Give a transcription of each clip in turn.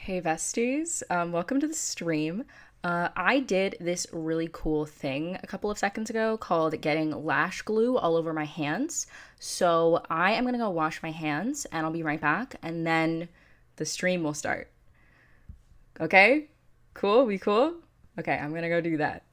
Hey besties, welcome to the stream. I did this really cool thing a couple of seconds ago called getting lash glue all over my hands. So I am gonna go wash my hands and I'll be right back and then the stream will start. Okay? Cool? We cool? Okay, I'm gonna go do that.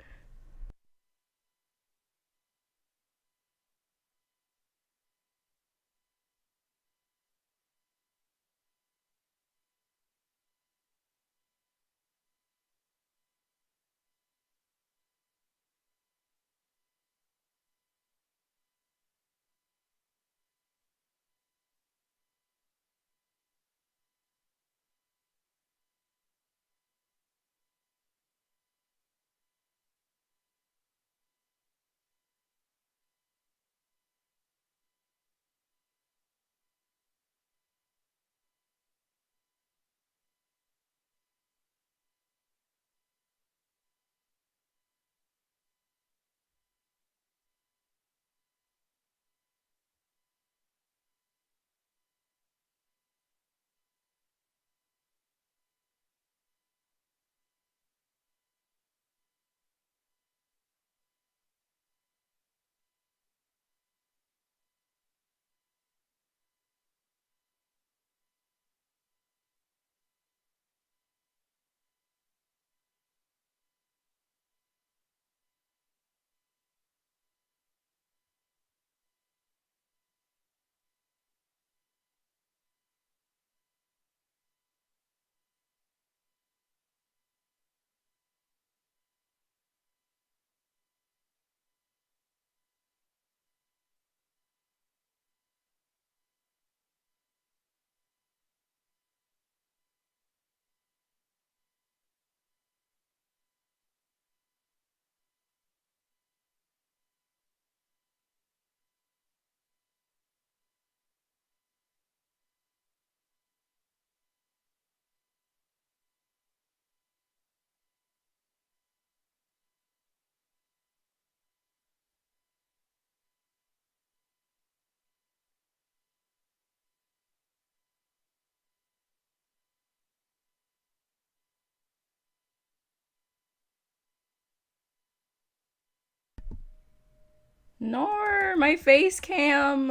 Nor my face cam.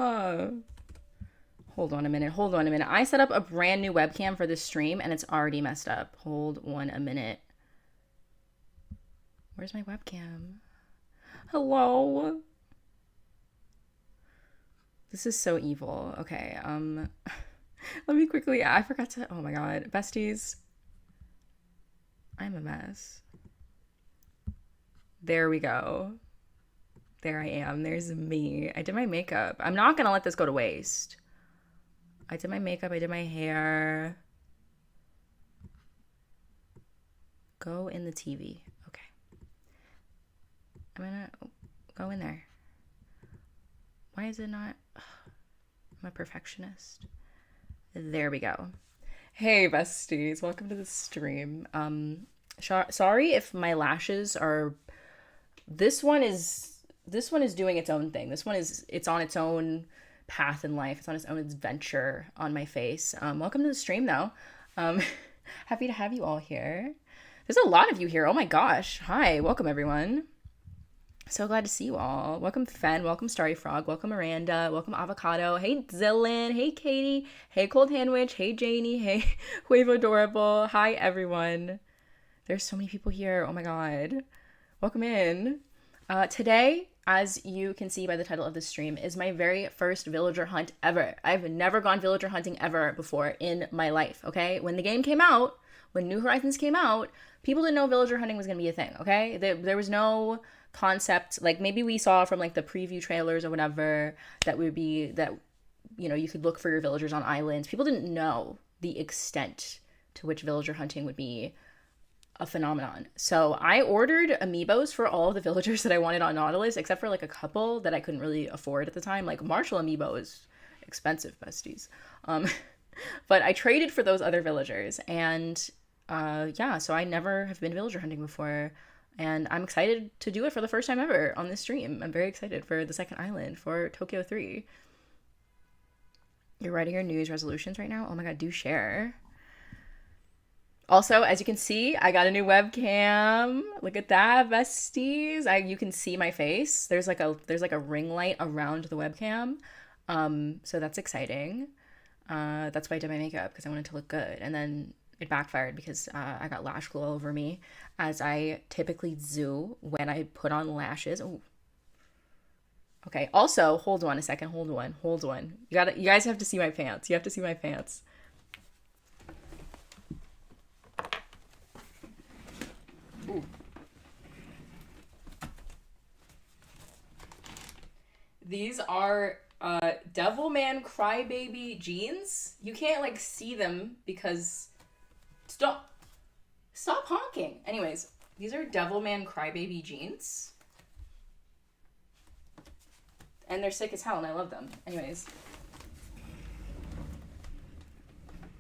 Hold on a minute. Hold on a minute. I set up a brand new webcam for this stream and it's already messed up. Hold on a minute. Where's my webcam? Hello? This is so evil. Okay, let me quickly, I forgot to, oh my god, besties, I'm a mess. There we go. There I am. There's me. I did my makeup. I'm not gonna let this go to waste. I did my makeup. I did my hair. Go in the TV. Okay. I'm gonna go in there. Why is it not? I'm a perfectionist. There we go. Hey besties, welcome to the stream. Sorry if my lashes are. This one is doing its own thing. It's on its own path in life. It's on its own adventure on my face. Welcome to the stream though. Um, happy to have you all here. There's a lot of you here. Oh my gosh. Hi, welcome everyone. So glad to see you all. Welcome Fen, welcome Starry Frog, welcome Miranda, welcome Avocado, hey Zillin, hey Katie, hey Cold Handwich, hey Janie, hey Wave Adorable, hi everyone. There's so many people here, oh my god. Welcome in. Today, as you can see by the title of this stream, is my very first villager hunt ever. I've never gone villager hunting ever before in my life, okay? When the game came out, when New Horizons came out, people didn't know villager hunting was going to be a thing, okay? There was no concept, like maybe we saw from like the preview trailers or whatever that would be that, you know, you could look for your villagers on islands. People didn't know the extent to which villager hunting would be a phenomenon. So I ordered amiibos for all of the villagers that I wanted on Nautilus, except for like a couple that I couldn't really afford at the time. Like Marshall amiibo is expensive, besties. Um, but I traded for those other villagers, and yeah, so I never have been villager hunting before, and I'm excited to do it for the first time ever on this stream. I'm very excited for the second island for Tokyo 3. You're writing your New Year's resolutions right now? Oh my god, do share. Also, as you can see, I got a new webcam. Look at that, besties. You can see my face. There's like a ring light around the webcam. So that's exciting. That's why I did my makeup, because I wanted to look good. And then it backfired because I got lash glue all over me, as I typically do when I put on lashes. Ooh. Okay. Also, hold on a second. Hold on. You guys have to see my pants. You have to see my pants. Ooh. These are Devilman Crybaby jeans. You can't like see them because stop honking. Anyways, these are Devilman Crybaby jeans. And they're sick as hell and I love them. Anyways.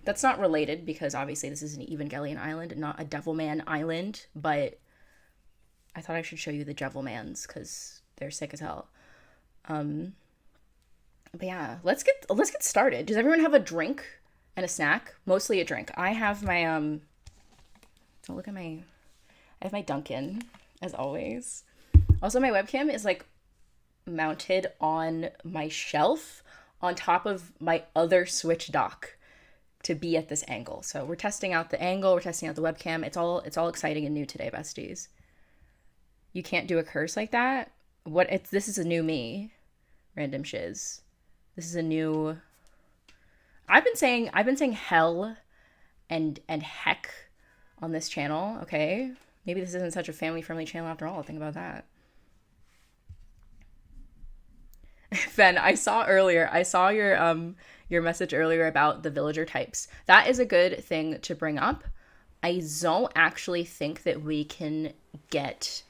That's not related because obviously this is an Evangelion island and not a Devilman island, but I thought I should show you the Devilmans because they're sick as hell. But yeah, let's get started. Does everyone have a drink and a snack? Mostly a drink. I have my don't look at my I have my Dunkin', as always. Also, my webcam is like mounted on my shelf on top of my other Switch dock to be at this angle. So we're testing out the angle, we're testing out the webcam. It's all exciting and new today, besties. You can't do a curse like that. This is a new me. Random shiz. This is a new I've been saying hell and heck on this channel, okay? Maybe this isn't such a family-friendly channel after all. Think about that. Ben, I saw your message earlier about the villager types. That is a good thing to bring up. I don't actually think that we can get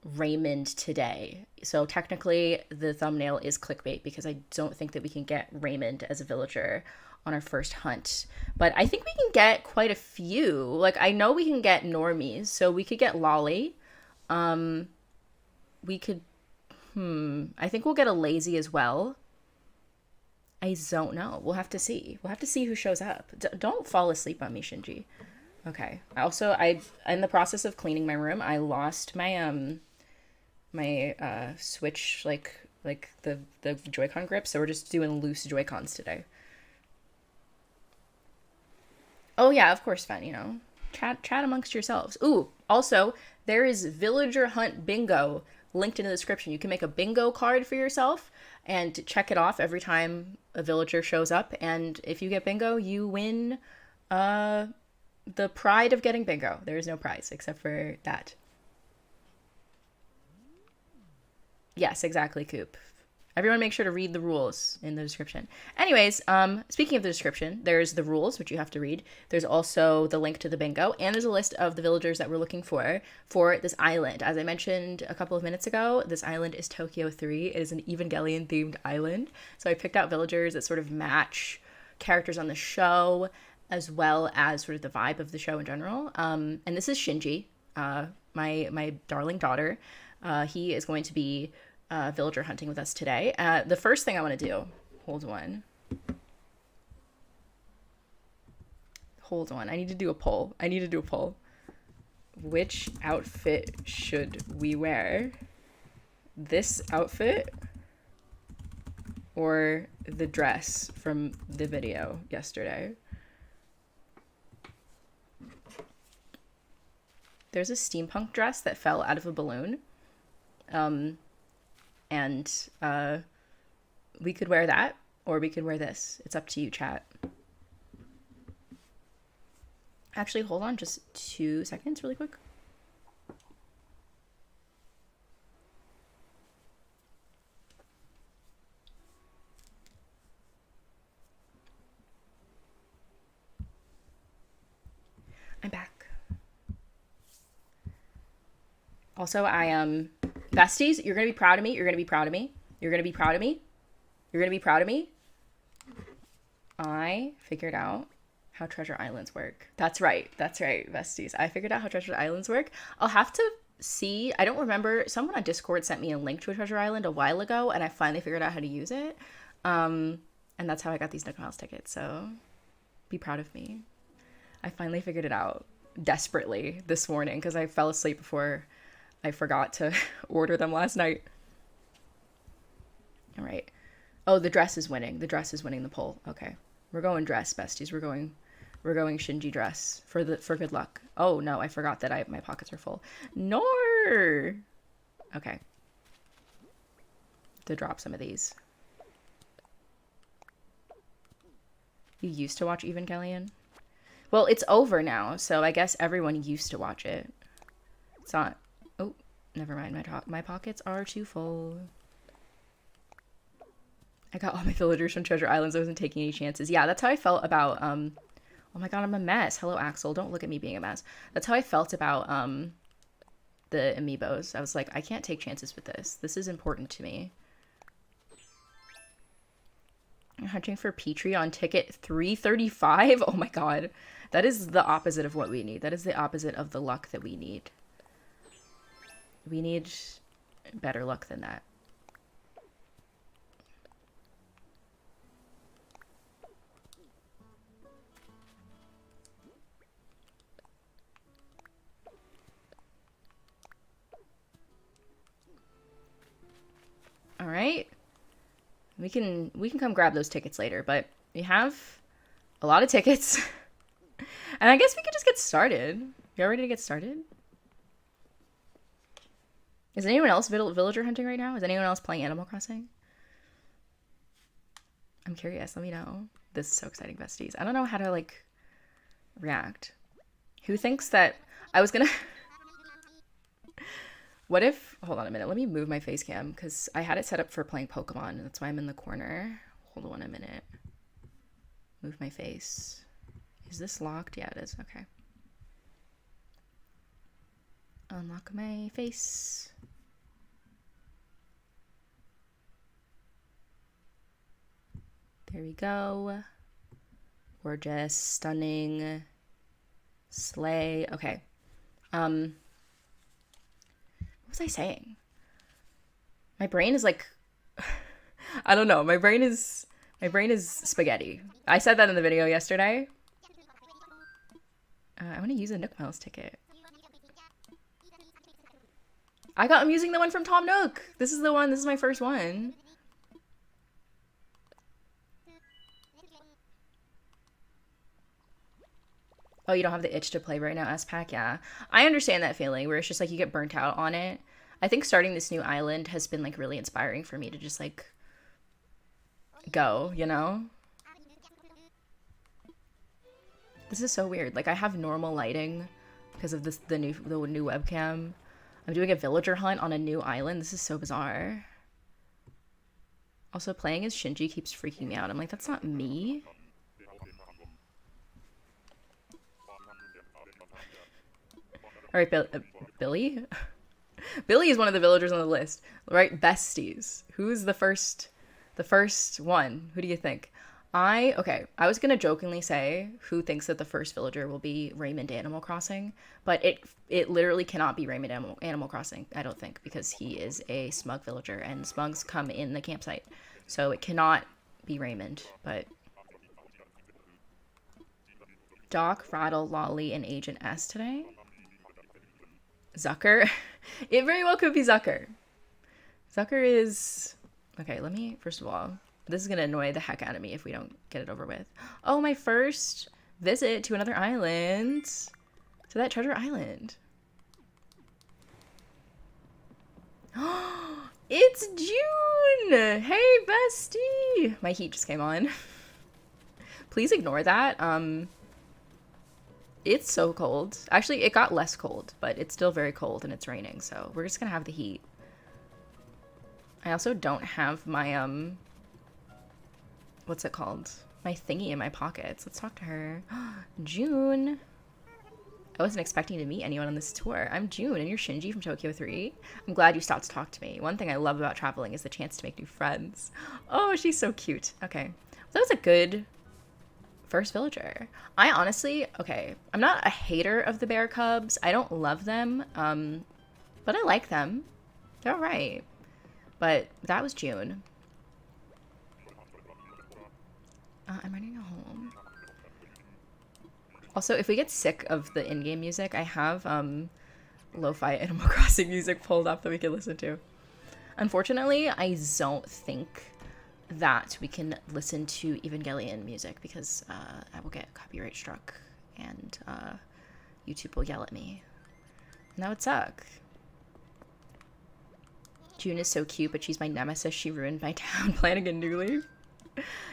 Raymond today. So technically the thumbnail is clickbait because I don't think that we can get Raymond as a villager on our first hunt. But I think we can get quite a few. Like, I know we can get normies, so we could get Lolly. We could I think we'll get a lazy as well. I don't know. We'll have to see. We'll have to see who shows up. Don't fall asleep on me, Shinji. Okay. Also, in the process of cleaning my room, I lost my my Switch, like the Joy-Con grip, so we're just doing loose Joy-Cons today. Oh yeah, of course, Fen, you know. Chat amongst yourselves. Ooh, also, there is Villager Hunt Bingo linked in the description. You can make a bingo card for yourself and check it off every time a villager shows up, and if you get bingo, you win the pride of getting bingo. There is no prize except for that. Yes, exactly, Coop. Everyone make sure to read the rules in the description. Anyways, speaking of the description, there's the rules, which you have to read. There's also the link to the bingo, and there's a list of the villagers that we're looking for this island. As I mentioned a couple of minutes ago, this island is Tokyo 3. It is an Evangelion-themed island. So I picked out villagers that sort of match characters on the show, as well as sort of the vibe of the show in general. And this is Shinji, my darling daughter. He is going to be villager hunting with us today. The first thing I want to do, hold on, I need to do a poll. Which outfit should we wear? This outfit or the dress from the video yesterday? There's a steampunk dress that fell out of a balloon. And we could wear that, or we could wear this. It's up to you, chat. Actually, hold on just 2 seconds really quick. I'm back. Also, besties, you're gonna be proud of me. You're gonna be proud of me. You're gonna be proud of me. You're gonna be proud of me. I figured out how treasure islands work. That's right, besties. I figured out how treasure islands work. I'll have to see. I don't remember. Someone on Discord sent me a link to a treasure island a while ago, and I finally figured out how to use it. And that's how I got these Nook Miles tickets. So be proud of me. I finally figured it out. desperately this morning because I fell asleep before I forgot to order them last night. All right. Oh, the dress is winning. The dress is winning the poll. Okay. We're going dress, besties. We're going Shinji dress for good luck. Oh no, I forgot that my pockets are full. No. Okay. To drop some of these. You used to watch Evangelion? Well, it's over now, so I guess everyone used to watch it. It's not. Oh, never mind. My pockets are too full. I got all my villagers from Treasure Islands. I wasn't taking any chances. Yeah, that's how I felt about, oh my god, I'm a mess. Hello, Axel. Don't look at me being a mess. That's how I felt about, the amiibos. I was like, I can't take chances with this. This is important to me. I'm hunting for Petri on ticket 335. Oh my god. That is the opposite of what we need. That is the opposite of the luck that we need. We need better luck than that. All right. We can come grab those tickets later, but we have a lot of tickets. And I guess we could just get started. You all ready to get started? Is anyone else villager hunting right now? Is anyone else playing Animal Crossing? I'm curious. Let me know. This is so exciting, besties. I don't know how to, like, react. Who thinks that I was gonna... What if... Hold on a minute. Let me move my face cam, because I had it set up for playing Pokemon, and that's why I'm in the corner. Hold on a minute. Move my face. Is this locked? Yeah, it is. Okay. Unlock my face. There we go. Gorgeous, stunning, slay. Okay. What was I saying? My brain is like, I don't know. My brain is spaghetti. I said that in the video yesterday. I want to use a Nook Miles ticket. I'm using the one from Tom Nook. This is the one. This is my first one. Oh, you don't have the itch to play right now, S-Pack? Yeah. I understand that feeling where it's just like you get burnt out on it. I think starting this new island has been like really inspiring for me to just like go, you know? This is so weird. Like I have normal lighting because of the new webcam. I'm doing a villager hunt on a new island. This is so bizarre. Also, playing as Shinji keeps freaking me out. I'm like, that's not me. All right, Billy? Billy is one of the villagers on the list, right? Besties. Who's the first one? Who do you think? Okay, I was gonna jokingly say who thinks that the first villager will be Raymond Animal Crossing, but it literally cannot be Raymond Animal Crossing, I don't think, because he is a smug villager and smugs come in the campsite. So it cannot be Raymond, but Doc, Raddle, Lolly, and Agent S today. Zucker. It very well could be Zucker. Zucker is... Okay, let me... First of all, this is going to annoy the heck out of me if we don't get it over with. Oh, my first visit to another island. To that treasure island. It's June! Hey, bestie! My heat just came on. Please ignore that. It's so cold. Actually, it got less cold, but it's still very cold and it's raining, so we're just gonna have the heat. I also don't have my, what's it called? My thingy in my pockets. Let's talk to her. June. I wasn't expecting to meet anyone on this tour. I'm June, and you're Shinji from Tokyo 3. I'm glad you stopped to talk to me. One thing I love about traveling is the chance to make new friends. Oh, she's so cute. Okay. That was a good first villager. I honestly, okay, I'm not a hater of the bear cubs. I don't love them, but I like them. They're all right. But that was June. I'm ready to go home. Also, if we get sick of the in-game music, I have lo-fi Animal Crossing music pulled up that we can listen to. Unfortunately, I don't think that we can listen to Evangelion music because I will get copyright struck and YouTube will yell at me. And that would suck. June is so cute, but she's my nemesis. She ruined my town. Planning a new leaf.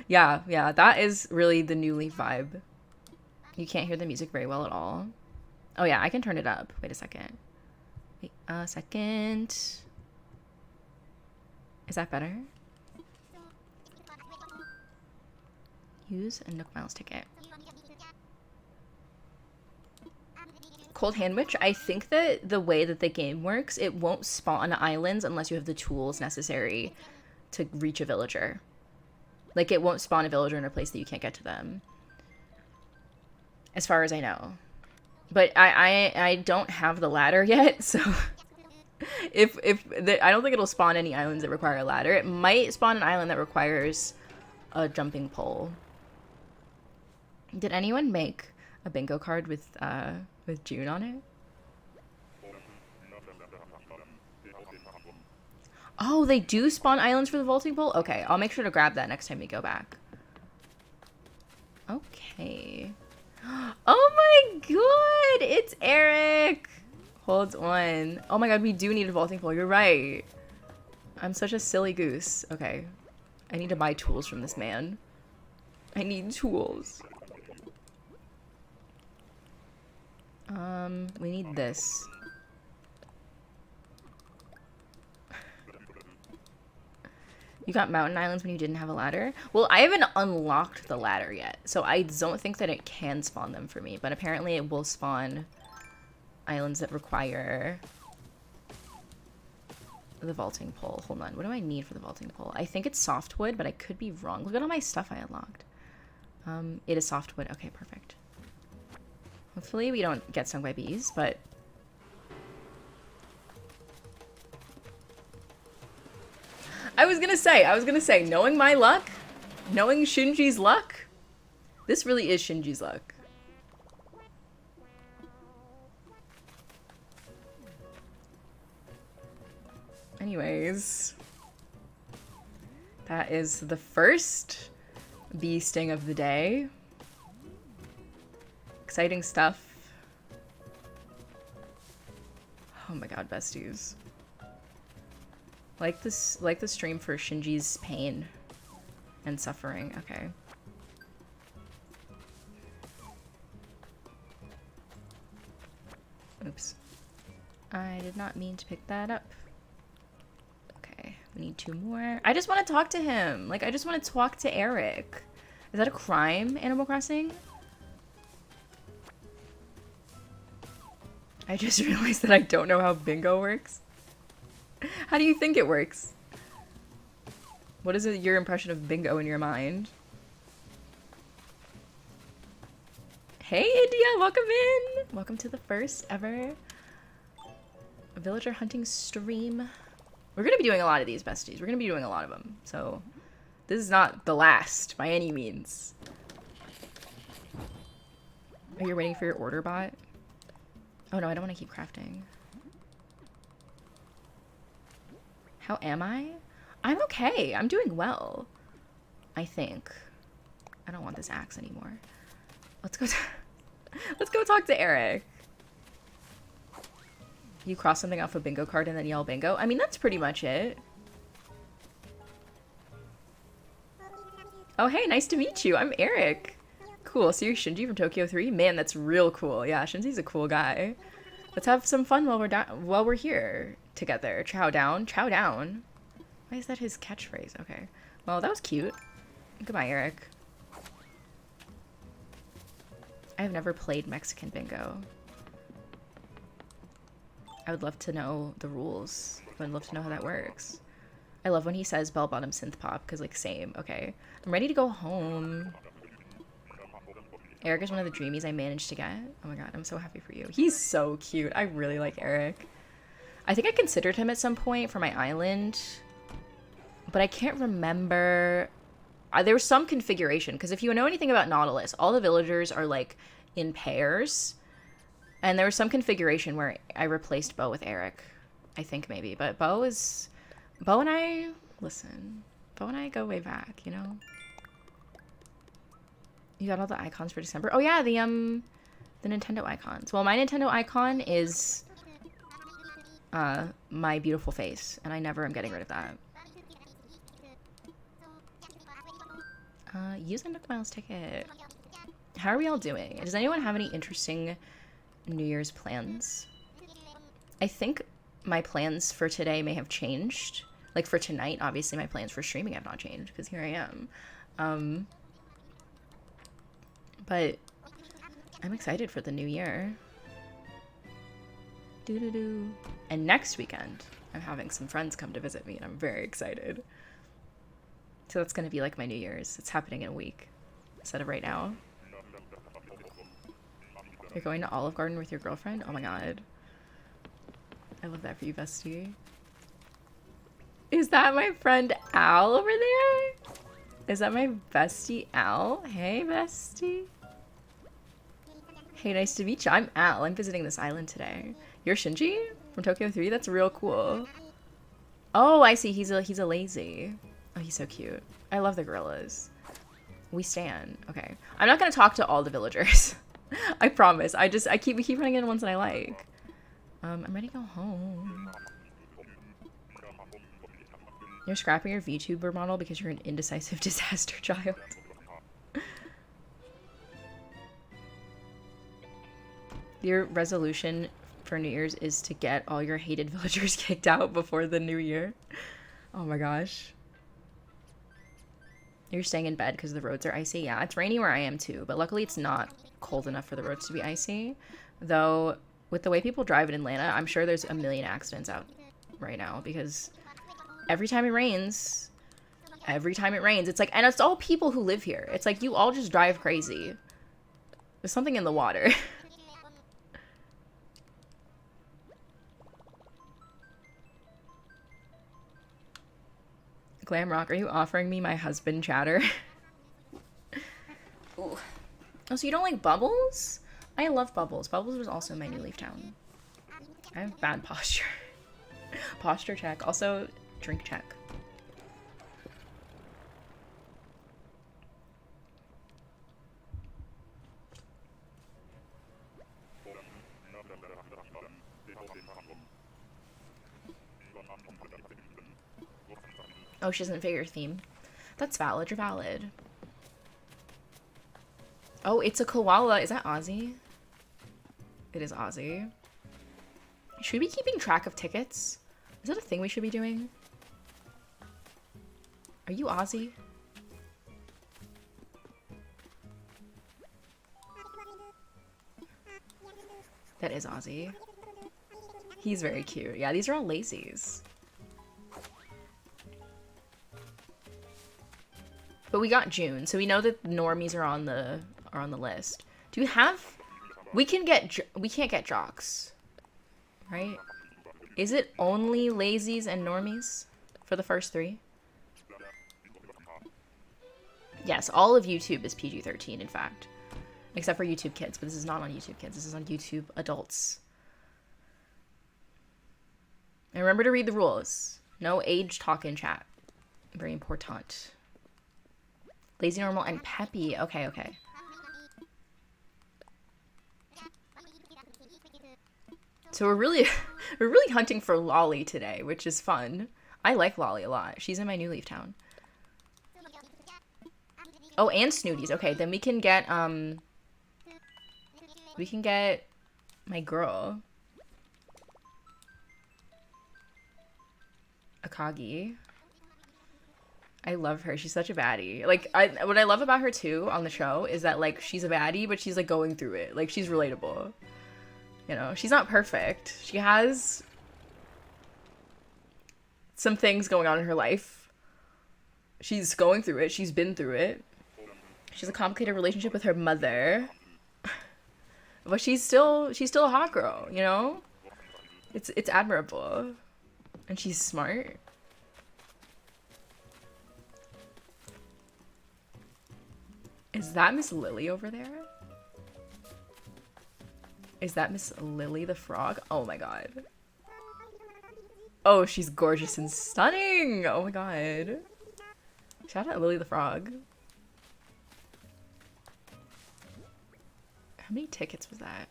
Yeah, that is really the new leaf vibe. You can't hear the music very well at all. Oh yeah, I can turn it up. Wait a second. Wait a second. Is that better? Use a Nook Miles ticket. Cold Hand Witch, I think that the way that the game works, it won't spawn islands unless you have the tools necessary to reach a villager. Like, it won't spawn a villager in a place that you can't get to them. As far as I know. But I don't have the ladder yet, so... I don't think it'll spawn any islands that require a ladder. It might spawn an island that requires a jumping pole. Did anyone make a bingo card with June on it? Oh, they do spawn islands for the vaulting pole? Okay, I'll make sure to grab that next time we go back. Okay. Oh my god! It's Eric! Hold on. Oh my god, we do need a vaulting pole. You're right. I'm such a silly goose. Okay. I need to buy tools from this man. I need tools. We need this. You got mountain islands when you didn't have a ladder? Well, I haven't unlocked the ladder yet, so I don't think that it can spawn them for me, but apparently it will spawn islands that require the vaulting pole. Hold on, what do I need for the vaulting pole? I think it's softwood, but I could be wrong. Look at all my stuff I unlocked. It is softwood. Okay, perfect. Hopefully we don't get stung by bees, but... I was gonna say, knowing my luck, knowing Shinji's luck, this really is Shinji's luck. Anyways, that is the first bee sting of the day. Exciting stuff. Oh my god, besties. Like the stream for Shinji's pain and suffering. Okay. Oops. I did not mean to pick that up. Okay, we need 2 more. I just want to talk to him. Like, I just want to talk to Eric. Is that a crime, Animal Crossing? I just realized that I don't know how bingo works. How do you think it works? What is your impression of bingo in your mind? Hey, India, welcome in! Welcome to the first ever villager hunting stream. We're gonna be doing a lot of these, besties. We're gonna be doing a lot of them. So, this is not the last, by any means. Are you waiting for your order bot? Oh no, I don't want to keep crafting. How am I? I'm okay. I'm doing well. I think. I don't want this axe anymore. Let's go let's go talk to Eric. You cross something off a bingo card and then yell bingo? I mean, that's pretty much it. Oh, hey, nice to meet you. I'm Eric. Cool. So you're Shinji from Tokyo 3? Man, that's real cool. Yeah, Shinji's a cool guy. Let's have some fun while we're here together. Chow down. Chow down. Why is that his catchphrase? Okay. Well, that was cute. Goodbye, Eric. I have never played Mexican bingo. I would love to know the rules. I would love to know how that works. I love when he says bell-bottom synth pop, because, like, same. Okay. I'm ready to go home. Eric is one of the dreamies I managed to get. Oh my god, I'm so happy for you. He's so cute. I really like Eric. I think I considered him at some point for my island, but I can't remember. There was some configuration, because if you know anything about Nautilus, all the villagers are, like, in pairs. And there was some configuration where I replaced Bo with Eric. I think maybe. But Bo and I, listen, Bo and I go way back, you know? You got all the icons for December? Oh yeah, the Nintendo icons. Well, my Nintendo icon is my beautiful face, and I never am getting rid of that. Use a Nook Miles ticket. How are we all doing? Does anyone have any interesting New Year's plans? I think my plans for today may have changed. Like for tonight, obviously my plans for streaming have not changed because here I am. But I'm excited for the new year. Doo-doo-doo. And next weekend, I'm having some friends come to visit me, and I'm very excited. So that's going to be like my New Year's. It's happening in a week instead of right now. You're going to Olive Garden with your girlfriend? Oh my god. I love that for you, bestie. Is that my friend Al over there? Is that my bestie Al? Hey, bestie. Hey, nice to meet you. I'm Al. I'm visiting this island today. You're Shinji from Tokyo 3? That's real cool. Oh, I see. He's a lazy. Oh, he's so cute. I love the gorillas. We stan. Okay. I'm not going to talk to all the villagers. I promise. We keep running into ones that I like. I'm ready to go home. You're scrapping your VTuber model because you're an indecisive disaster child. Your resolution for New Year's is to get all your hated villagers kicked out before the new year. Oh my gosh. You're staying in bed because the roads are icy? Yeah, it's rainy where I am too, but luckily it's not cold enough for the roads to be icy. Though, with the way people drive in Atlanta, I'm sure there's a million accidents out right now because every time it rains, it's like, and it's all people who live here. It's like you all just drive crazy. There's something in the water. Glamrock, are you offering me my husband chatter? Ooh. Oh, so you don't like Bubbles? I love Bubbles. Bubbles was also my New Leaf Town. I have bad posture. Posture check. Also, drink check. Oh, she doesn't fit your theme. That's valid. You're valid. Oh, it's a koala. Is that Aussie? It is Aussie. Should we be keeping track of tickets? Is that a thing we should be doing? Are you Aussie? That is Aussie. He's very cute. Yeah, these are all lazies. But we got June, so we know that normies are on the list. Do we have? We can't get jocks, right? Is it only lazies and normies for the first three? Yes, all of YouTube is PG-13, in fact, except for YouTube Kids. But this is not on YouTube Kids. This is on YouTube Adults. And remember to read the rules. No age talk in chat. Very important. Lazy, normal, and peppy. Okay, okay. So we're really hunting for Lolly today, which is fun. I like Lolly a lot. She's in my New Leaf Town. Oh, and Snooties. Okay, then we can get my girl, Akagi. I love her. She's such a baddie. Like, what I love about her too on the show is that like she's a baddie, but she's like going through it. Like she's relatable. You know, she's not perfect. She has some things going on in her life. She's going through it. She's been through it. She has a complicated relationship with her mother. But she's still a hot girl, you know? It's admirable. And she's smart. Is that Miss Lily over there? Is that Miss Lily the frog? Oh my god. Oh, she's gorgeous and stunning. Oh my god. Shout out Lily the frog. How many tickets was that?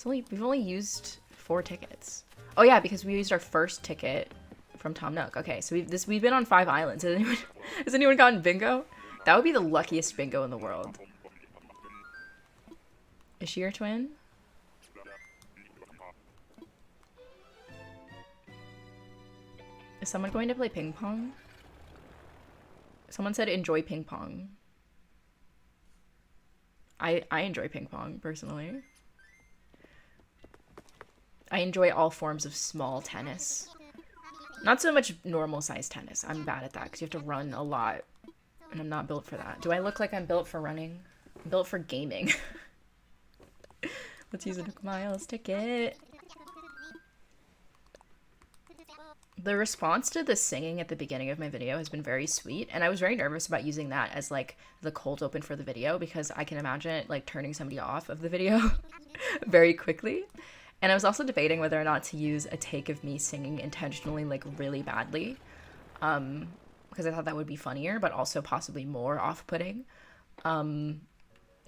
We've only used 4 tickets. Oh yeah, because we used our first ticket from Tom Nook. Okay, so we've been on 5 islands. Has anyone gotten bingo? That would be the luckiest bingo in the world. Is she your twin? Is someone going to play ping pong? Someone said enjoy ping pong. I enjoy ping pong, personally. I enjoy all forms of small tennis. Not so much normal size tennis. I'm bad at that because you have to run a lot. And I'm not built for that. Do I look like I'm built for running? I'm built for gaming. Let's use a Nook Miles ticket. The response to the singing at the beginning of my video has been very sweet, and I was very nervous about using that as like the cold open for the video because I can imagine it like turning somebody off of the video very quickly. And I was also debating whether or not to use a take of me singing intentionally like really badly, because I thought that would be funnier but also possibly more off-putting. But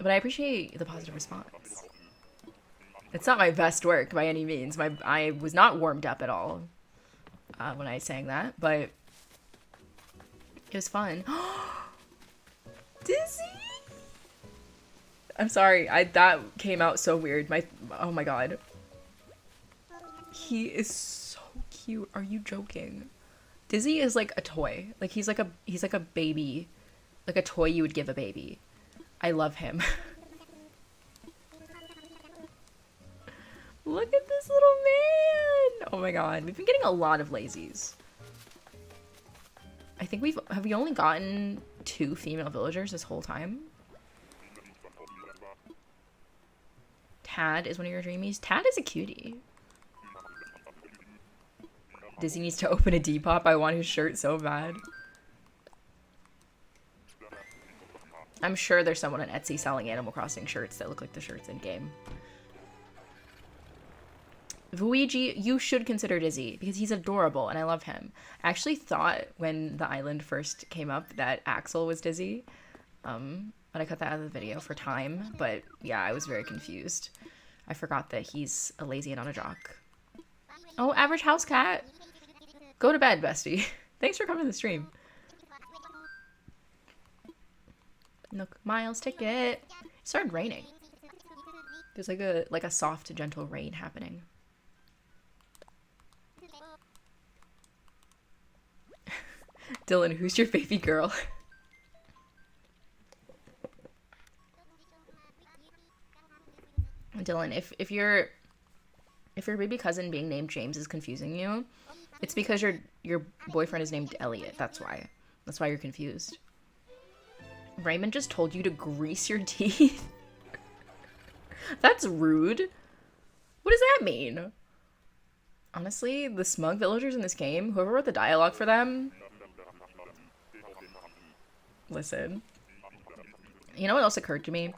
I appreciate the positive response. It's not my best work by any means. I was not warmed up at all when I sang that, but it was fun. Dizzy! I'm sorry, that came out so weird. Oh my god. He is so cute. Are you joking? Dizzy is like a toy. Like he's like a baby. Like a toy you would give a baby. I love him. Look at this little man! Oh my god, we've been getting a lot of lazies. I think have we only gotten 2 female villagers this whole time? Tad is one of your dreamies. Tad is a cutie. Dizzy needs to open a Depop. I want his shirt so bad. I'm sure there's someone on Etsy selling Animal Crossing shirts that look like the shirts in game. Luigi, you should consider Dizzy because he's adorable and I love him. I actually thought when the island first came up that Axel was Dizzy. But I cut that out of the video for time. But yeah, I was very confused. I forgot that he's a lazy and not a jock. Oh, average house cat. Go to bed, bestie. Thanks for coming to the stream. Nook Miles ticket. It started raining. There's like a soft, gentle rain happening. Dylan, who's your baby girl? Dylan, if your baby cousin being named James is confusing you, it's because your boyfriend is named Elliot. That's why you're confused. Raymond just told you to grease your teeth. That's rude. What does that mean? Honestly, the smug villagers in this game, whoever wrote the dialogue for them, listen. You know what else occurred to me?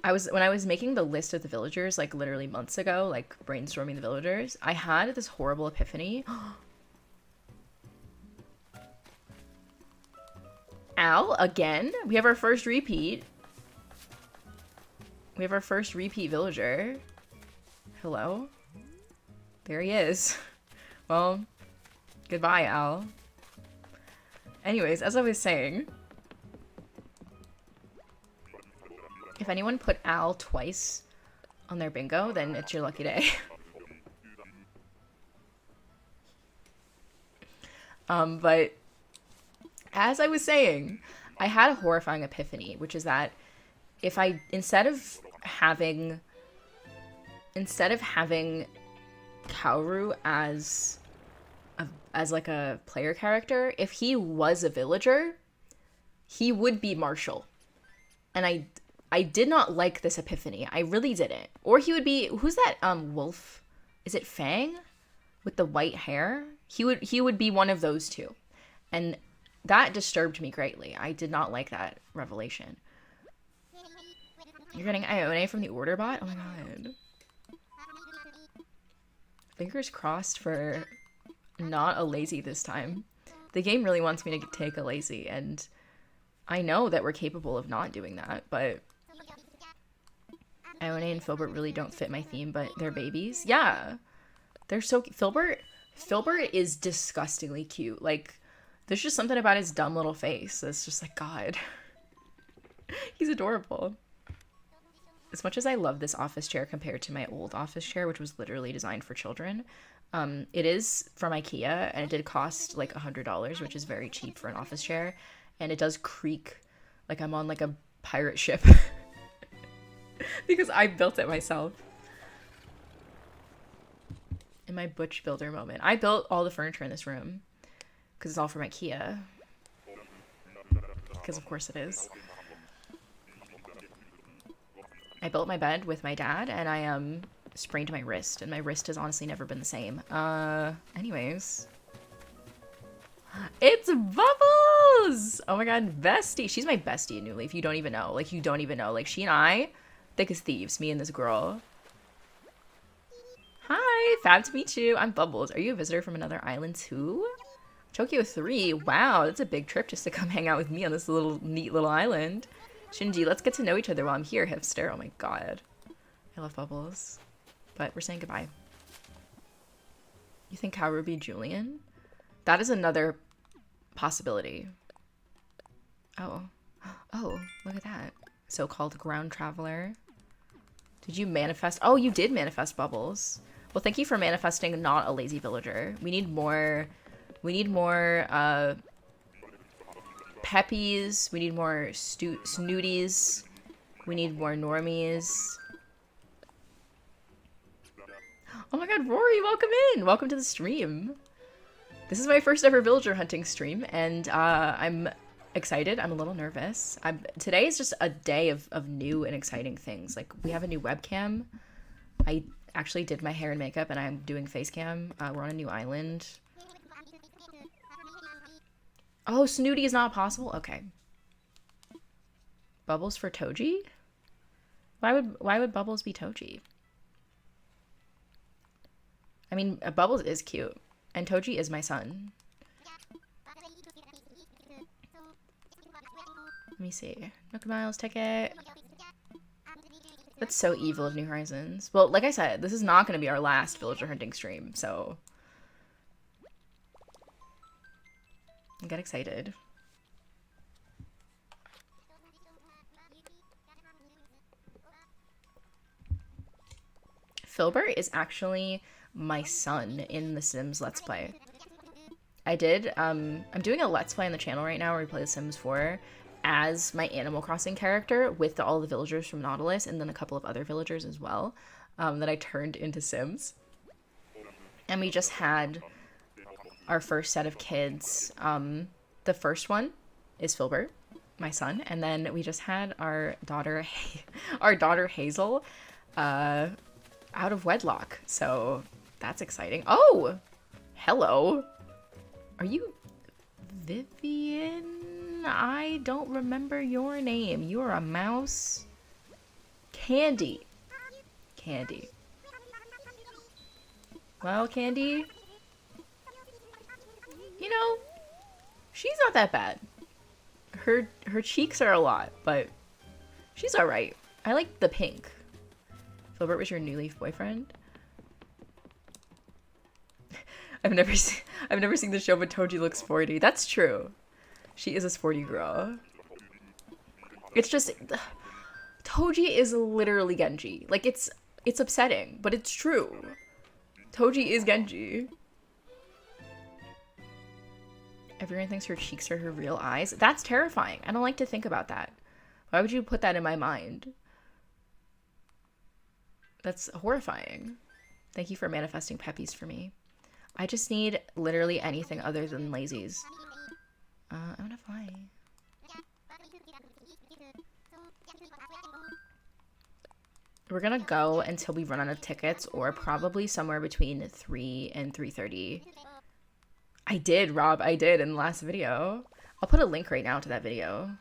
When I was making the list of the villagers, like literally months ago, like brainstorming the villagers, I had this horrible epiphany. Al, again? We have our first repeat. We have our first repeat villager. Hello? There he is. Well, goodbye, Al. Anyways, as I was saying, if anyone put Al twice on their bingo, then it's your lucky day. But as I was saying, I had a horrifying epiphany, which is that if I, instead of having Kaoru as like a player character, if he was a villager, he would be Marshall. And I did not like this epiphany. I really didn't. Or he would be, who's that wolf? Is it Fang with the white hair? He would be one of those two. And that disturbed me greatly. I did not like that revelation. You're getting Ione from the order bot? Oh my god. Fingers crossed for not a lazy this time. The game really wants me to take a lazy, and I know that we're capable of not doing that, but Ione and Filbert really don't fit my theme, but they're babies. Yeah. They're so Filbert is disgustingly cute. Like, there's just something about his dumb little face that's just like, God. He's adorable. As much as I love this office chair compared to my old office chair, which was literally designed for children, it is from IKEA, and it did cost like $100, which is very cheap for an office chair. And it does creak like I'm on like a pirate ship because I built it myself. In my butch builder moment. I built all the furniture in this room because it's all from IKEA. Because of course it is. I built my bed with my dad, and I sprained my wrist, and my wrist has honestly never been the same. Anyways. It's Bubbles! Oh my god, bestie. She's my bestie in New Leaf. You don't even know. Like, you don't even know. Like, she and I, thick as thieves, me and this girl. Hi, fab to meet you. I'm Bubbles. Are you a visitor from another island too? Tokyo 3. Wow, that's a big trip just to come hang out with me on this neat little island. Shinji, let's get to know each other while I'm here, hipster. Oh my god. I love Bubbles. But we're saying goodbye. You think Kaoru would be Julian? That is another possibility. Oh. Oh, look at that. So-called ground traveler. Did you manifest? Oh, you did manifest Bubbles. Well, thank you for manifesting not a lazy villager. We need more peppies. We need more snooties. We need more normies. Oh my god, Rory, welcome in! Welcome to the stream. This is my first ever villager hunting stream, and I'm excited. I'm a little nervous. Today is just a day of new and exciting things. Like, we have a new webcam. I actually did my hair and makeup, and I'm doing face cam. We're on a new island. Oh, Snooty is not possible? Okay. Bubbles for Toji? Why would Bubbles be Toji? I mean, Bubbles is cute. And Toji is my son. Let me see. Nook Miles ticket. That's so evil of New Horizons. Well, like I said, this is not going to be our last villager hunting stream, so get excited. Filbert is actually my son in the Sims Let's Play. I'm doing a Let's Play on the channel right now where we play The Sims 4 as my Animal Crossing character with all the villagers from Nautilus and then a couple of other villagers as well that I turned into Sims. And we just had our first set of kids. The first one is Filbert, my son, and then we just had our daughter Hazel out of wedlock. So that's exciting. Oh, hello. Are you Vivian? I don't remember your name. You are a mouse. Candy. Candy. Well, Candy, you know, she's not that bad. Her cheeks are a lot, but she's all right. I like the pink. Filbert was your New Leaf boyfriend? I've never seen the show, but Toji looks sporty. That's true. She is a sporty girl. It's just Toji is literally Genji. Like, it's upsetting, but it's true. Toji is Genji. Everyone thinks her cheeks are her real eyes. That's terrifying. I don't like to think about that. Why would you put that in my mind? That's horrifying. Thank you for manifesting peppies for me. I just need literally anything other than lazies. I'm gonna fly. We're gonna go until we run out of tickets, or probably somewhere between 3 and 3:30. I did, Rob. I did in the last video. I'll put a link right now to that video.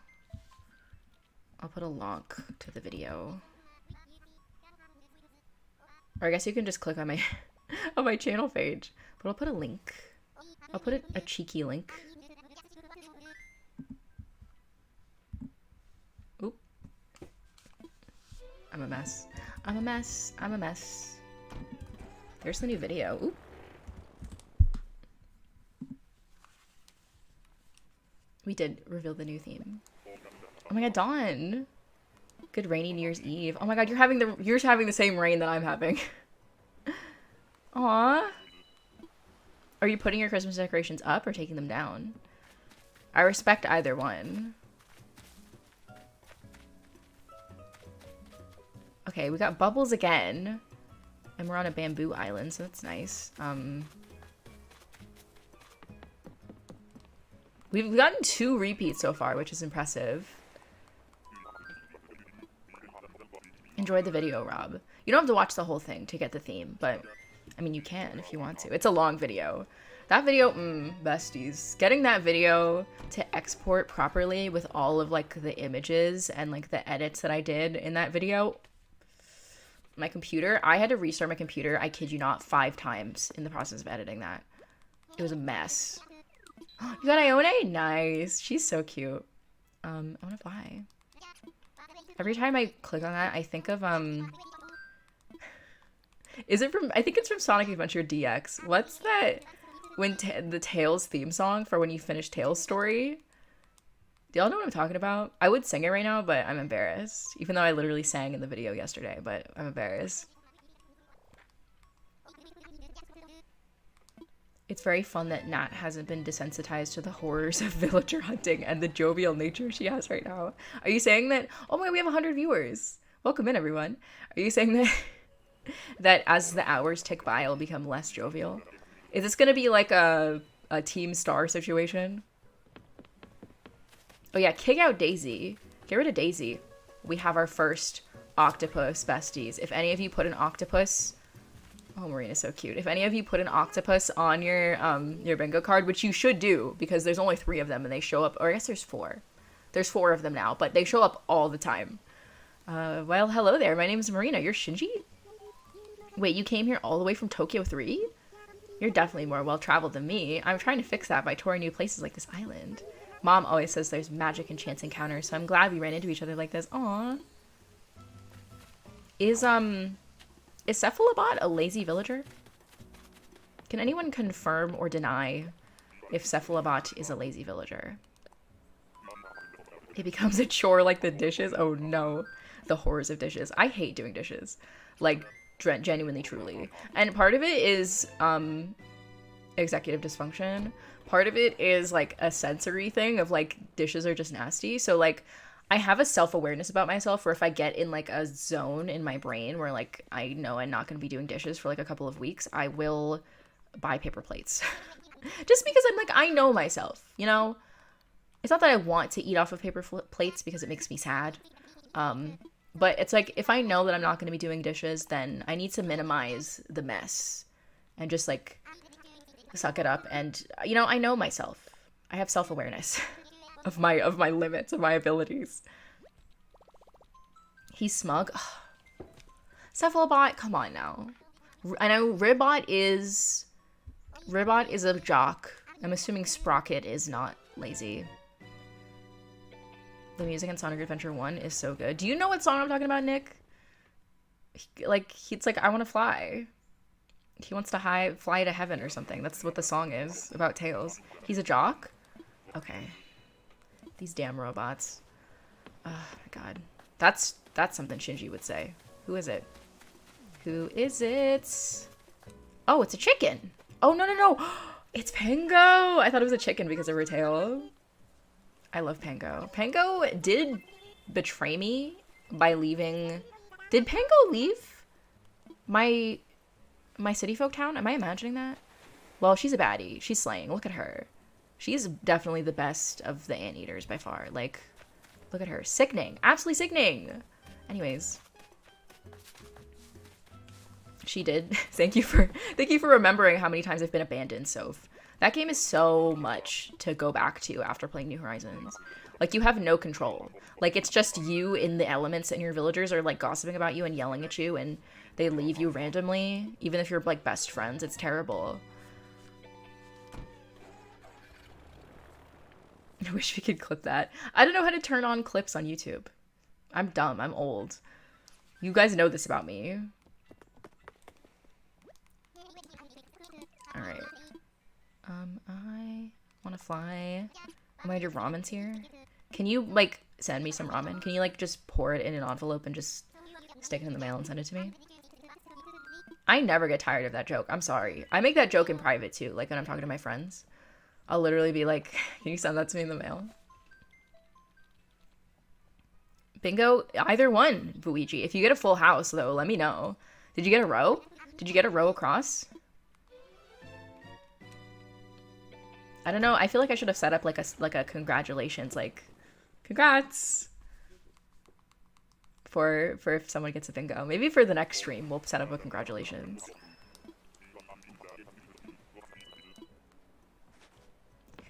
I'll put a link to the video. Or I guess you can just click on my on my channel page. But I'll put a link. I'll put a cheeky link. Oop. I'm a mess. I'm a mess. I'm a mess. There's the new video. Oop. We did reveal the new theme. Oh my god, Dawn. Good rainy New Year's Eve. Oh my god, you're having the same rain that I'm having. Aww. Are you putting your Christmas decorations up or taking them down? I respect either one. Okay, we got bubbles again. And we're on a bamboo island, so that's nice. We've gotten 2 repeats so far, which is impressive. Enjoy the video, Rob. You don't have to watch the whole thing to get the theme, but I mean, you can if you want to. It's a long video. That video, besties. Getting that video to export properly with all of like the images and like the edits that I did in that video. My computer, I had to restart my computer, I kid you not, 5 times in the process of editing that. It was a mess. You got Ione? Nice. She's so cute. I want to fly. Every time I click on that, I think of, is it from, I think it's from Sonic Adventure DX. What's that, when the Tails theme song for when you finish Tails' story? Do y'all know what I'm talking about? I would sing it right now, but I'm embarrassed. Even though I literally sang in the video yesterday, but I'm embarrassed. It's very fun that Nat hasn't been desensitized to the horrors of villager hunting and the jovial nature she has right now. Are you saying that, oh my god, we have 100 viewers. Welcome in, everyone. Are you saying that that as the hours tick by, I'll become less jovial? Is this gonna be like a Team Star situation? Oh yeah, kick out Daisy. Get rid of Daisy. We have our first octopus besties. If any of you put an octopus... Oh, Marina's so cute. If any of you put an octopus on your bingo card, which you should do, because there's only 3 of them and they show up, or I guess there's 4. There's 4 of them now, but they show up all the time. Well, hello there. My name is Marina. You're Shinji? Wait, you came here all the way from Tokyo 3? You're definitely more well-traveled than me. I'm trying to fix that by touring new places like this island. Mom always says there's magic and chance encounters, so I'm glad we ran into each other like this. Aww. Is cephalobot a lazy villager? Can anyone confirm or deny if cephalobot is a lazy villager? It becomes a chore like the dishes? Oh no. The horrors of dishes. I hate doing dishes. Like, genuinely, truly. And part of it is executive dysfunction. Part of it is like a sensory thing of like dishes are just nasty. So like I have a self-awareness about myself where if I get in like a zone in my brain where like I know I'm not going to be doing dishes for like a couple of weeks, I will buy paper plates. Just because I'm like, I know myself, you know? It's not that I want to eat off of paper plates because it makes me sad. But it's like, if I know that I'm not going to be doing dishes, then I need to minimize the mess and just like suck it up. And, you know, I know myself. I have self-awareness of my limits, of my abilities. He's smug. Ugh. Cephalobot, come on now. I know ribbot is a jock. I'm assuming Sprocket is not lazy. The music in Sonic Adventure 1 is so good. Do you know what song I'm talking about, Nick? It's like, I want to fly. He wants to fly to heaven or something. That's what the song is about Tails. He's a jock? Okay. These damn robots. Oh my god. That's something Shinji would say. Who is it? Who is it? Oh, it's a chicken. Oh, no. It's Pango. I thought it was a chicken because of her tail. I love Pango. Pango did betray me by leaving. Did Pango leave my city folk town? Am I imagining that? Well, she's a baddie. She's slaying. Look at her. She's definitely the best of the anteaters by far. Like, look at her. Sickening. Absolutely sickening. Anyways. She did. Thank you for remembering how many times I've been abandoned, Soph. That game is so much to go back to after playing New Horizons. Like, you have no control. Like, it's just you in the elements and your villagers are, like, gossiping about you and yelling at you and they leave you randomly, even if you're like best friends. It's terrible. I wish we could clip that. I don't know how to turn on clips on YouTube. I'm dumb. I'm old. You guys know this about me. All right. I want to fly. Oh my god, your ramen's here. Can you, like, send me some ramen? Can you, like, just pour it in an envelope and just stick it in the mail and send it to me? I never get tired of that joke. I'm sorry. I make that joke in private, too. Like, when I'm talking to my friends. I'll literally be like, can you send that to me in the mail? Bingo. Either one, Luigi. If you get a full house, though, let me know. Did you get a row? Did you get a row across? I don't know. I feel like I should have set up like a congratulations, like, congrats for if someone gets a bingo. Maybe for the next stream we'll set up a congratulations.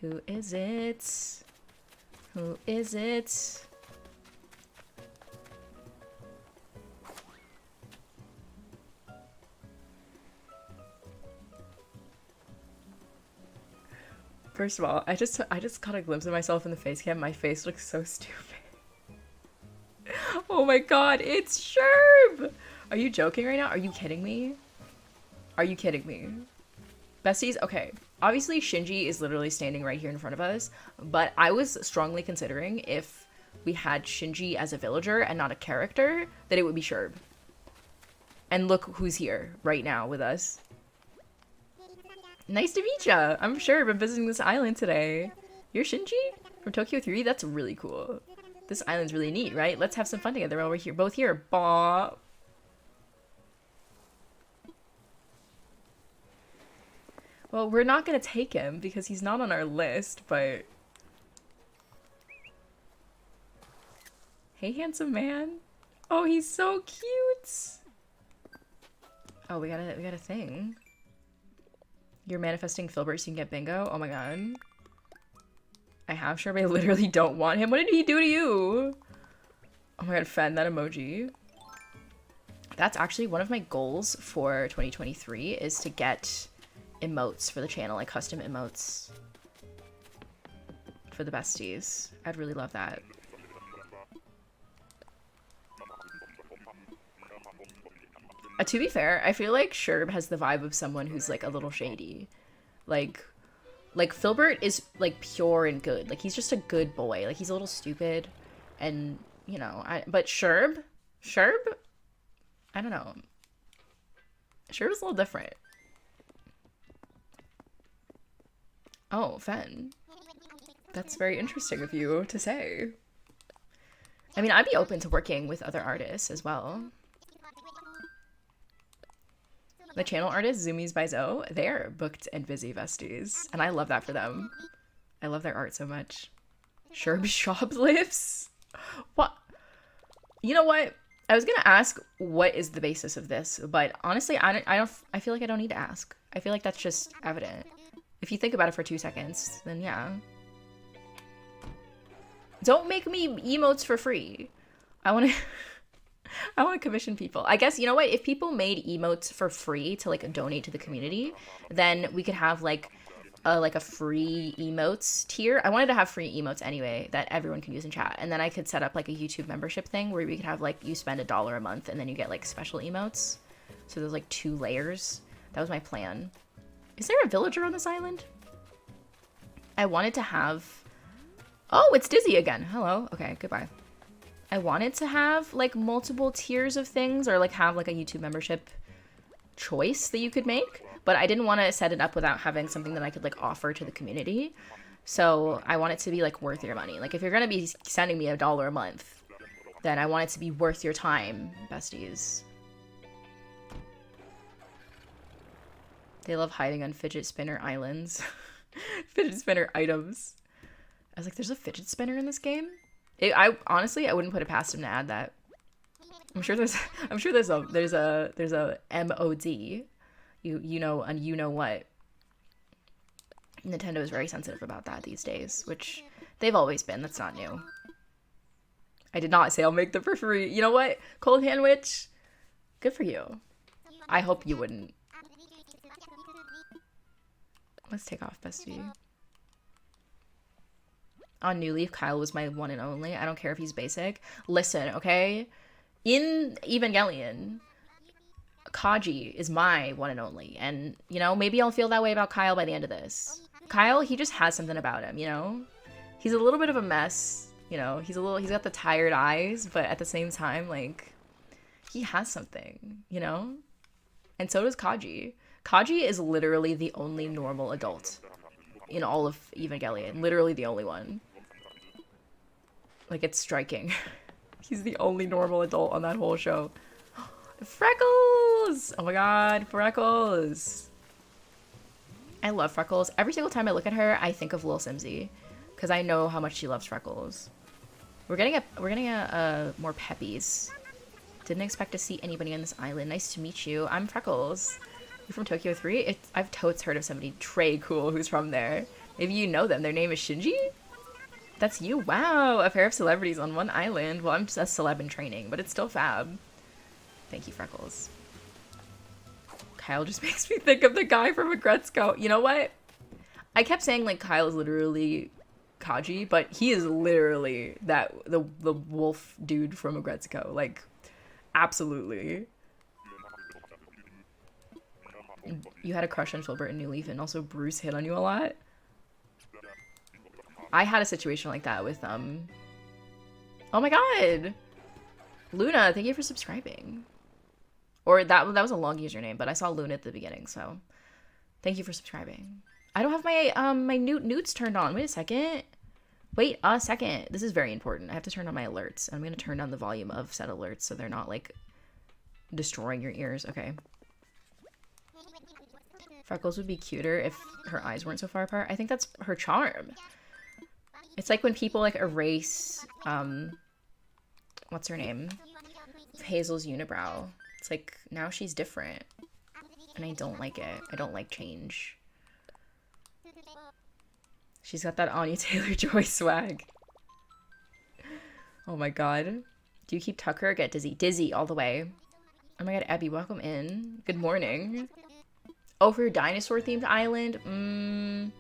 Who is it? Who is it? First of all, I just caught a glimpse of myself in the face cam. My face looks so stupid. Oh my god, it's Sherb! Are you joking right now? Are you kidding me? Are you kidding me? Besties, okay. Obviously, Shinji is literally standing right here in front of us, but I was strongly considering if we had Shinji as a villager and not a character, that it would be Sherb. And look who's here right now with us. Nice to meet ya! I'm Sherb. I'm visiting this island today. You're Shinji? From Tokyo 3? That's really cool. This island's really neat, right? Let's have some fun together while we're here. Both here. Bah. Well, we're not gonna take him because he's not on our list, but... Hey, handsome man. Oh, he's so cute! Oh, we got a thing. You're manifesting Filbert so you can get bingo? Oh my god. I have Sherb, I literally don't want him. What did he do to you? Oh my god, Fen, that emoji. That's actually one of my goals for 2023 is to get emotes for the channel, like custom emotes for the besties. I'd really love that. To be fair, I feel like Sherb has the vibe of someone who's like a little shady. Like Filbert is like pure and good. Like he's just a good boy. Like he's a little stupid and, you know, but Sherb, I don't know. Sherb's a little different. Oh, Fen. That's very interesting of you to say. I mean, I'd be open to working with other artists as well. The channel artist, Zoomies by Zoe, they're booked and busy besties. And I love that for them. I love their art so much. Sherb shoplifts? What? You know what? I was gonna ask what is the basis of this, but honestly, I feel like I don't need to ask. I feel like that's just evident. If you think about it for 2 seconds, then yeah. Don't make me emotes for free. I want to commission people. I guess, you know what? If people made emotes for free to like donate to the community, then we could have like a free emotes tier. I wanted to have free emotes anyway that everyone can use in chat. And then I could set up like a YouTube membership thing where we could have like you spend $1 a month and then you get like special emotes. So there's like 2 layers. That was my plan. Is there a villager on this island? I wanted to have... Oh, it's Dizzy again. Hello. Okay, goodbye. I wanted to have like multiple tiers of things or like have like a YouTube membership choice that you could make, but I didn't want to set it up without having something that I could like offer to the community. So I want it to be like worth your money. Like if you're going to be sending me $1 a month, then I want it to be worth your time, besties. They love hiding on fidget spinner islands. Fidget spinner items. I was like, there's a fidget spinner in this game? I honestly, I wouldn't put it past him to add that. I'm sure there's a MOD. You know what. Nintendo is very sensitive about that these days, which they've always been. That's not new. I did not say I'll make them for free. You know what? Cold Hand Witch, good for you. I hope you wouldn't. Let's take off, bestie. On New Leaf, Kyle was my one and only. I don't care if he's basic. Listen, okay? In Evangelion, Kaji is my one and only. And, you know, maybe I'll feel that way about Kyle by the end of this. Kyle, he just has something about him, you know? He's a little bit of a mess, you know? He's got the tired eyes, but at the same time, like, he has something, you know? And so does Kaji. Kaji is literally the only normal adult in all of Evangelion. Literally the only one. Like, it's striking. He's the only normal adult on that whole show. Freckles! Oh my god, Freckles! I love Freckles. Every single time I look at her, I think of Lil Simsy. Because I know how much she loves Freckles. We're getting a more peppies. Didn't expect to see anybody on this island. Nice to meet you. I'm Freckles. You're from Tokyo 3? I've totes heard of somebody, Trey Cool, who's from there. Maybe you know them. Their name is Shinji? That's you? Wow, a pair of celebrities on one island. Well, I'm just a celeb in training, but it's still fab. Thank you, Freckles. Kyle just makes me think of the guy from Agretzko. You know what? I kept saying, like, Kyle is literally Kaji, but he is literally the wolf dude from Agretzko. Like, absolutely. You had a crush on Filbert and New Leaf, and also Bruce hit on you a lot. I had a situation like that with, oh my god! Luna, thank you for subscribing. Or that was a long username, but I saw Luna at the beginning, so thank you for subscribing. I don't have my, my newts turned on. Wait a second. Wait a second. This is very important. I have to turn on my alerts. I'm going to turn down the volume of set alerts so they're not, like, destroying your ears. Okay. Freckles would be cuter if her eyes weren't so far apart. I think that's her charm. It's like when people, like, erase, what's her name? Hazel's unibrow. It's like, now she's different. And I don't like it. I don't like change. She's got that Anya Taylor-Joy swag. Oh my god. Do you keep Tucker or get Dizzy? Dizzy all the way. Oh my god, Abby, welcome in. Good morning. Oh, for your dinosaur-themed island?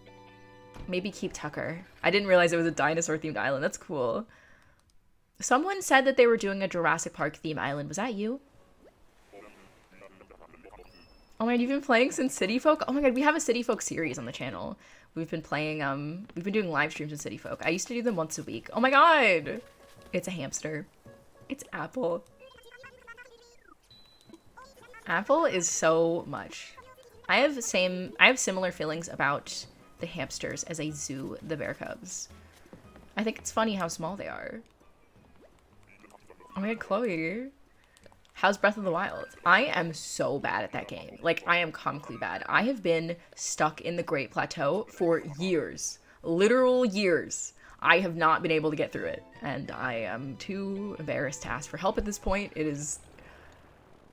Maybe keep Tucker. I didn't realize it was a dinosaur-themed island. That's cool. Someone said that they were doing a Jurassic Park-themed island. Was that you? Oh my god, you've been playing since City Folk? Oh my god, we have a City Folk series on the channel. We've been playing, we've been doing live streams in City Folk. I used to do them once a week. Oh my god! It's a hamster. It's Apple. Apple is so much. I have similar feelings about the hamsters as I zoo the bear cubs. I think it's funny how small they are. Oh my god, Chloe. How's Breath of the Wild? I am so bad at that game. Like, I am comically bad. I have been stuck in the Great Plateau for years. Literal years. I have not been able to get through it. And I am too embarrassed to ask for help at this point. It is...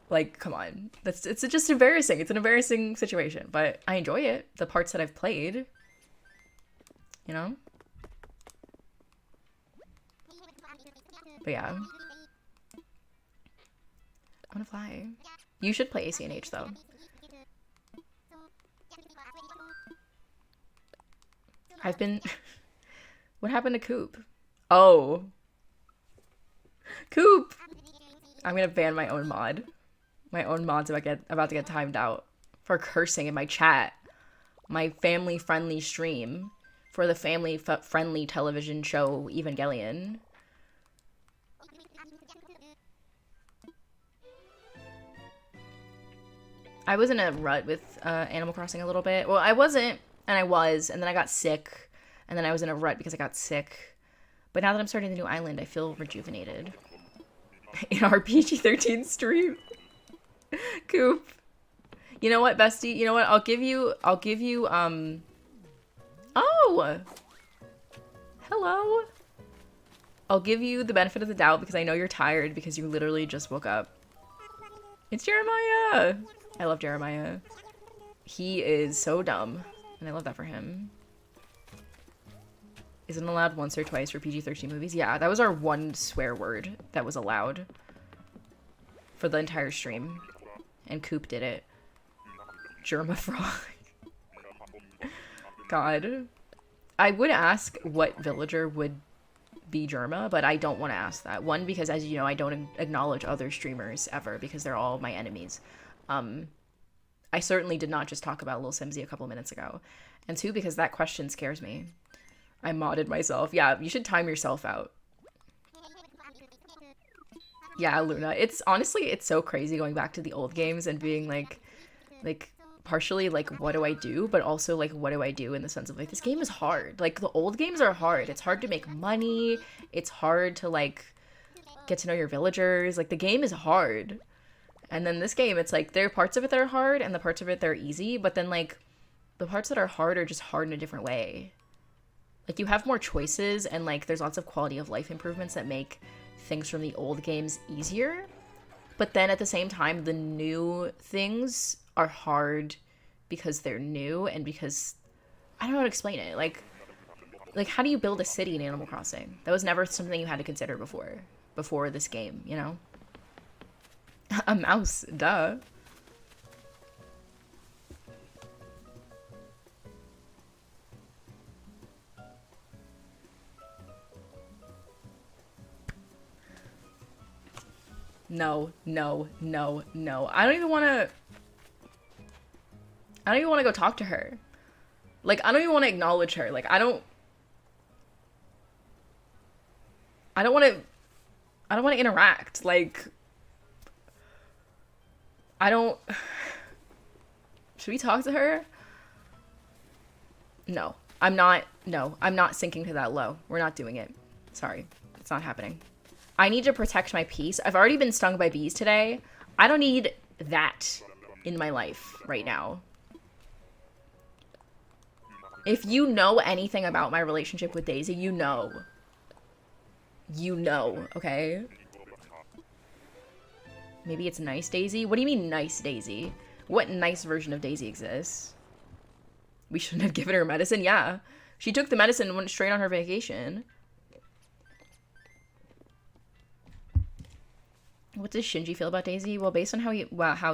like, come on. It's just embarrassing. It's an embarrassing situation. But I enjoy it. The parts that I've played. You know? But yeah. I wanna fly. You should play ACNH though. I've been... What happened to Coop? Oh. Coop! I'm gonna ban my own mod. My own mod's about to get timed out for cursing in my chat. My family-friendly stream for the family-friendly television show Evangelion. I was in a rut with Animal Crossing a little bit. Well, I wasn't, and I was, and then I got sick, and then I was in a rut because I got sick. But now that I'm starting the new island, I feel rejuvenated. In our PG-13 stream. Coop. You know what, bestie? You know what? I'll give you, oh! Hello? I'll give you the benefit of the doubt because I know you're tired because you literally just woke up. It's Jeremiah! I love Jeremiah. He is so dumb, and I love that for him. Isn't allowed once or twice for PG-13 movies? Yeah, that was our one swear word that was allowed for the entire stream. and Coop did it. Germa frog. God. I would ask what villager would be Germa, but I don't want to ask that. One, because as you know, I don't acknowledge other streamers ever because they're all my enemies. I certainly did not just talk about Lil Simsy a couple minutes ago. And two, because that question scares me. I modded myself. Yeah, you should time yourself out. Yeah, Luna. It's honestly, it's so crazy going back to the old games and being like partially like, what do I do? But also like, what do I do in the sense of like, this game is hard. Like the old games are hard. It's hard to make money. It's hard to like get to know your villagers. Like the game is hard. And then this game, it's like, there are parts of it that are hard and the parts of it that are easy. But then like the parts that are hard are just hard in a different way. Like you have more choices and like there's lots of quality of life improvements that make things from the old games easier. But then at the same time, the new things are hard because they're new and because I don't know how to explain it. Like how do you build a city in Animal Crossing? That was never something you had to consider before this game, you know? A mouse, duh. No. I don't even want to go talk to her. Like, I don't even want to acknowledge her. Like, I don't want to interact. Like, should we talk to her? No, I'm not sinking to that low. We're not doing it. Sorry. It's not happening. I need to protect my peace. I've already been stung by bees today. I don't need that in my life right now. If you know anything about my relationship with Daisy, you know. You know, okay? Maybe it's nice Daisy? What do you mean nice Daisy? What nice version of Daisy exists? We shouldn't have given her medicine? Yeah. She took the medicine and went straight on her vacation. What does Shinji feel about Daisy? Well, based on how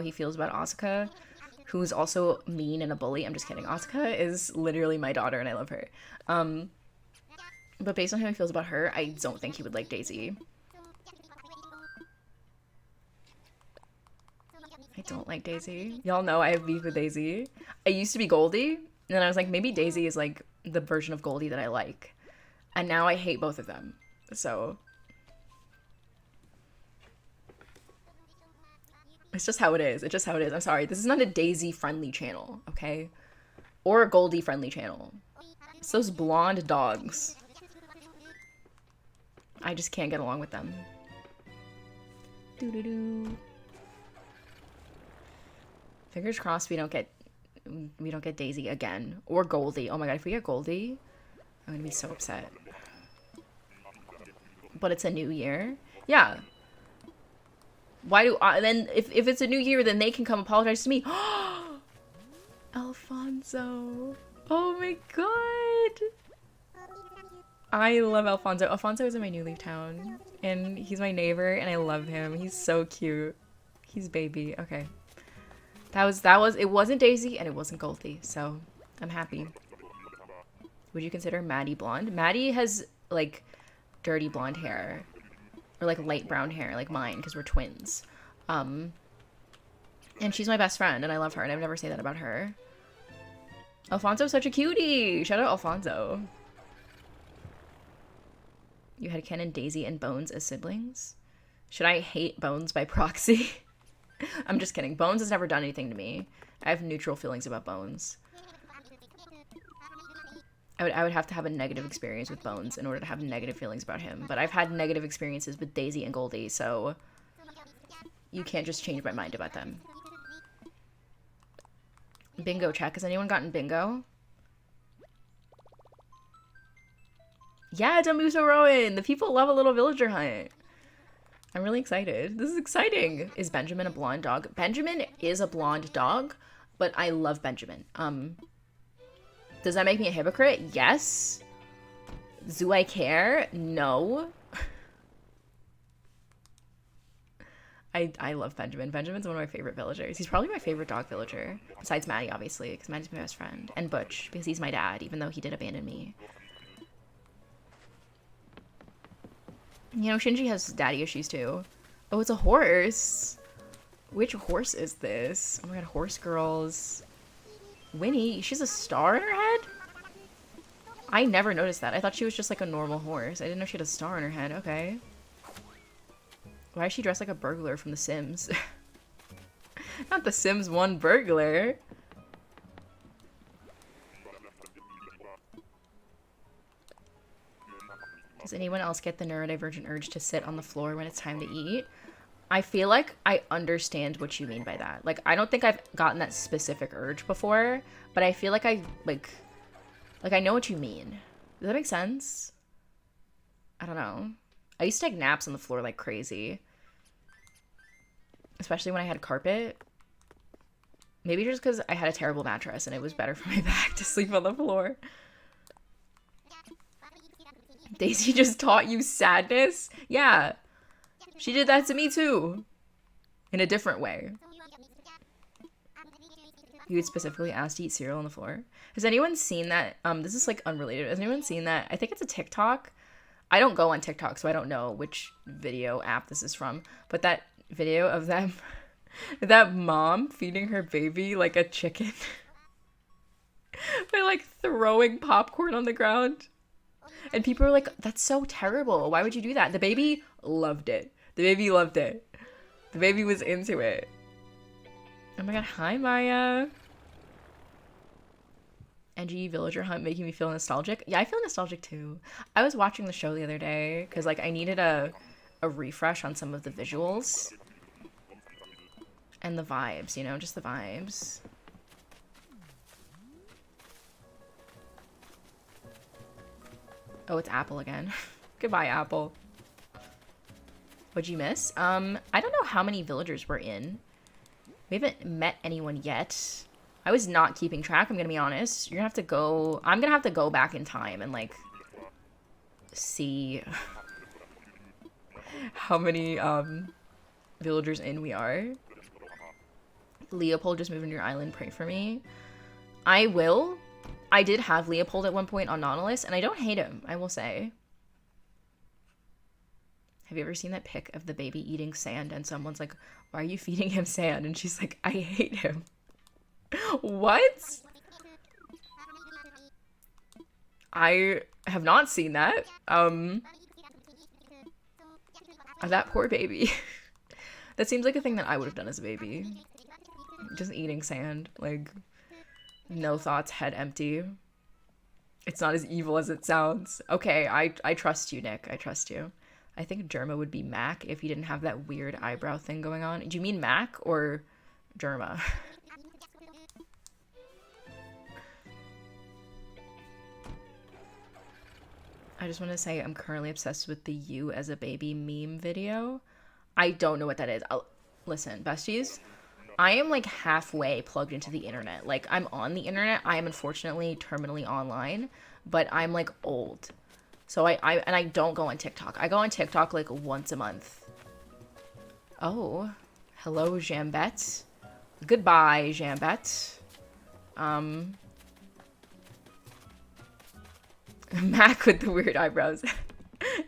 he feels about Asuka, who's also mean and a bully. I'm just kidding. Asuka is literally my daughter and I love her. But based on how he feels about her, I don't think he would like Daisy. I don't like Daisy. Y'all know I have beef with Daisy. I used to be Goldie, and then I was like, maybe Daisy is like the version of Goldie that I like. And now I hate both of them. So it's just how it is. It's just how it is. I'm sorry. This is not a Daisy-friendly channel, okay? Or a Goldie-friendly channel. It's those blonde dogs. I just can't get along with them. Doo-doo-doo. Fingers crossed we don't get Daisy again. Or Goldie. Oh my god, if we get Goldie, I'm gonna be so upset. But it's a new year. Yeah. Why do I, then if it's a new year, then they can come apologize to me. Alfonso. Oh my god. I love Alfonso. Alfonso is in my new leaf town. And he's my neighbor and I love him. He's so cute. He's baby. Okay. It wasn't Daisy and it wasn't Goldie. So I'm happy. Would you consider Maddie blonde? Maddie has like dirty blonde hair. Or like light brown hair like mine because we're twins. And she's my best friend and I love her and I would never say that about her. Alfonso's such a cutie. Shout out Alfonso. You had Ken and Daisy and Bones as siblings? Should I hate Bones by proxy? I'm just kidding. Bones has never done anything to me. I have neutral feelings about Bones. I would have to have a negative experience with Bones in order to have negative feelings about him. But I've had negative experiences with Daisy and Goldie, so you can't just change my mind about them. Bingo check. Has anyone gotten bingo? Yeah, Damuso Rowan! The people love a little villager hunt. I'm really excited. This is exciting. Is Benjamin a blonde dog? Benjamin is a blonde dog, but I love Benjamin. Does that make me a hypocrite? Yes. Do I care? No. I love Benjamin. Benjamin's one of my favorite villagers. He's probably my favorite dog villager. Besides Maddie, obviously, because Maddie's my best friend. And Butch, because he's my dad, even though he did abandon me. You know, Shinji has daddy issues too. Oh, it's a horse. Which horse is this? Oh my god, horse girls. Winnie, she's a star in her head? I never noticed that. I thought she was just like a normal horse. I didn't know she had a star in her head. Okay. Why is she dressed like a burglar from The Sims? Not The Sims 1 burglar. Does anyone else get the neurodivergent urge to sit on the floor when it's time to eat? I feel like I understand what you mean by that. Like, I don't think I've gotten that specific urge before, but I feel like I know what you mean. Does that make sense? I don't know. I used to take naps on the floor like crazy. Especially when I had carpet. Maybe just because I had a terrible mattress and it was better for my back to sleep on the floor. Daisy just taught you sadness? Yeah. She did that to me too. In a different way. You would specifically ask to eat cereal on the floor. Has anyone seen that? This is like unrelated. Has anyone seen that? I think it's a TikTok. I don't go on TikTok, so I don't know which video app this is from. But that video of them, that mom feeding her baby like a chicken. By like throwing popcorn on the ground. And people are like, that's so terrible. Why would you do that? The baby loved it. The baby loved it. The baby was into it. Oh my god, hi Maya. NG Villager Hunt making me feel nostalgic. Yeah, I feel nostalgic too. I was watching the show the other day because like I needed a refresh on some of the visuals. And the vibes, you know, just the vibes. Oh, it's Apple again. Goodbye, Apple. What'd you miss? I don't know how many villagers we're in. We haven't met anyone yet. I was not keeping track, I'm gonna be honest. You're gonna have to go... I'm gonna have to go back in time and, like, see how many, villagers in we are. Leopold just moved into your island. Pray for me. I will. I did have Leopold at one point on Nautilus, and I don't hate him, I will say. Have you ever seen that pic of the baby eating sand and someone's like, why are you feeding him sand? And she's like, I hate him. What? I have not seen that. That poor baby. That seems like a thing that I would have done as a baby. Just eating sand. Like, no thoughts, head empty. It's not as evil as it sounds. Okay, I trust you, Nick. I trust you. I think Germa would be Mac if he didn't have that weird eyebrow thing going on. Do you mean Mac or Germa? I just want to say I'm currently obsessed with the you as a baby meme video. I don't know what that is. Listen, besties, I am like halfway plugged into the internet. Like, I'm on the internet. I am unfortunately terminally online, but I'm like old. So I don't go on TikTok. I go on TikTok like once a month. Oh, hello, Jambette. Goodbye, Jambette. Mac with the weird eyebrows.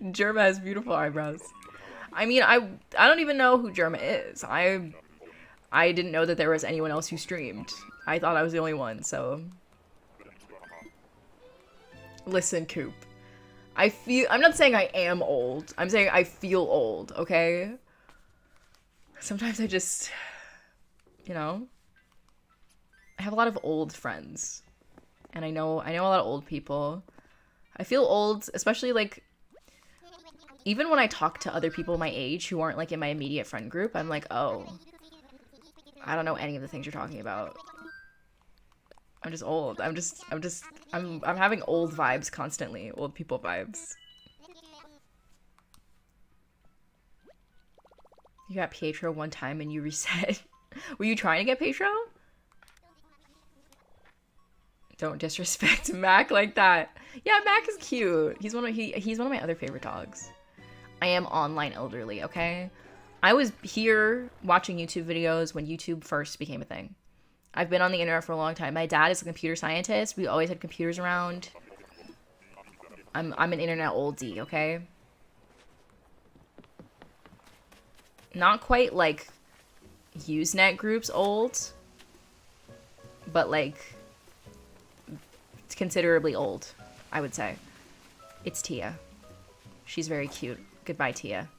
Germa has beautiful eyebrows. I mean, I don't even know who Germa is. I didn't know that there was anyone else who streamed. I thought I was the only one, so. Listen, Coop. I'm not saying I am old. I'm saying I feel old, okay? Sometimes I just, you know, I have a lot of old friends. And I know a lot of old people. I feel old, especially like, even when I talk to other people my age who aren't like in my immediate friend group, I'm like, oh, I don't know any of the things you're talking about. I'm just old. I'm having old vibes constantly. Old people vibes. You got Pietro one time and you reset. Were you trying to get Pietro? Don't disrespect Mac like that. Yeah, Mac is cute. He's one of my other favorite dogs. I am online elderly, okay? I was here watching YouTube videos when YouTube first became a thing. I've been on the internet for a long time. My dad is a computer scientist. We always had computers around. I'm an internet oldie, okay? Not quite like Usenet groups old, but like it's considerably old, I would say. It's Tia. She's very cute. Goodbye, Tia.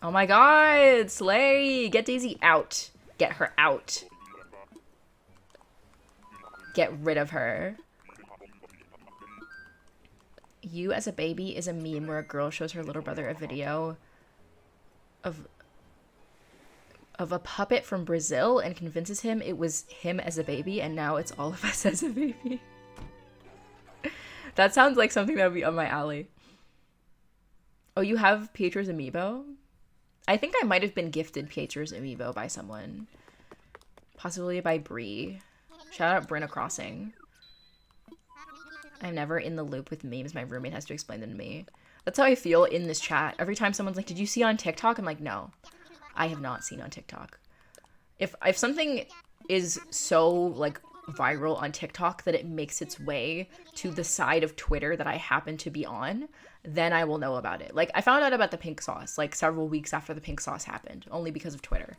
Oh my god, Slay! Get Daisy out. Get her out. Get rid of her. You as a baby is a meme where a girl shows her little brother a video of a puppet from Brazil and convinces him it was him as a baby, and now it's all of us as a baby. That sounds like something that would be up my alley. Oh, you have Pietro's amiibo? I think I might have been gifted Pietro's amiibo by someone. Possibly by Bree. Shout out Brenna Crossing. I'm never in the loop with memes. My roommate has to explain them to me. That's how I feel in this chat. Every time someone's like, did you see it on TikTok? I'm like, no. I have not seen on TikTok. If something is so, like, viral on TikTok that it makes its way to the side of Twitter that I happen to be on, then I will know about it. Like, I found out about the pink sauce, like, several weeks after the pink sauce happened, only because of Twitter.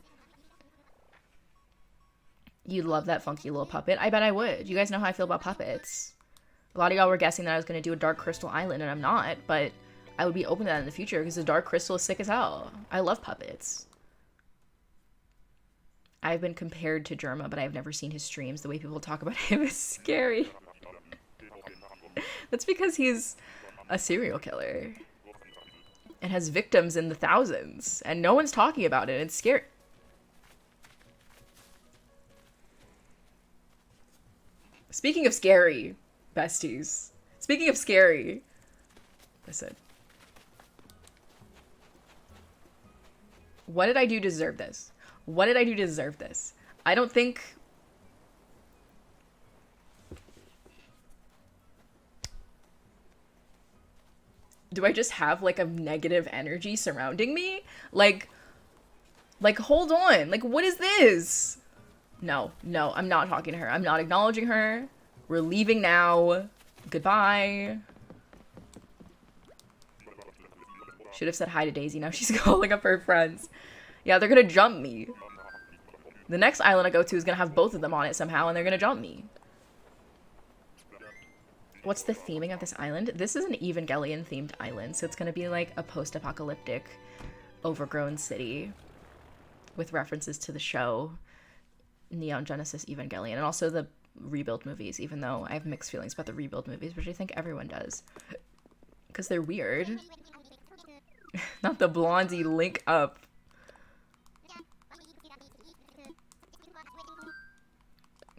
You'd love that funky little puppet. I bet I would. You guys know how I feel about puppets. A lot of y'all were guessing that I was going to do a Dark Crystal Island, and I'm not, but I would be open to that in the future because the Dark Crystal is sick as hell. I love puppets. I've been compared to Germa, but I've never seen his streams. The way people talk about him is scary. That's because he's a serial killer and has victims in the thousands, and no one's talking about it. It's scary. Speaking of scary, besties. Speaking of scary. Listen. What did I do to deserve this? What did I do to deserve this? I don't think... Do I just have, like, a negative energy surrounding me? Like, hold on. Like, what is this? No, I'm not talking to her. I'm not acknowledging her. We're leaving now. Goodbye. Should have said hi to Daisy. Now she's calling up her friends. Yeah, they're gonna jump me. The next island I go to is gonna have both of them on it somehow, and they're gonna jump me. What's the theming of this island? This is an Evangelion-themed island, so it's gonna be like a post-apocalyptic, overgrown city with references to the show Neon Genesis Evangelion, and also the Rebuild movies, even though I have mixed feelings about the Rebuild movies, which I think everyone does. Because they're weird. Not the blondie link up.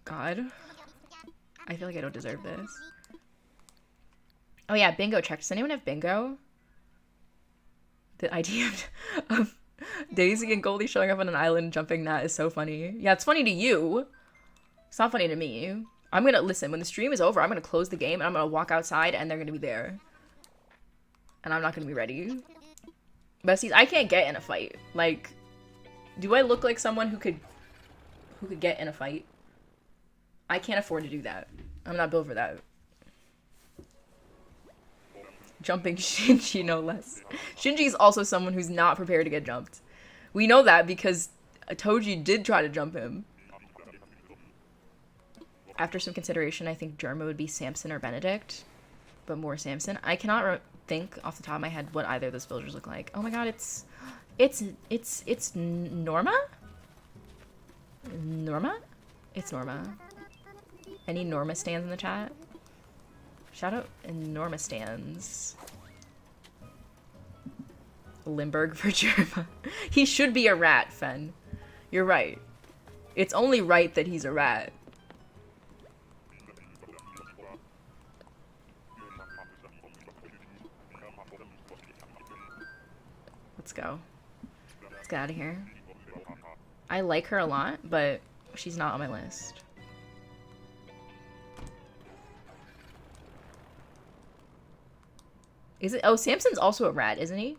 God. I feel like I don't deserve this. Oh yeah, bingo check. Does anyone have bingo? The idea of Daisy and Goldie showing up on an island jumping that is so funny. Yeah, it's funny to you. It's not funny to me. I'm gonna listen. When the stream is over, I'm gonna close the game and I'm gonna walk outside and they're gonna be there. And I'm not gonna be ready. Besties, I can't get in a fight. Like, do I look like someone who could get in a fight? I can't afford to do that. I'm not built for that. Jumping Shinji, no less. Shinji is also someone who's not prepared to get jumped. We know that because Toji did try to jump him. After some consideration, I think Germa would be Samson or Benedict, but more Samson. I cannot think off the top of my head what either of those villagers look like. Oh my god, it's Norma? Norma? It's Norma. Any Norma stands in the chat? Shout out Norma stands. Limburg for Germa. He should be a rat, Fen. You're right. It's only right that he's a rat. Let's go. Let's get out of here. I like her a lot, but she's not on my list. Is it? Oh, Samson's also a rat, isn't he?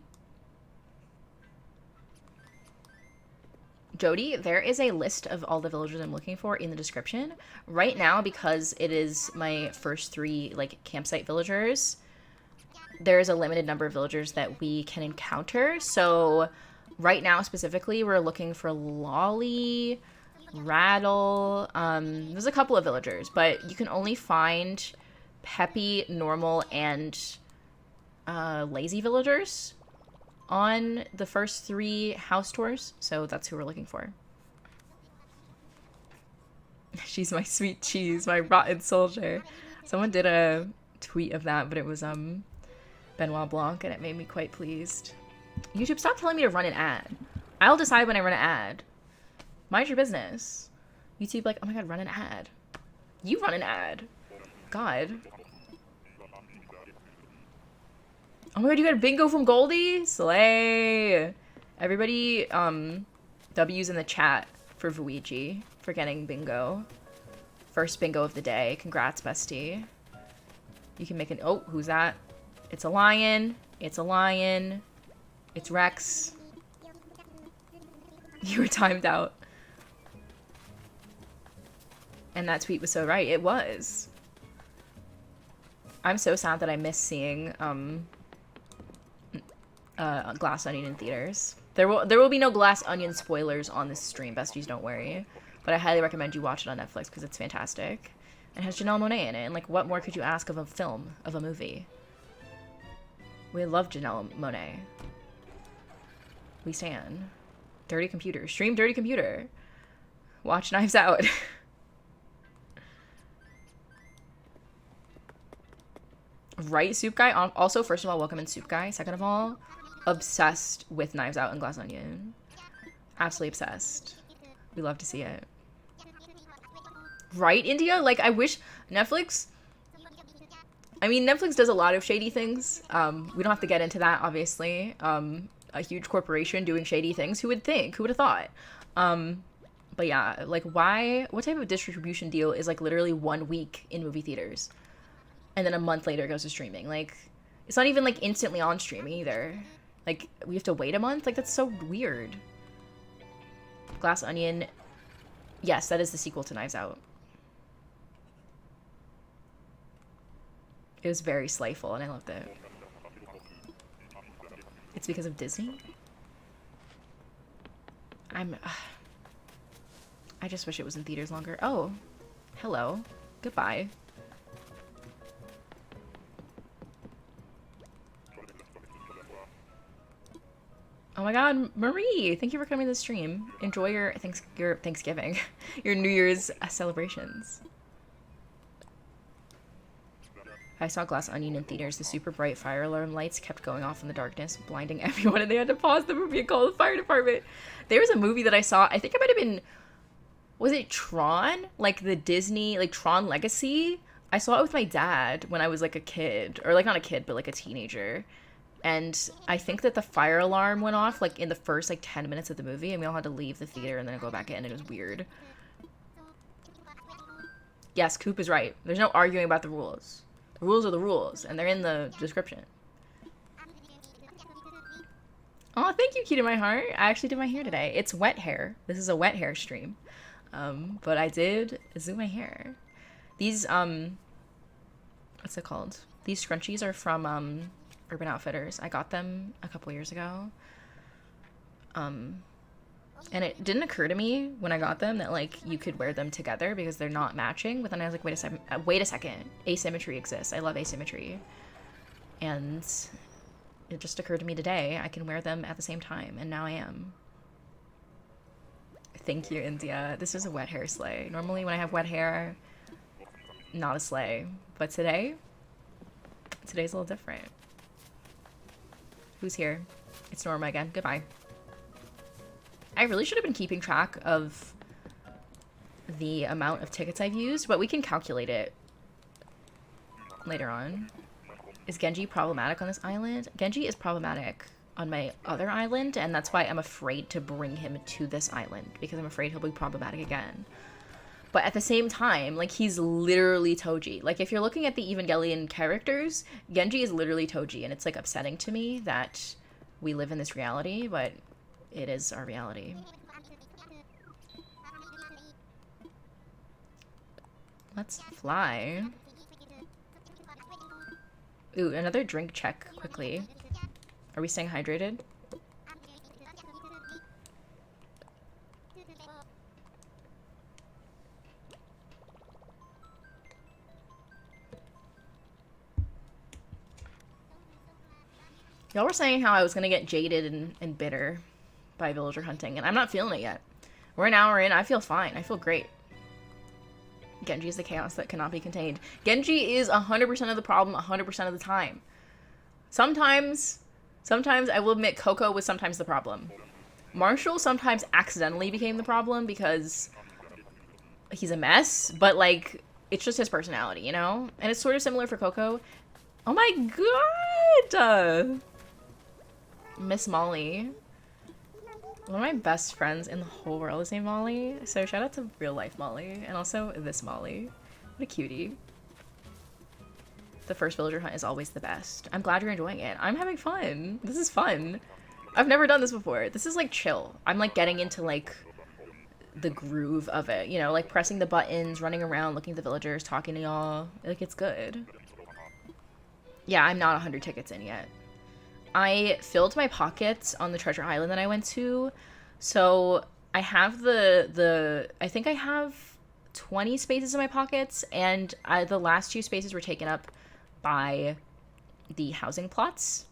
Jody, there is a list of all the villagers I'm looking for in the description. Right now, because it is my first 3, like, campsite villagers, there is a limited number of villagers that we can encounter. So right now, specifically, we're looking for Lolly, Raddle. There's a couple of villagers, but you can only find peppy, normal, and lazy villagers on the first 3 house tours, so that's who we're looking for. She's my sweet cheese, my rotten soldier. Someone did a tweet of that, but it was Benoit Blanc, and it made me quite pleased. YouTube, stop telling me to run an ad. I'll decide when I run an ad. Mind your business. YouTube, like, oh my god, run an ad. You run an ad. God. Oh my god, you got a bingo from Goldie? Slay! Everybody, W's in the chat for Vuigi for getting bingo. First bingo of the day. Congrats, bestie. You can make an... Oh, who's that? It's a lion. It's a lion. It's Rex. You were timed out. And that tweet was so right. It was. I'm so sad that I missed seeing, Glass Onion in theaters. There will be no Glass Onion spoilers on this stream, besties, don't worry. But I highly recommend you watch it on Netflix because it's fantastic. It has Janelle Monáe in it, and like, what more could you ask of a film, of a movie? We love Janelle Monáe. We stan. Dirty Computer. Stream Dirty Computer. Watch Knives Out. Right, Soup Guy? Also, first of all, welcome in, Soup Guy. Second of all, obsessed with Knives Out and Glass Onion. Absolutely obsessed. We love to see it. Right, India? Like, I wish Netflix... I mean, Netflix does a lot of shady things. We don't have to get into that, obviously. A huge corporation doing shady things. Who would think? Who would have thought? But yeah, like, why... What type of distribution deal is, like, literally 1 week in movie theaters? And then a month later it goes to streaming. Like, it's not even, like, instantly on streaming either. Like, we have to wait a month? Like, that's so weird. Glass Onion. Yes, that is the sequel to Knives Out. It was very slayful, and I loved it. It's because of Disney? I just wish it was in theaters longer. Oh, hello. Goodbye. Oh my god, Marie! Thank you for coming to the stream. Enjoy your Thanksgiving. Your New Year's celebrations. I saw Glass Onion in theaters. The super bright fire alarm lights kept going off in the darkness, blinding everyone, and they had to pause the movie and call the fire department. There was a movie that I saw, I think it might have been... Was it Tron? Like the Disney, like Tron Legacy? I saw it with my dad when I was like a kid. Or like not a kid, but like a teenager. And I think that the fire alarm went off like in the first like 10 minutes of the movie, and we all had to leave the theater and then go back in. It was weird. Yes, Coop is right. There's no arguing about the rules. The rules are the rules, and they're in the description. Oh, thank you, Key to My Heart. I actually did my hair today. It's wet hair. This is a wet hair stream. But I did zoom my hair. These, what's it called? These scrunchies are from, Urban Outfitters. I got them a couple years ago. And it didn't occur to me when I got them that, like, you could wear them together because they're not matching. But then I was like, wait a second. Asymmetry exists. I love asymmetry. And it just occurred to me today, I can wear them at the same time. And now I am. Thank you, India. This is a wet hair sleigh. Normally when I have wet hair, not a sleigh. But today's a little different. Who's here? It's Norma again. Goodbye. I really should have been keeping track of the amount of tickets I've used, but we can calculate it later on. Is Genji problematic on this island? Genji is problematic on my other island, and that's why I'm afraid to bring him to this island, because I'm afraid he'll be problematic again. But at the same time, like, he's literally Toji. Like, if you're looking at the Evangelion characters, Genji is literally Toji, and it's, like, upsetting to me that we live in this reality, but... it is our reality. Let's fly. Ooh, another drink check quickly. Are we staying hydrated? Y'all were saying how I was gonna get jaded and bitter by villager hunting, and I'm not feeling it yet. We're an hour in, I feel fine. I feel great. Genji is the chaos that cannot be contained. Genji is 100% of the problem 100% of the time. Sometimes I will admit Coco was sometimes the problem. Marshall sometimes accidentally became the problem because he's a mess, but like, it's just his personality, you know? And it's sort of similar for Coco. Oh my god! Miss Molly. One of my best friends in the whole world is named Molly, so shout out to real life Molly, and also this Molly. What a cutie. The first villager hunt is always the best. I'm glad you're enjoying it. I'm having fun. This is fun. I've never done this before. This is like chill. I'm like getting into like the groove of it, you know, like pressing the buttons, running around, looking at the villagers, talking to y'all. Like, it's good. Yeah, I'm not 100 tickets in yet. I filled my pockets on the treasure island that I went to, so I have I think I have 20 spaces in my pockets, and the last 2 spaces were taken up by the housing plots.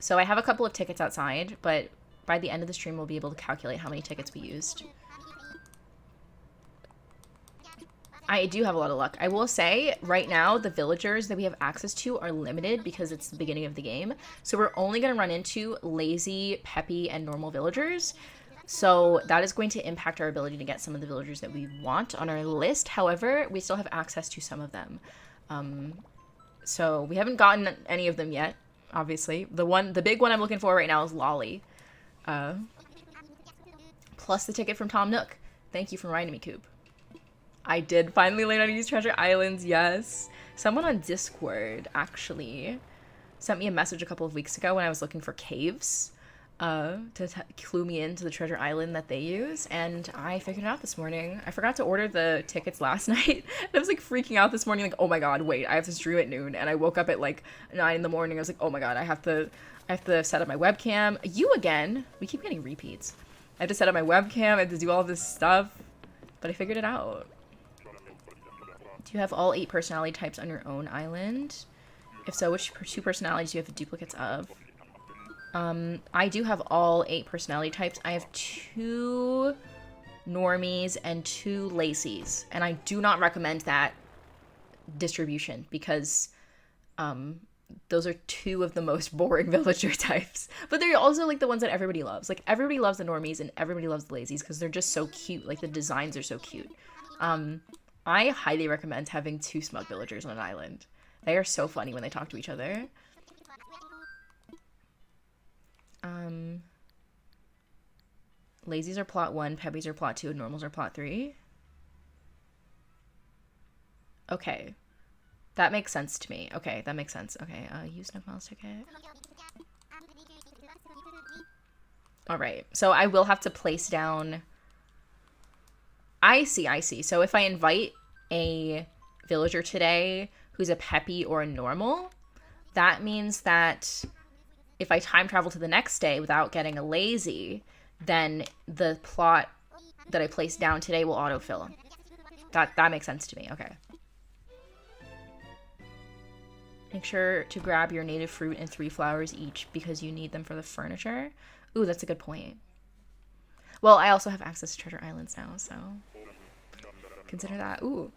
So I have a couple of tickets outside, but by the end of the stream we'll be able to calculate how many tickets we used. I do have a lot of luck. I will say, right now, the villagers that we have access to are limited because it's the beginning of the game. So we're only going to run into lazy, peppy, and normal villagers. So that is going to impact our ability to get some of the villagers that we want on our list. However, we still have access to some of them. So we haven't gotten any of them yet, obviously. The big one I'm looking for right now is Lolly. Plus the ticket from Tom Nook. Thank you for reminding me, Coop. I did finally learn how to use treasure islands, yes. Someone on Discord, actually, sent me a message a couple of weeks ago when I was looking for caves to clue me into the treasure island that they use, and I figured it out this morning. I forgot to order the tickets last night, and I was like freaking out this morning, like, oh my god, wait, I have to stream at noon, and I woke up at like 9 in the morning. I was like, oh my god, I have to set up my webcam. You again? We keep getting repeats. I have to set up my webcam, I have to do all this stuff, but I figured it out. Do you have all 8 personality types on your own island? If so, which 2 personalities do you have the duplicates of? I do have all 8 personality types. I have 2 normies and 2 lacies. And I do not recommend that distribution because those are 2 of the most boring villager types. But they're also like the ones that everybody loves. Like, everybody loves the normies and everybody loves the lazies because they're just so cute. Like, the designs are so cute. I highly recommend having 2 smug villagers on an island. They are so funny when they talk to each other. Lazies are plot 1, peppies are plot 2, and normals are plot 3. Okay. That makes sense to me. Okay, that makes sense. Okay, use no mouse ticket. Alright, so I will have to place down... I see. So if I invite a villager today who's a peppy or a normal, that means that if I time travel to the next day without getting a lazy, then the plot that I placed down today will autofill. That makes sense to me. Okay. Make sure to grab your native fruit and 3 flowers each because you need them for the furniture. Ooh, that's a good point. Well, I also have access to treasure islands now, so consider that. Ooh.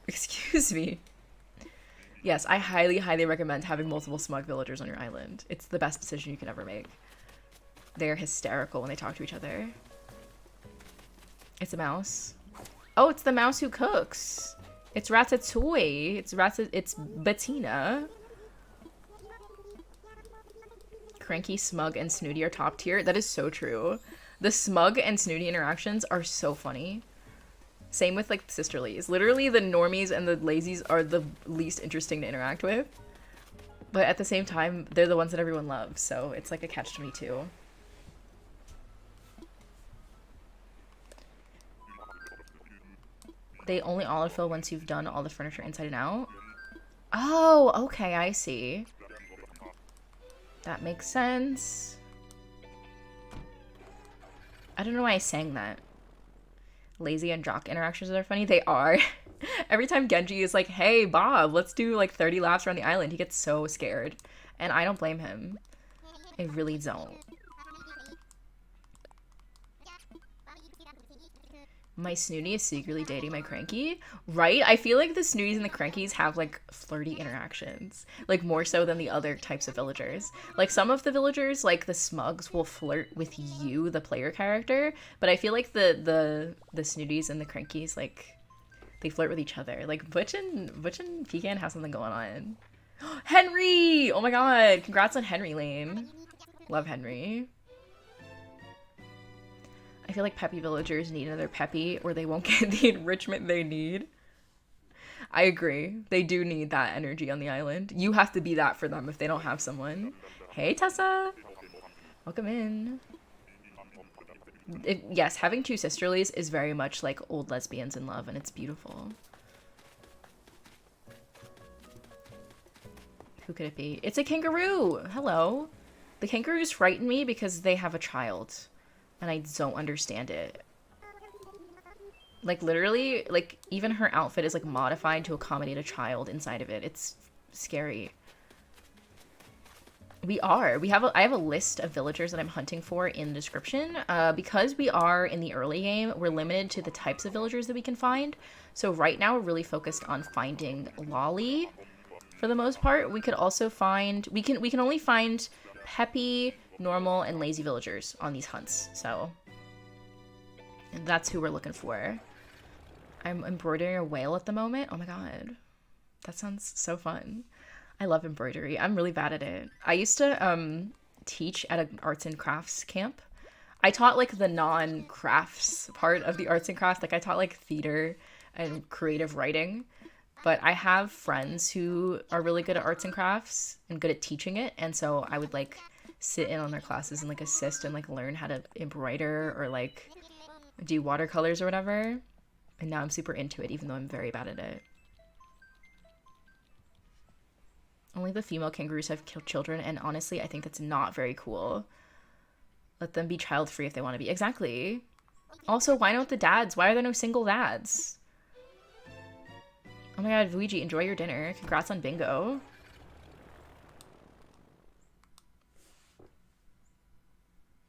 Excuse me. Yes, I highly, highly recommend having multiple smug villagers on your island. It's the best decision you can ever make. They're hysterical when they talk to each other. It's a mouse. Oh, it's the mouse who cooks. It's Ratatouille. It's Bettina. Cranky, smug, and snooty are top tier. That is so true. The smug and snooty interactions are so funny. Same with like sisterlies. Literally the normies and the lazies are the least interesting to interact with. But at the same time, they're the ones that everyone loves. So it's like a catch-22. They only autofill once you've done all the furniture inside and out. Oh, okay, I see. That makes sense. I don't know why I sang that. Lazy and jock interactions are funny. They are. Every time Genji is like, hey, Bob, let's do like 30 laps around the island, he gets so scared. And I don't blame him. I really don't. My snooty is secretly dating my cranky. Right? I feel like the snooties and the crankies have like flirty interactions. Like more so than the other types of villagers. Like some of the villagers, like the smugs, will flirt with you, the player character. But I feel like the snooties and the crankies, like, they flirt with each other. Like Butch and Pecan have something going on. Henry! Oh my god. Congrats on Henry Lane. Love Henry. I feel like peppy villagers need another peppy or they won't get the enrichment they need. I agree. They do need that energy on the island. You have to be that for them if they don't have someone. Hey, Tessa! Welcome in. Yes, having two sisterlies is very much like old lesbians in love, and it's beautiful. Who could it be? It's a kangaroo! Hello! The kangaroos frighten me because they have a child. And I don't understand it. Like, literally, like, even her outfit is, like, modified to accommodate a child inside of it. It's scary. I have a list of villagers that I'm hunting for in the description. Because we are in the early game, we're limited to the types of villagers that we can find. So right now, we're really focused on finding Lolly. For the most part, we could also find... We can only find peppy, normal, and lazy villagers on these hunts, so that's who we're looking for. I'm embroidering a whale at the moment. Oh my god. That sounds so fun. I love embroidery. I'm really bad at it. I used to teach at an arts and crafts camp. I taught like the non-crafts part of the arts and crafts. Like I taught like theater and creative writing. But I have friends who are really good at arts and crafts and good at teaching it, and so I would like sit in on their classes and like assist and like learn how to embroider or like do watercolors or whatever. And now I'm super into it, even though I'm very bad at it. Only the female kangaroos have killed children, and honestly, I think that's not very cool. Let them be child-free if they want to be. Exactly. Also, why don't the dads? Why are there no single dads? Oh my god, Luigi, enjoy your dinner. Congrats on bingo.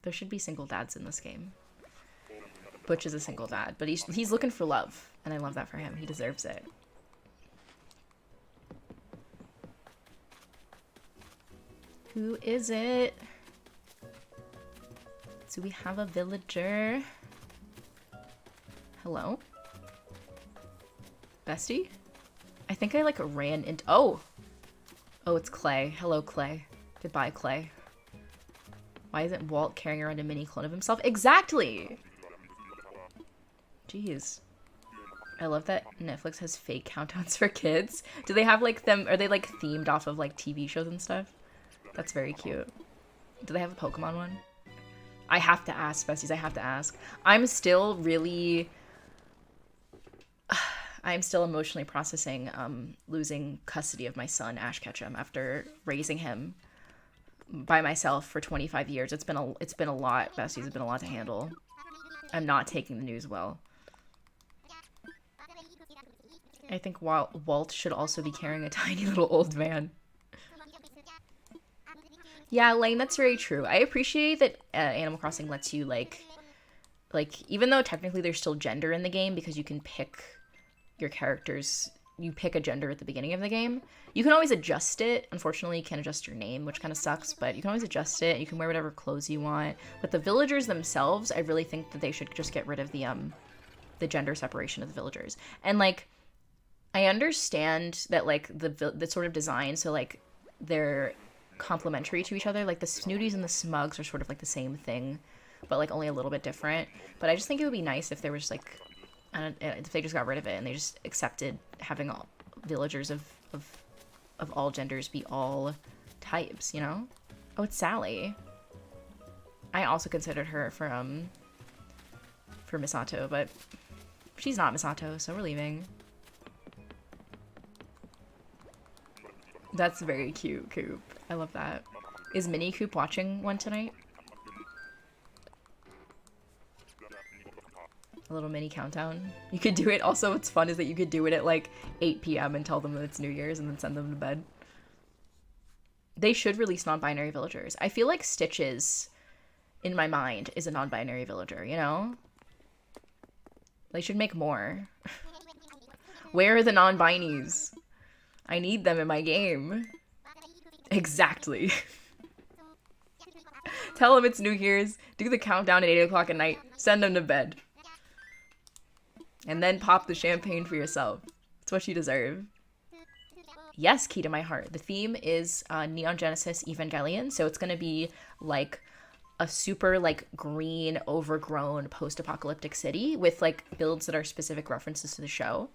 There should be single dads in this game. Butch is a single dad, but he's looking for love, and I love that for him. He deserves it. Who is it? Do we have a villager? Hello? Bestie? I think I like ran into... Oh! Oh, it's Clay. Hello, Clay. Goodbye, Clay. Why isn't Walt carrying around a mini clone of himself? Exactly! Jeez. I love that Netflix has fake countdowns for kids. Do they have like them... Are they like themed off of like TV shows and stuff? That's very cute. Do they have a Pokemon one? I have to ask, besties. I have to ask. I'm still really... I'm still emotionally processing losing custody of my son, Ash Ketchum, after raising him by myself for 25 years. It's been a lot, besties. It's been a lot to handle. I'm not taking the news well. I think Walt should also be carrying a tiny little old man. Yeah, Lane, that's very true. I appreciate that Animal Crossing lets you, like, even though technically there's still gender in the game because you can pick your characters, you pick a gender at the beginning of the game. You can always adjust it. Unfortunately, you can't adjust your name, which kind of sucks, but you can always adjust it. You can wear whatever clothes you want. But the villagers themselves, I really think that they should just get rid of the gender separation of the villagers. And, like, I understand that, like, the sort of design, so, like, they're complementary to each other. Like, the snooties and the smugs are sort of, like, the same thing, but, like, only a little bit different. But I just think it would be nice if there was, like, if they just got rid of it and they just accepted having all villagers of all genders be all types, you know? Oh, it's Sally. I also considered her for Misato, but She's not Misato, so we're leaving. That's very cute, Coop. I love that. Is Mini Coop watching one tonight? A little mini countdown. You could do it. Also, what's fun is that you could do it at like 8 p.m. and tell them that it's New Year's and then send them to bed. They should release non-binary villagers. I feel like Stitches, in my mind, is a non-binary villager, you know? They should make more. Where are the non-binies? I need them in my game. Exactly. Tell them it's New Year's, do the countdown at 8 o'clock at night, send them to bed. And then pop the champagne for yourself. It's what you deserve. Yes, key to my heart. The theme is Neon Genesis Evangelion, so it's going to be like a super like green, overgrown, post-apocalyptic city with like builds that are specific references to the show.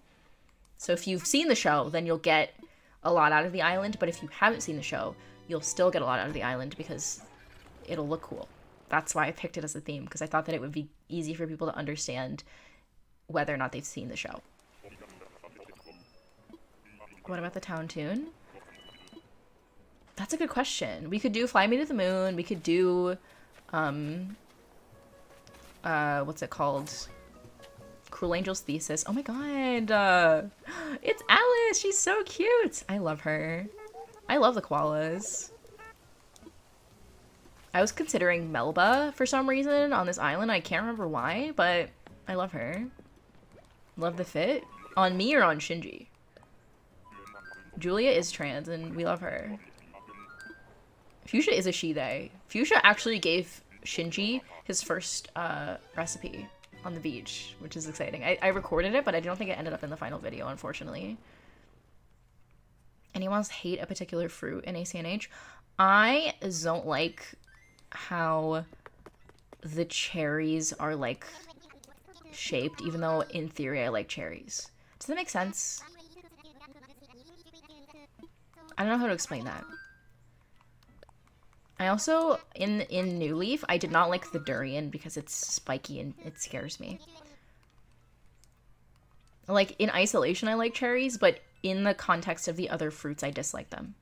So if you've seen the show, then you'll get a lot out of the island, but if you haven't seen the show, you'll still get a lot out of the island because it'll look cool. That's why I picked it as a theme, because I thought that it would be easy for people to understand whether or not they've seen the show. What about the town tune? That's a good question. We could do Fly Me to the Moon. We could do, what's it called? Cruel Angel's Thesis. Oh my god. It's Alice. She's so cute. I love her. I love the koalas. I was considering Melba for some reason on this island. I can't remember why, but I love her. Love the fit. On me or on Shinji? Julia is trans and we love her. Fuchsia is a she-they. Fuchsia actually gave Shinji his first recipe on the beach, which is exciting. I recorded it, but I don't think it ended up in the final video, unfortunately. Anyone else hate a particular fruit in ACNH? I don't like how the cherries are like shaped, even though in theory I like cherries. Does that make sense? I don't know how to explain that. I also, in New Leaf, I did not like the durian because it's spiky and it scares me. Like, in isolation I like cherries, but in the context of the other fruits I dislike them.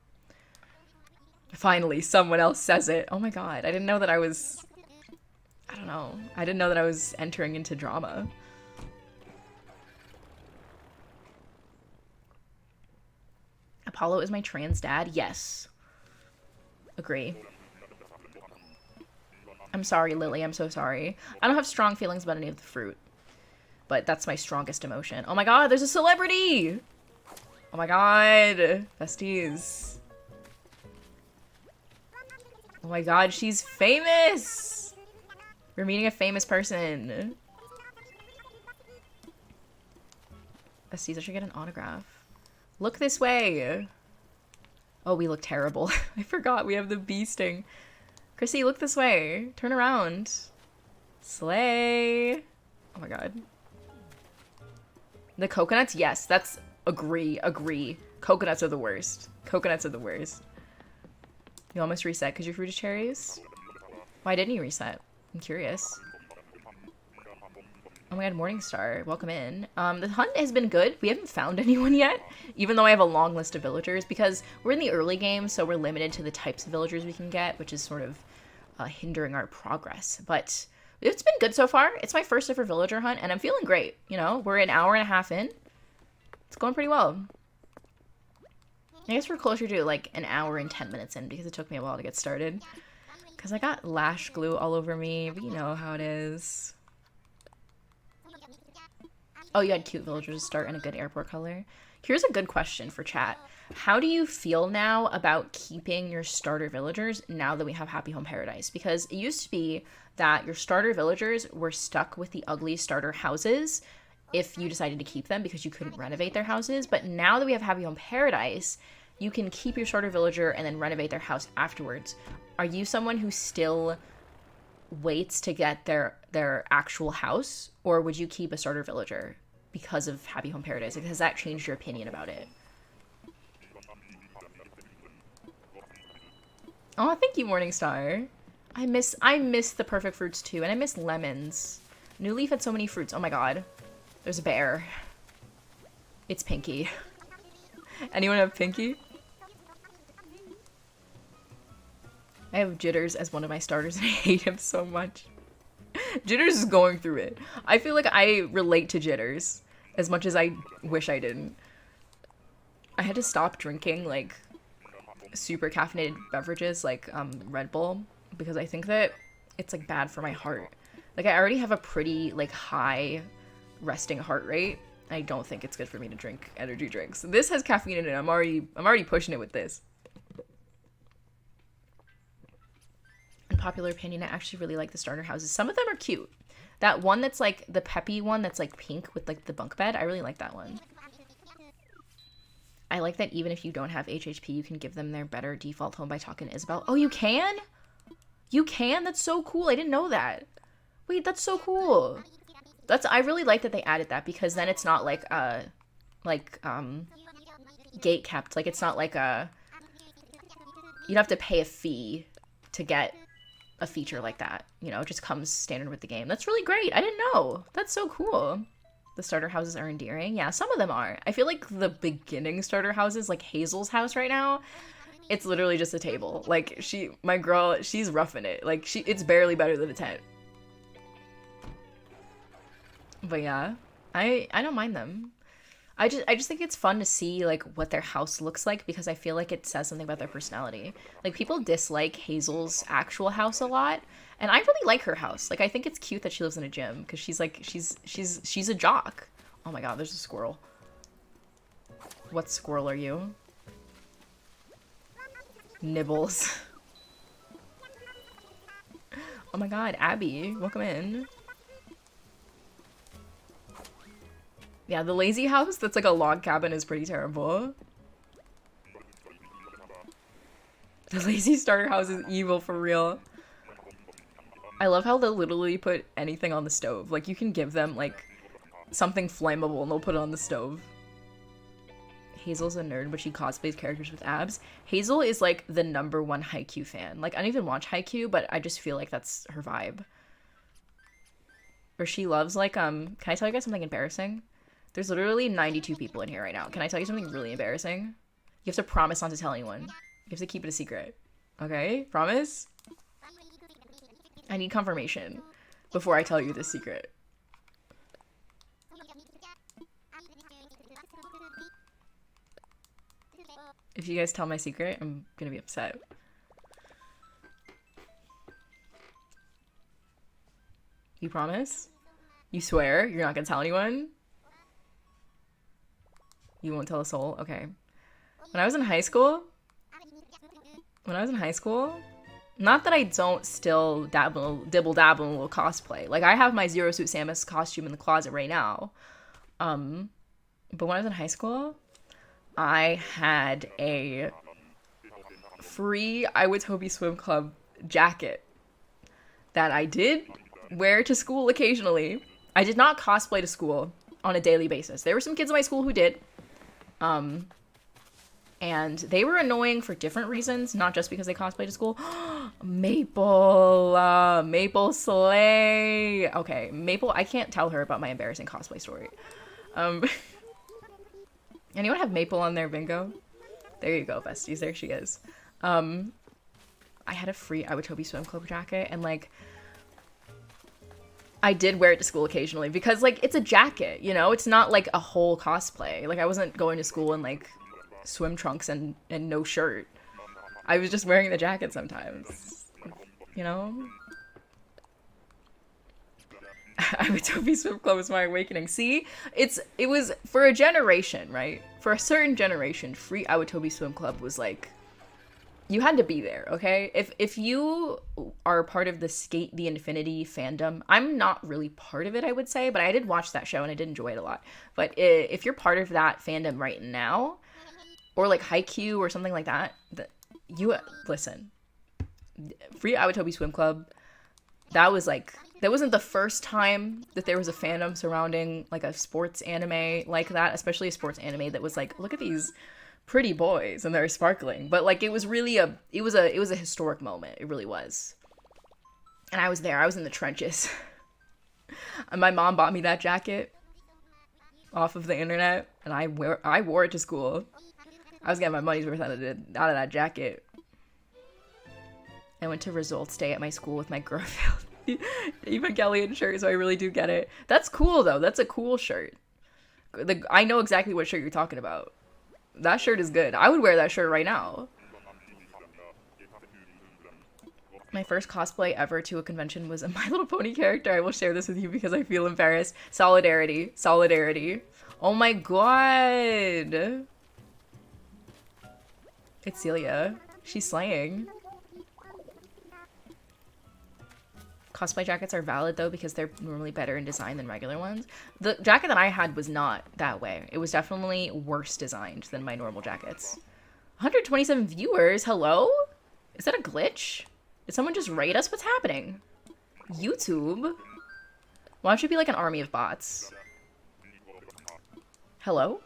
Finally, someone else says it. Oh my god, I didn't know that I was... I don't know. I didn't know that I was entering into drama. Apollo is my trans dad? Yes. Agree. I'm sorry, Lily. I'm so sorry. I don't have strong feelings about any of the fruit. But that's my strongest emotion. Oh my god, there's a celebrity! Oh my god. Besties. Oh my god, she's famous! We're meeting a famous person. Besties, I should get an autograph. Look this way. Oh, we look terrible. I forgot we have the bee sting. Chrissy, look this way. Turn around. Slay. Oh my god. The coconuts? Yes, that's... Agree. Coconuts are the worst. Coconuts are the worst. You almost reset because your fruit is cherries? Why didn't you reset? I'm curious. Oh my god, Morningstar. Welcome in. The hunt has been good. We haven't found anyone yet, even though I have a long list of villagers, because we're in the early game, so we're limited to the types of villagers we can get, which is sort of hindering our progress. But it's been good so far. It's my first ever villager hunt, and I'm feeling great. You know, we're an hour and a half in. It's going pretty well. I guess we're closer to like an hour and 10 minutes in because it took me a while to get started. Because I got lash glue all over me, but you know how it is. Oh, you had cute villagers to start and a good airport color. Here's a good question for chat. How do you feel now about keeping your starter villagers now that we have Happy Home Paradise? Because it used to be that your starter villagers were stuck with the ugly starter houses if you decided to keep them because you couldn't renovate their houses. But now that we have Happy Home Paradise, you can keep your starter villager and then renovate their house afterwards. Are you someone who still waits to get their actual house, or would you keep a starter villager because of Happy Home Paradise? Like, has that changed your opinion about it? Oh, thank you, Morningstar. I miss the perfect fruits too, and I miss lemons. New Leaf had so many fruits. Oh my god. There's a bear. It's Pinky. Anyone have Pinky? I have Jitters as one of my starters and I hate him so much. Jitters is going through it. I feel like I relate to Jitters as much as I wish I didn't. I had to stop drinking like super caffeinated beverages like Red Bull because I think that it's like bad for my heart. Like I already have a pretty like high resting heart rate. I don't think it's good for me to drink energy drinks. This has caffeine in it. I'm already pushing it with this. Unpopular opinion, I actually really like the starter houses. Some of them are cute. That one that's like the peppy one that's like pink with like the bunk bed, I really like that one. I like that even if you don't have HHP, you can give them their better default home by talking to Isabel. Oh, you can? You can? That's so cool. I didn't know that. Wait, that's so cool. I really like that they added that because then it's not like gate kept. Like it's not like you'd have to pay a fee to get a feature like that. You know, it just comes standard with the game. That's really great. I didn't know. That's so cool. The starter houses are endearing. Yeah, some of them are. I feel like the beginning starter houses, like Hazel's house right now, it's literally just a table. Like my girl, she's roughing it. Like it's barely better than a tent. But yeah, I don't mind them. I just think it's fun to see like what their house looks like because I feel like it says something about their personality. Like people dislike Hazel's actual house a lot, and I really like her house. Like I think it's cute that she lives in a gym because she's a jock. Oh my god, there's a squirrel. What squirrel are you? Nibbles. Oh my god, Abby, welcome in. Yeah, the lazy house that's like a log cabin is pretty terrible. The lazy starter house is evil for real. I love how they'll literally put anything on the stove. Like you can give them like something flammable and they'll put it on the stove. Hazel's a nerd, but she cosplays characters with abs. Hazel is like the #1 Haikyuu fan. Like I don't even watch Haikyuu, but I just feel like that's her vibe. Or she loves like, can I tell you guys something embarrassing? There's literally 92 people in here right now. Can I tell you something really embarrassing? You have to promise not to tell anyone. You have to keep it a secret. Okay? Promise? I need confirmation before I tell you this secret. If you guys tell my secret, I'm gonna be upset. You promise? You swear you're not gonna tell anyone? You won't tell a soul? Okay. When I was in high school, not that I don't still dibble dabble in a little cosplay. Like I have my Zero Suit Samus costume in the closet right now. But when I was in high school, I had a free Iwatobi Swim Club jacket that I did wear to school occasionally. I did not cosplay to school on a daily basis. There were some kids in my school who did. And they were annoying for different reasons, not just because they cosplayed to school. Maple Slay. Okay, Maple, I can't tell her about my embarrassing cosplay story. Anyone have Maple on their bingo? There you go, besties, there she is. I had a free Iwatobi Swim Club jacket, and like, I did wear it to school occasionally because like it's a jacket, you know, it's not like a whole cosplay. Like I wasn't going to school in like swim trunks and no shirt. I was just wearing the jacket sometimes, you know. Iwatobi Swim Club was my awakening. See, it was for a generation, right? For a certain generation, free Iwatobi Swim Club was like, you had to be there, okay? If you are part of the Skate the Infinity fandom, I'm not really part of it, I would say, but I did watch that show and I did enjoy it a lot. But if you're part of that fandom right now, or like Haikyuu or something like that, you listen. Free Iwatobi Swim Club, that wasn't the first time that there was a fandom surrounding like a sports anime like that, especially a sports anime that was like, look at these pretty boys and they're sparkling. But like it was really a historic moment. It really was. And I was there. I was in the trenches. And my mom bought me that jacket. off of the internet, and I wore it to school. I was getting my money's worth out of that jacket. I went to results day at my school with my Garfield Evangelion shirt, so I really do get it. That's cool though. That's a cool shirt. I know exactly what shirt you're talking about. That shirt is good. I would wear that shirt right now. My first cosplay ever to a convention was a My Little Pony character. I will share this with you because I feel embarrassed. Solidarity. Solidarity. Oh my god. It's Celia. She's slaying. Cosplay jackets are valid though because they're normally better in design than regular ones. The jacket that I had was not that way. It was definitely worse designed than my normal jackets. 127 viewers? Hello? Is that a glitch? Did someone just raid us? What's happening? YouTube? Why don't you be like an army of bots? Hello?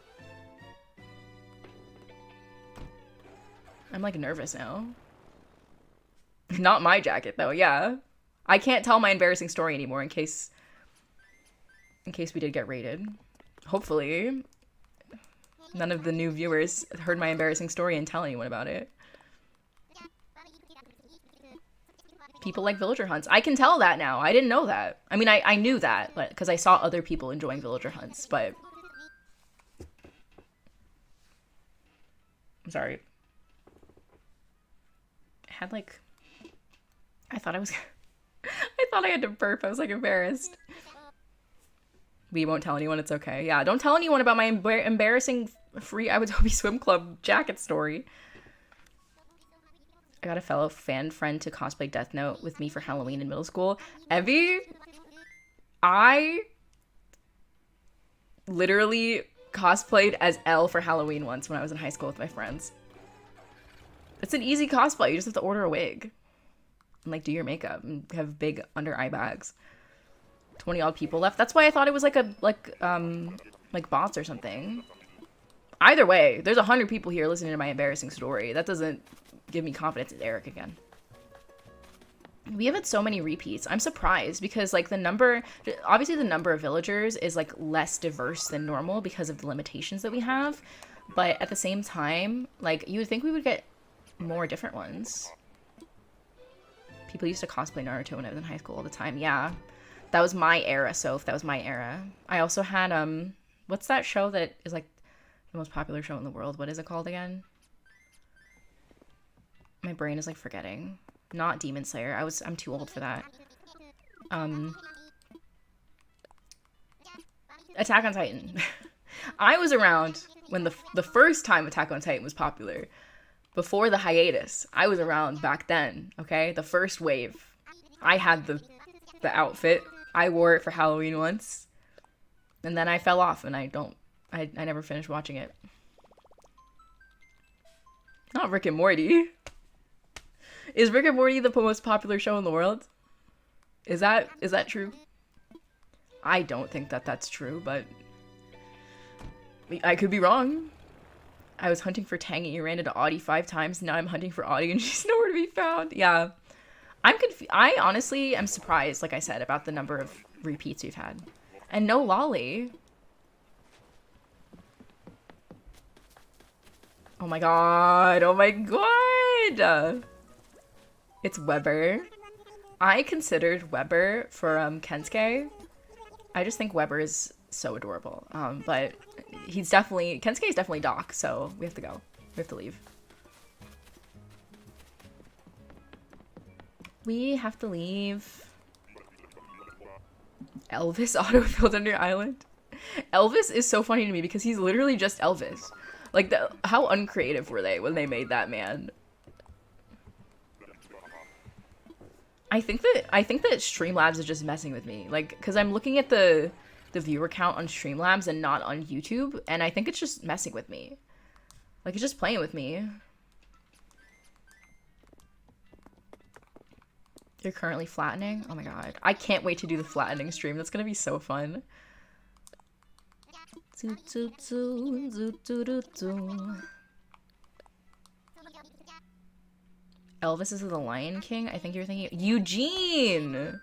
I'm like nervous now. Not my jacket though, yeah. I can't tell my embarrassing story anymore in case we did get raided. Hopefully. None of the new viewers heard my embarrassing story and tell anyone about it. People like villager hunts. I can tell that now. I didn't know that. I mean, I knew that because I saw other people enjoying villager hunts, but... I'm sorry. I had like... I thought I was... I thought I had to burp. I was like embarrassed. We won't tell anyone. It's okay. Yeah, don't tell anyone about my embarrassing free I Would Dobie Swim Club jacket story. I got a fellow fan friend to cosplay Death Note with me for Halloween in middle school. Evie, I literally cosplayed as Elle for Halloween once when I was in high school with my friends. It's an easy cosplay. You just have to order a wig and like do your makeup and have big under eye bags. 20 odd people left. That's why I thought it was like bots or something. Either way, there's 100 people here listening to my embarrassing story. That doesn't give me confidence it's Eric again. We have had so many repeats. I'm surprised because like obviously the number of villagers is like less diverse than normal because of the limitations that we have. But at the same time, like you would think we would get more different ones. People used to cosplay Naruto when I was in high school all the time. Yeah, that was my era, Soph. That was my era. I also had, what's that show that is like the most popular show in the world? What is it called again? My brain is like forgetting. Not Demon Slayer. I'm too old for that. Attack on Titan. I was around when the first time Attack on Titan was popular. Before the hiatus. I was around back then, okay? The first wave. I had the outfit. I wore it for Halloween once. And then I fell off and I never finished watching it. Not Rick and Morty. Is Rick and Morty the most popular show in the world? Is that true? I don't think that that's true, but I could be wrong. I was hunting for Tangy, ran into Audie 5 times, now I'm hunting for Audie and she's nowhere to be found. Yeah. I honestly am surprised, like I said, about the number of repeats we've had. And no Lolly. Oh my god. Oh my god. It's Weber. I considered Weber for Kensuke. I just think Weber is so adorable. But Kensuke is definitely Doc, so we have to go. We have to leave. We have to leave. Elvis autofilled on your island. Elvis is so funny to me because he's literally just Elvis. Like, how uncreative were they when they made that man? I think that Streamlabs is just messing with me. Like, because I'm looking at the viewer count on Streamlabs and not on YouTube, and I think it's just messing with me. Like, it's just playing with me. You're currently flattening? Oh my god. I can't wait to do the flattening stream. That's gonna be so fun. Elvis is the Lion King? I think you're thinking Eugene!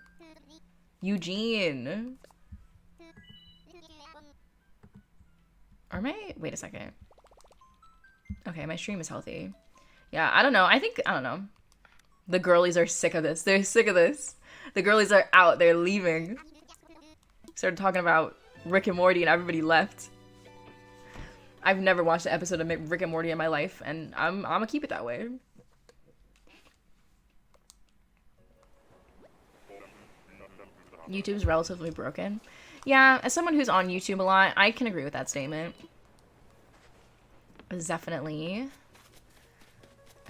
Eugene! Are my... Wait a second. Okay, my stream is healthy. Yeah, I don't know. I don't know. The girlies are sick of this. They're sick of this. The girlies are out. They're leaving. Started talking about Rick and Morty and everybody left. I've never watched an episode of Rick and Morty in my life, and I'm gonna keep it that way. YouTube's relatively broken. Yeah, as someone who's on YouTube a lot, I can agree with that statement. Definitely.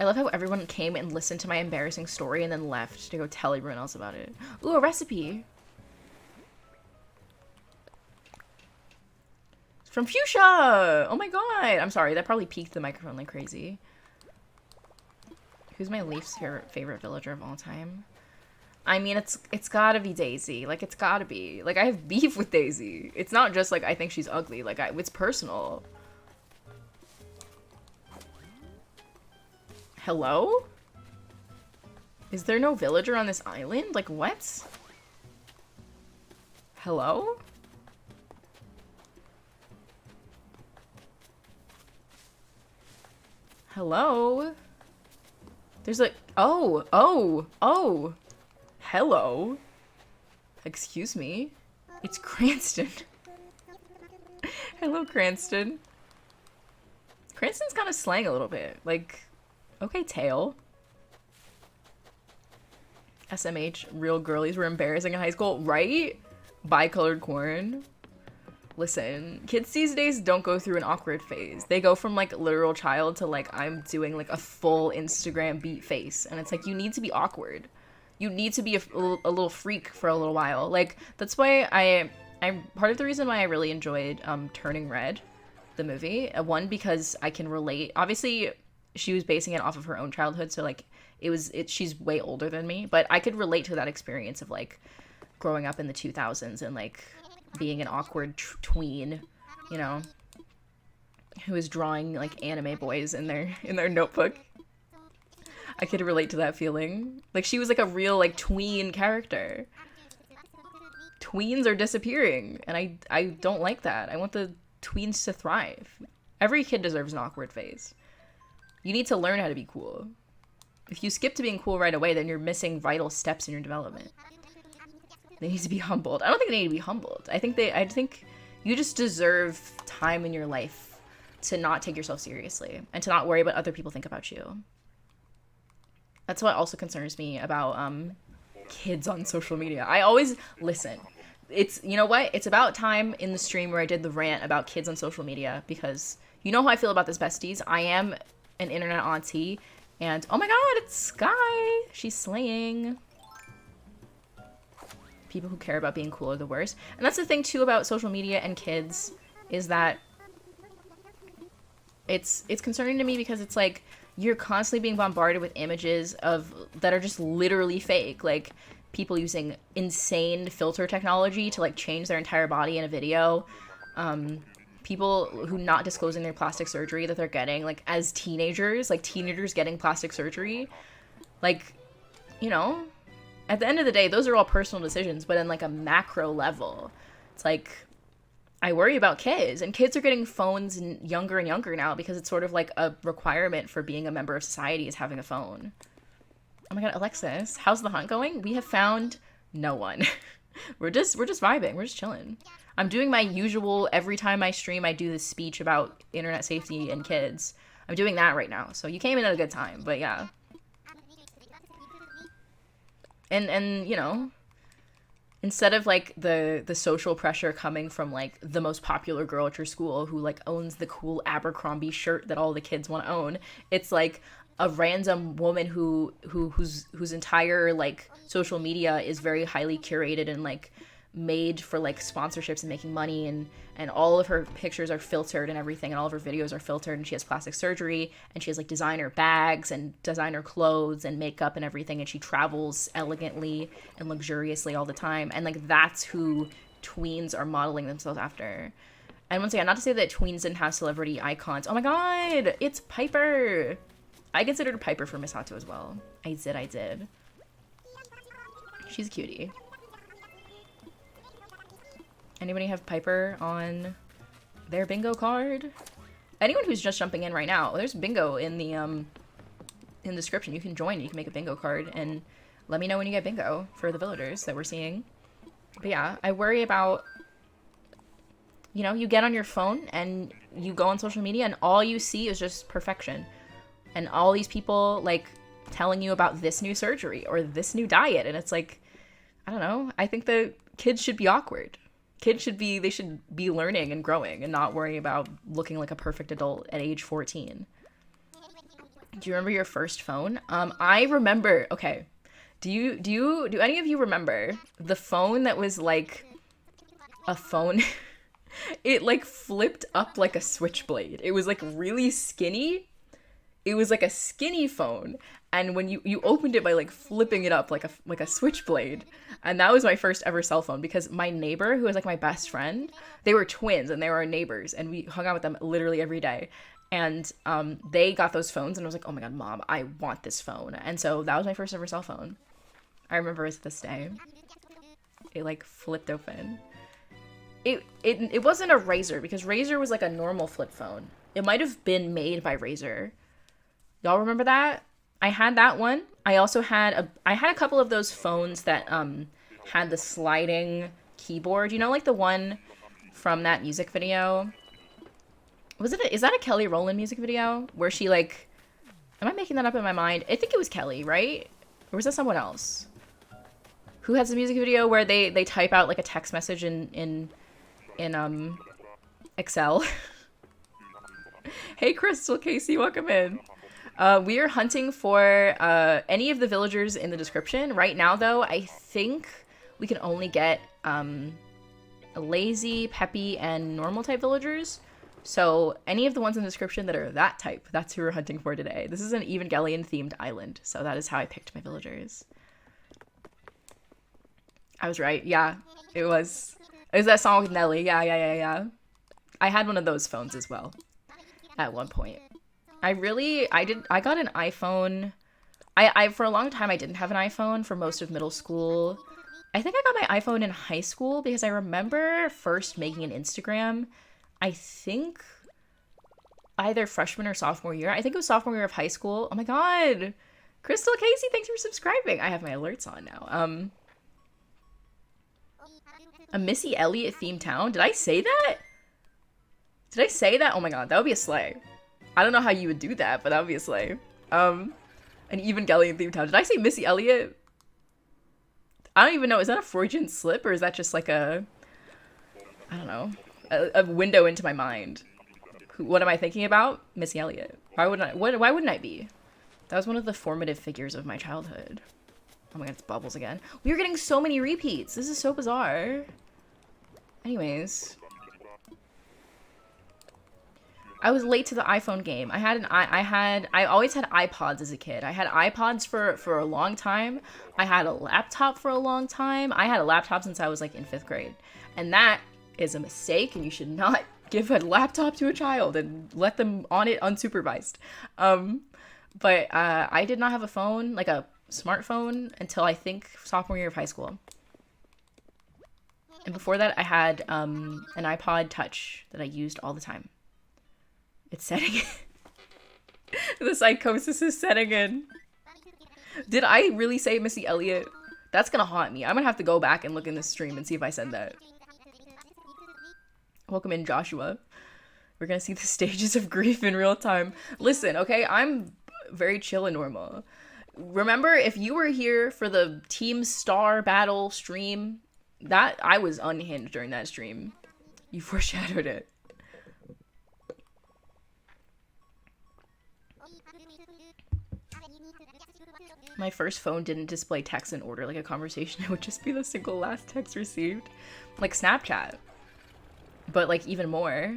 I love how everyone came and listened to my embarrassing story and then left to go tell everyone else about it. Ooh, a recipe. It's from Fuchsia! Oh my god! I'm sorry, that probably peaked the microphone like crazy. Who's my least favorite villager of all time? I mean, it's gotta be Daisy. Like, it's gotta be. Like, I have beef with Daisy. It's not just, like, I think she's ugly. Like, it's personal. Hello? Is there no villager on this island? Like, what? Hello? Hello? There's like... Oh! Hello? Excuse me? It's Cranston. Hello, Cranston. Cranston's kind of slang a little bit. Like, okay, tail. SMH, real girlies were embarrassing in high school, right? Bicolored corn. Listen, kids these days don't go through an awkward phase. They go from, like, literal child to, like, I'm doing, like, a full Instagram beat face. And it's like, you need to be awkward. You need to be a little freak for a little while. Like, that's why I'm part of the reason why I really enjoyed Turning Red, the movie. One, because I can relate. Obviously, she was basing it off of her own childhood, so, like, she's way older than me. But I could relate to that experience of, like, growing up in the 2000s and, like, being an awkward tween, you know, who is drawing, like, anime boys in their notebook. I could relate to that feeling. Like, she was, like, a real, like, tween character. Tweens are disappearing, and I don't like that. I want the tweens to thrive. Every kid deserves an awkward phase. You need to learn how to be cool. If you skip to being cool right away, then you're missing vital steps in your development. They need to be humbled. I don't think they need to be humbled. I think you just deserve time in your life to not take yourself seriously and to not worry what other people think about you. That's what also concerns me about kids on social media. I always listen. It's, you know what? It's about time in the stream where I did the rant about kids on social media, because you know how I feel about this, besties. I am an internet auntie, and oh my god, it's Sky. She's slaying. People who care about being cool are the worst. And that's the thing too about social media and kids, is that it's concerning to me, because it's like you're constantly being bombarded with images that are just literally fake. Like, people using insane filter technology to, like, change their entire body in a video. People who not disclosing their plastic surgery that they're getting, like, as teenagers. Like, teenagers getting plastic surgery. Like, you know, at the end of the day, those are all personal decisions, but on, like, a macro level, it's like, I worry about kids, and kids are getting phones younger and younger now, because it's sort of like a requirement for being a member of society is having a phone. Oh my god, Alexis, how's the hunt going? We have found no one. we're just vibing. We're just chilling. I'm doing my usual, every time I stream, I do this speech about internet safety and kids. I'm doing that right now, so you came in at a good time, but yeah. And you know, instead of, like, the social pressure coming from, like, the most popular girl at your school who, like, owns the cool Abercrombie shirt that all the kids want to own, it's like a random woman whose entire, like, social media is very highly curated and, like, made for, like, sponsorships and making money, and all of her pictures are filtered and everything, and all of her videos are filtered, and she has plastic surgery, and she has, like, designer bags and designer clothes and makeup and everything, and she travels elegantly and luxuriously all the time, and, like, that's who tweens are modeling themselves after. And once again, not to say that tweens didn't have celebrity icons. Oh my god, it's Piper! I considered Piper for Miss Hato as well. I did. She's a cutie. Anybody have Piper on their bingo card. Anyone who's just jumping in right now, there's bingo in the description. You can join, you can make a bingo card, and let me know when you get bingo for the villagers that we're seeing. But yeah, I worry about, you know, you get on your phone and you go on social media and all you see is just perfection. And all these people, like, telling you about this new surgery or this new diet. And it's like, I don't know. I think that kids should be awkward. Kids should be, they should be learning and growing and not worry about looking like a perfect adult at age 14. Do you remember your first phone? I remember, okay. Do any of you remember the phone that was like a phone? It like flipped up like a switchblade. It was like really skinny. It was like a skinny phone. And when you opened it by like flipping it up like a switchblade. And that was my first ever cell phone because my neighbor, who was like my best friend, they were twins and they were our neighbors and we hung out with them literally every day. And they got those phones and I was like, oh my God, Mom, I want this phone. And so that was my first ever cell phone. I remember it to this day. It like flipped open. It wasn't a Razor because Razor was like a normal flip phone. It might have been made by Razor. Y'all remember that? I had that one. I also had a couple of those phones that had the sliding keyboard. You know, like the one from that music video. Is that a Kelly Rowland music video where she like? Am I making that up in my mind? I think it was Kelly, right? Or was that someone else? Who has a music video where they type out like a text message in Excel? Hey, Crystal, Casey, welcome in. We are hunting for any of the villagers in the description. Right now, though, I think we can only get lazy, peppy, and normal type villagers. So any of the ones in the description that are that type, that's who we're hunting for today. This is an Evangelion-themed island, so that is how I picked my villagers. I was right. Yeah, it was that song with Nelly. Yeah. I had one of those phones as well at one point. I got an iPhone. I for a long time I didn't have an iPhone for most of middle school. I think I got my iPhone in high school because I remember first making an Instagram. I think either freshman or sophomore year. I think it was sophomore year of high school. Oh my God. Crystal, Casey, thanks for subscribing. I have my alerts on now. A Missy Elliott themed town? Did I say that? Did I say that? Oh my God, that would be a slay. I don't know how you would do that, but that would be a slay. An Evangelion themed town. Did I say Missy Elliott? I don't even know. Is that a Freudian slip or is that just like I don't know, a window into my mind? What am I thinking about? Missy Elliott. Why wouldn't I be? That was one of the formative figures of my childhood. Oh my God, it's bubbles again. We are getting so many repeats. This is so bizarre. Anyways. I was late to the iPhone game. I always had iPods as a kid. I had iPods for a long time. I had a laptop for a long time. I had a laptop since I was like in 5th grade. And that is a mistake and you should not give a laptop to a child and let them on it unsupervised. But I did not have a phone, like a smartphone, until I think sophomore year of high school. And before that I had an iPod Touch that I used all the time. It's setting in. The psychosis is setting in. Did I really say Missy Elliott? That's gonna haunt me. I'm gonna have to go back and look in this stream and see if I said that. Welcome in, Joshua. We're gonna see the stages of grief in real time. Listen, okay, I'm very chill and normal. Remember, if you were here for the Team Star Battle stream, that I was unhinged during that stream. You foreshadowed it. My first phone didn't display text in order like a conversation. It would just be the single last text received. Like Snapchat. But like even more.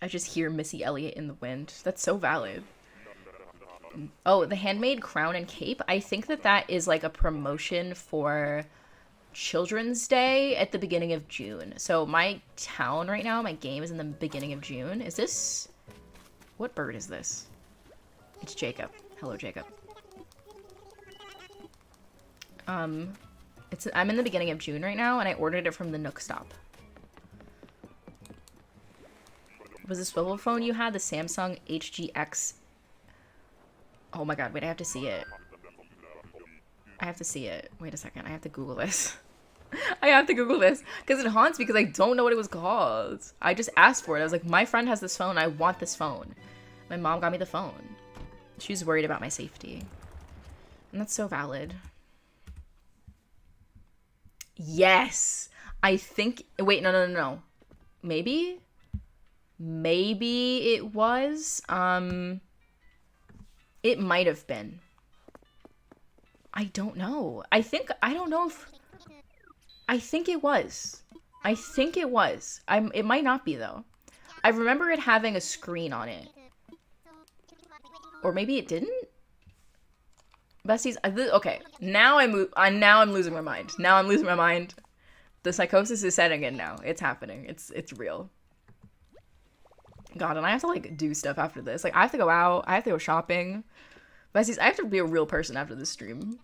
I just hear Missy Elliott in the wind. That's so valid. Oh, the handmade crown and cape. I think that is like a promotion for Children's Day at the beginning of June. So my town right now, my game is in the beginning of June. Is this... What bird is this? It's Jacob. Hello, Jacob. I'm in the beginning of June right now, and I ordered it from the Nook Stop. Was the swivel phone you had the Samsung HGX? Oh my god, wait, I have to see it. I have to see it. Wait a second, I have to Google this. I have to Google this because it haunts me because I don't know what it was called. I just asked for it. I was like, my friend has this phone. I want this phone. My mom got me the phone. She was worried about my safety. And that's so valid. Yes. I think... Wait, no. Maybe? Maybe it was. It might have been. I don't know. I don't know if... I think it was. It might not be, though. I remember it having a screen on it. Or maybe it didn't? Besties, okay. Now I'm losing my mind. Now I'm losing my mind. The psychosis is setting in now. It's happening. It's real. God, and I have to, like, do stuff after this. Like, I have to go out. I have to go shopping. Besties, I have to be a real person after this stream.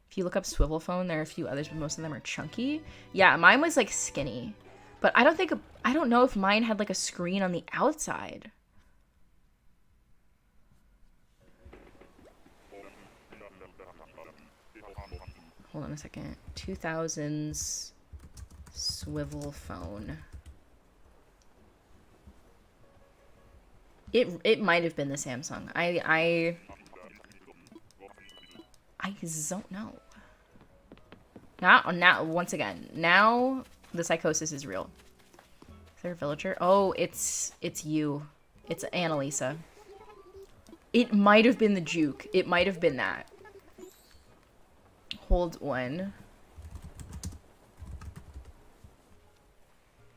If you look up swivel phone, there are a few others, but most of them are chunky. Yeah, mine was, like, skinny. But I don't know if mine had, like, a screen on the outside. Hold on a second. 2000s swivel phone. It might have been the Samsung. I don't know. Now, once again, now the psychosis is real. Is there a villager? Oh, it's you. It's Annalisa. It might have been the juke. It might have been that. Hold one.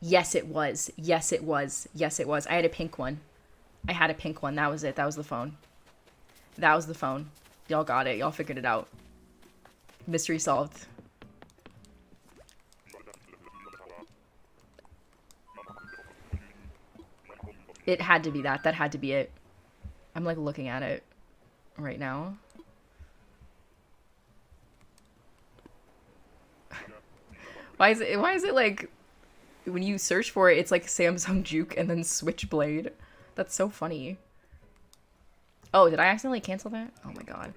Yes, it was. Yes, it was. Yes, it was. I had a pink one. That was it. That was the phone. Y'all got it. Y'all figured it out. Mystery solved. It had to be that. That had to be it. I'm, like, looking at it right now. Why is it like when you search for it, it's like Samsung Juke and then Switchblade? That's so funny. Oh, did I accidentally cancel that? Oh my god.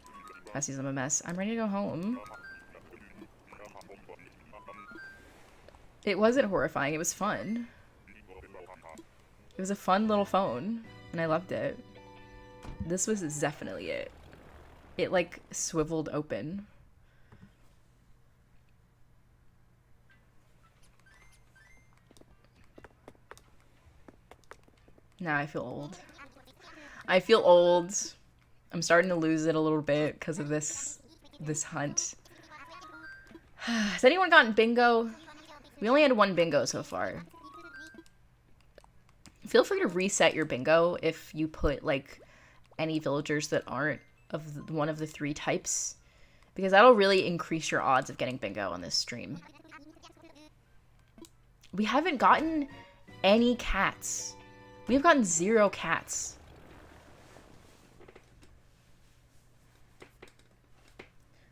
Bessie's, I'm a mess. I'm ready to go home. It wasn't horrifying. It was fun. It was a fun little phone, and I loved it. This was definitely it. It, like, swiveled open. Now I feel old. I'm starting to lose it a little bit because of this hunt. Has anyone gotten bingo? We only had one bingo so far. Feel free to reset your bingo if you put, like, any villagers that aren't of one of the 3 types, because that'll really increase your odds of getting bingo on this stream. We haven't gotten any cats. We've gotten 0 cats.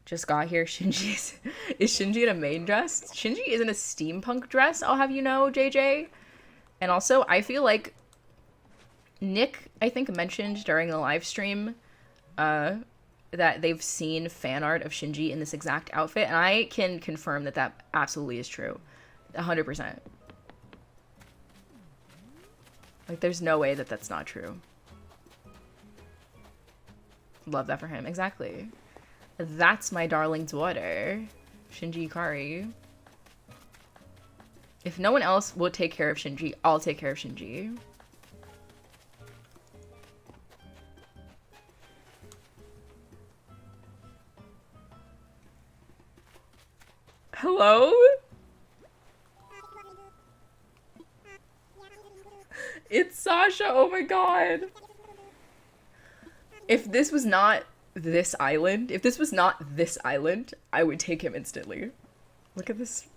Just got here. Shinji is Shinji in a maid dress? Shinji is in a steampunk dress, I'll have you know, JJ. And also, I feel like Nick, I think, mentioned during the live stream that they've seen fan art of Shinji in this exact outfit, and I can confirm that that absolutely is true. 100%. Like, there's no way that that's not true. Love that for him. Exactly. That's my darling daughter, Shinji Ikari. If no one else will take care of Shinji, I'll take care of Shinji. Hello? It's Sasha, oh my god. If this was not this island, I would take him instantly. Look at this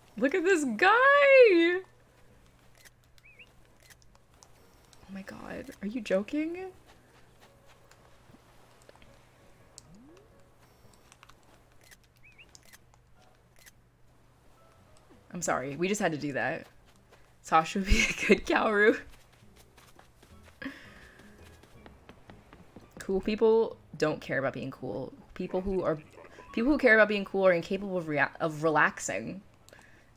guy! Oh my god, are you joking? I'm sorry. We just had to do that. Sasha would be a good Kaoru. Cool people don't care about being cool. People who care about being cool are incapable of relaxing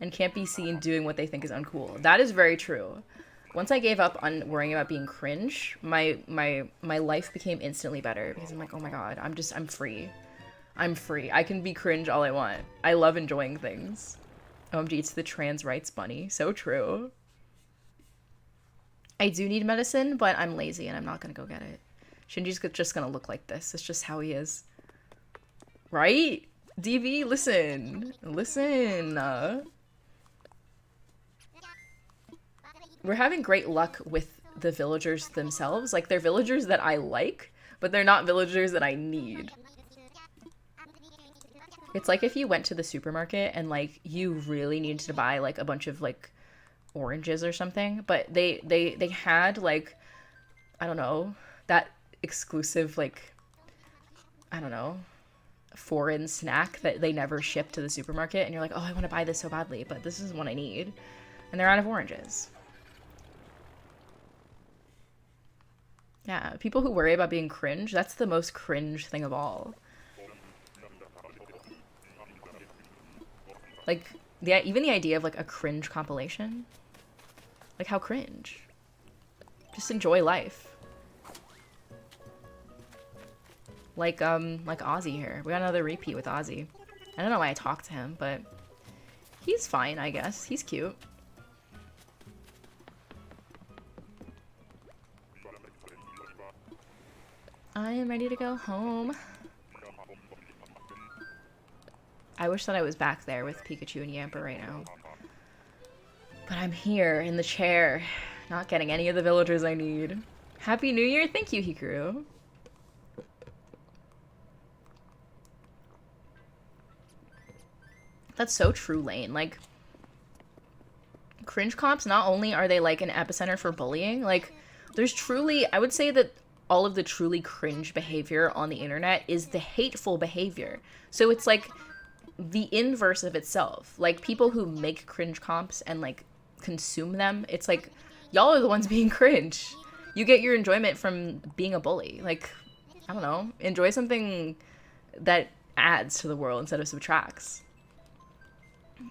and can't be seen doing what they think is uncool. That is very true. Once I gave up on worrying about being cringe, my life became instantly better because I'm like, oh my god, I'm free. I'm free. I can be cringe all I want. I love enjoying things. OMG, it's the trans rights bunny. So true. I do need medicine, but I'm lazy and I'm not gonna go get it. Shinji's just gonna look like this. It's just how he is. Right? DV, listen. Listen. We're having great luck with the villagers themselves. Like, they're villagers that I like, but they're not villagers that I need. It's like if you went to the supermarket and, like, you really needed to buy, like, a bunch of, like, oranges or something, but they had, like, I don't know, that exclusive, like, I don't know, foreign snack that they never ship to the supermarket, and you're like, oh, I want to buy this so badly, but this is what I need, and they're out of oranges. Yeah, people who worry about being cringe, that's the most cringe thing of all. Like, even the idea of, like, a cringe compilation, like, how cringe. Just enjoy life. Like Ozzy here. We got another repeat with Ozzy. I don't know why I talked to him, but he's fine, I guess. He's cute. I am ready to go home. I wish that I was back there with Pikachu and Yamper right now. But I'm here in the chair, not getting any of the villagers I need. Happy New Year! Thank you, Hikaru. That's so true, Lane. Like, cringe comps, not only are they, like, an epicenter for bullying, like, there's truly, I would say that all of the truly cringe behavior on the internet is the hateful behavior. So it's, like, the inverse of itself. Like, people who make cringe comps and, like, consume them, it's like, y'all are the ones being cringe. You get your enjoyment from being a bully. Like, I don't know, enjoy something that adds to the world instead of subtracts.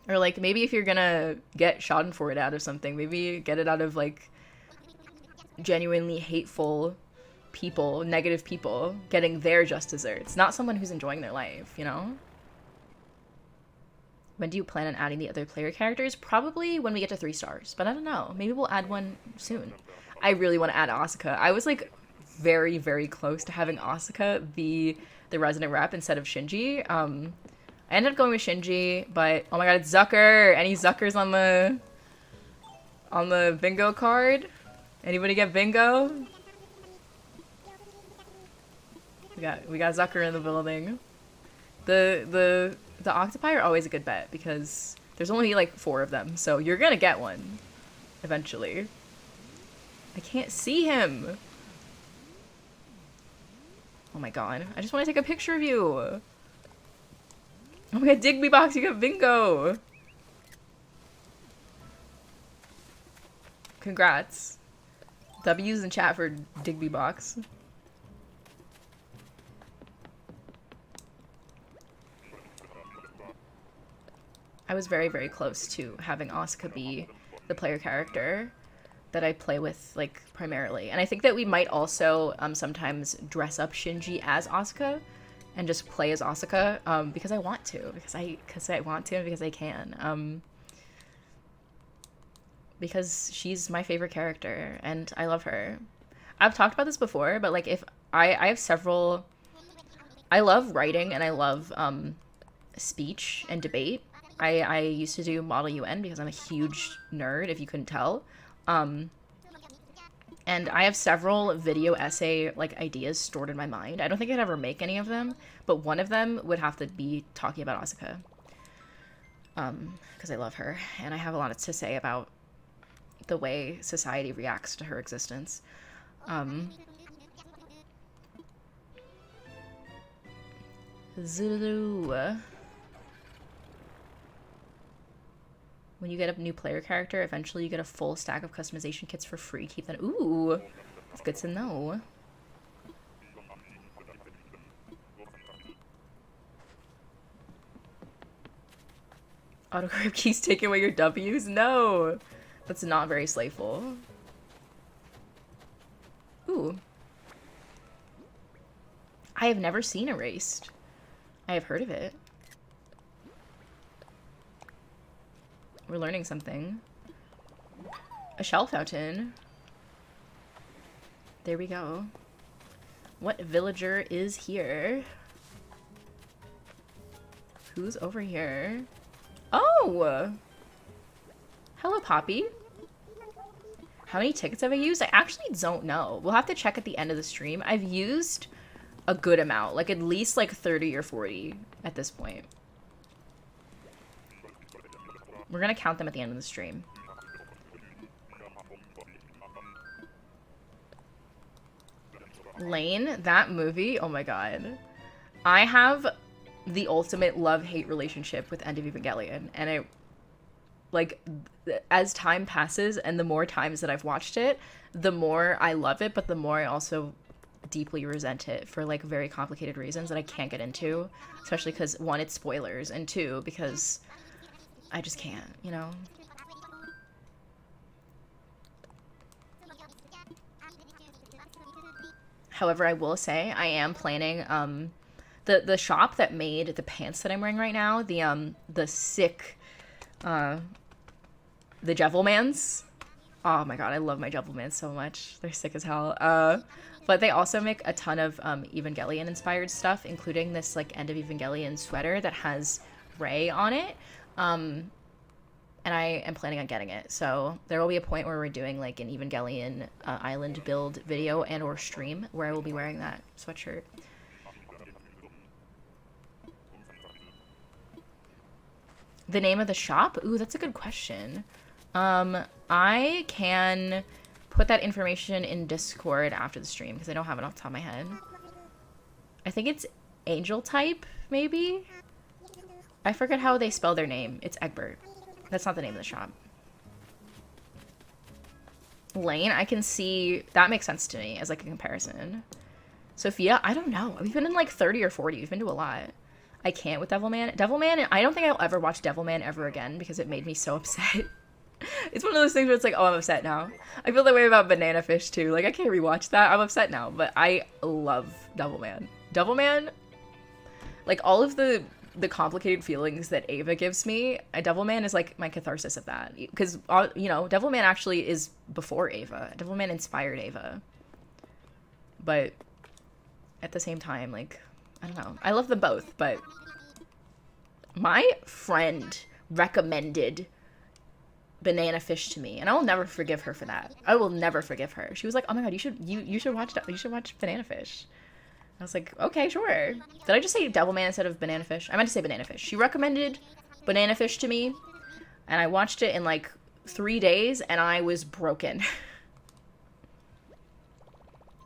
Or, like, maybe if you're gonna get schadenfreude out of something, maybe get it out of, like, genuinely hateful people, negative people, getting their just desserts. Not someone who's enjoying their life, you know? When do you plan on adding the other player characters? Probably when we get to 3 stars, but I don't know. Maybe we'll add one soon. I really want to add Asuka. I was, like, very, very close to having Asuka be the resident rep instead of Shinji. I ended up going with Shinji, but oh my god, it's Zucker! Any Zuckers on the bingo card? Anybody get bingo? We got Zucker in the building. The octopi are always a good bet because there's only like 4 of them, so you're gonna get one eventually. I can't see him. Oh my god, I just want to take a picture of you. Oh my god, Digby Box, you got bingo! Congrats. W's in chat for Digby Box. I was very, very close to having Asuka be the player character that I play with, like, primarily. And I think that we might also sometimes dress up Shinji as Asuka and just play as Asuka, because I want to, because I want to, and because I can. Because she's my favorite character, and I love her. I've talked about this before, but, like, if I have several... I love writing, and I love speech and debate. I used to do Model UN because I'm a huge nerd, if you couldn't tell. And I have several video essay, like, ideas stored in my mind. I don't think I'd ever make any of them, but one of them would have to be talking about Asuka. Because I love her, and I have a lot to say about the way society reacts to her existence. Zulu. When you get a new player character, eventually you get a full stack of customization kits for free. Keep that. Ooh, that's good to know. Autocorrect keys taking away your W's? No, that's not very slayful. Ooh. I have never seen Erased. I have heard of it. We're learning something. A shell fountain. There we go. What villager is here? Who's over here? Oh! Hello, Poppy. How many tickets have I used? I actually don't know. We'll have to check at the end of the stream. I've used a good amount. Like, at least, like, 30 or 40 at this point. We're gonna count them at the end of the stream. Lane, that movie, oh my god. I have the ultimate love-hate relationship with End of Evangelion, and it, like, as time passes and the more times that I've watched it, the more I love it, but the more I also deeply resent it for, like, very complicated reasons that I can't get into, especially because, one, it's spoilers, and two, because I just can't, you know? However, I will say I am planning the shop that made the pants that I'm wearing right now, the sick the Devilmans. Oh my god, I love my Devilmans so much. They're sick as hell. But they also make a ton of Evangelion inspired stuff, including this like End of Evangelion sweater that has Ray on it. And I am planning on getting it. So there will be a point where we're doing like an Evangelion island build video and or stream where I will be wearing that sweatshirt. The name of the shop? Ooh, that's a good question. I can put that information in Discord after the stream because I don't have it off the top of my head. I think it's Angel Type, maybe? I forget how they spell their name. It's Egbert. That's not the name of the shop. Lane, I can see... That makes sense to me as, like, a comparison. Sophia, I don't know. We've been in, like, 30 or 40. We've been to a lot. I can't with Devilman. Devilman, I don't think I'll ever watch Devilman ever again because it made me so upset. It's one of those things where it's like, oh, I'm upset now. I feel that way about Banana Fish, too. Like, I can't rewatch that. I'm upset now. But I love Devilman. Devilman, like, all of the complicated feelings that Ava gives me, Devilman is like my catharsis of that. Because, you know, Devilman actually is before Ava. Devilman inspired Ava. But at the same time, like, I don't know. I love them both, but my friend recommended Banana Fish to me, and I will never forgive her for that. I will never forgive her. She was like, "Oh my god, you should watch Banana Fish." I was like, okay, sure. Did I just say Devilman instead of Banana Fish? I meant to say Banana Fish. She recommended Banana Fish to me, and I watched it in like 3 days, and I was broken.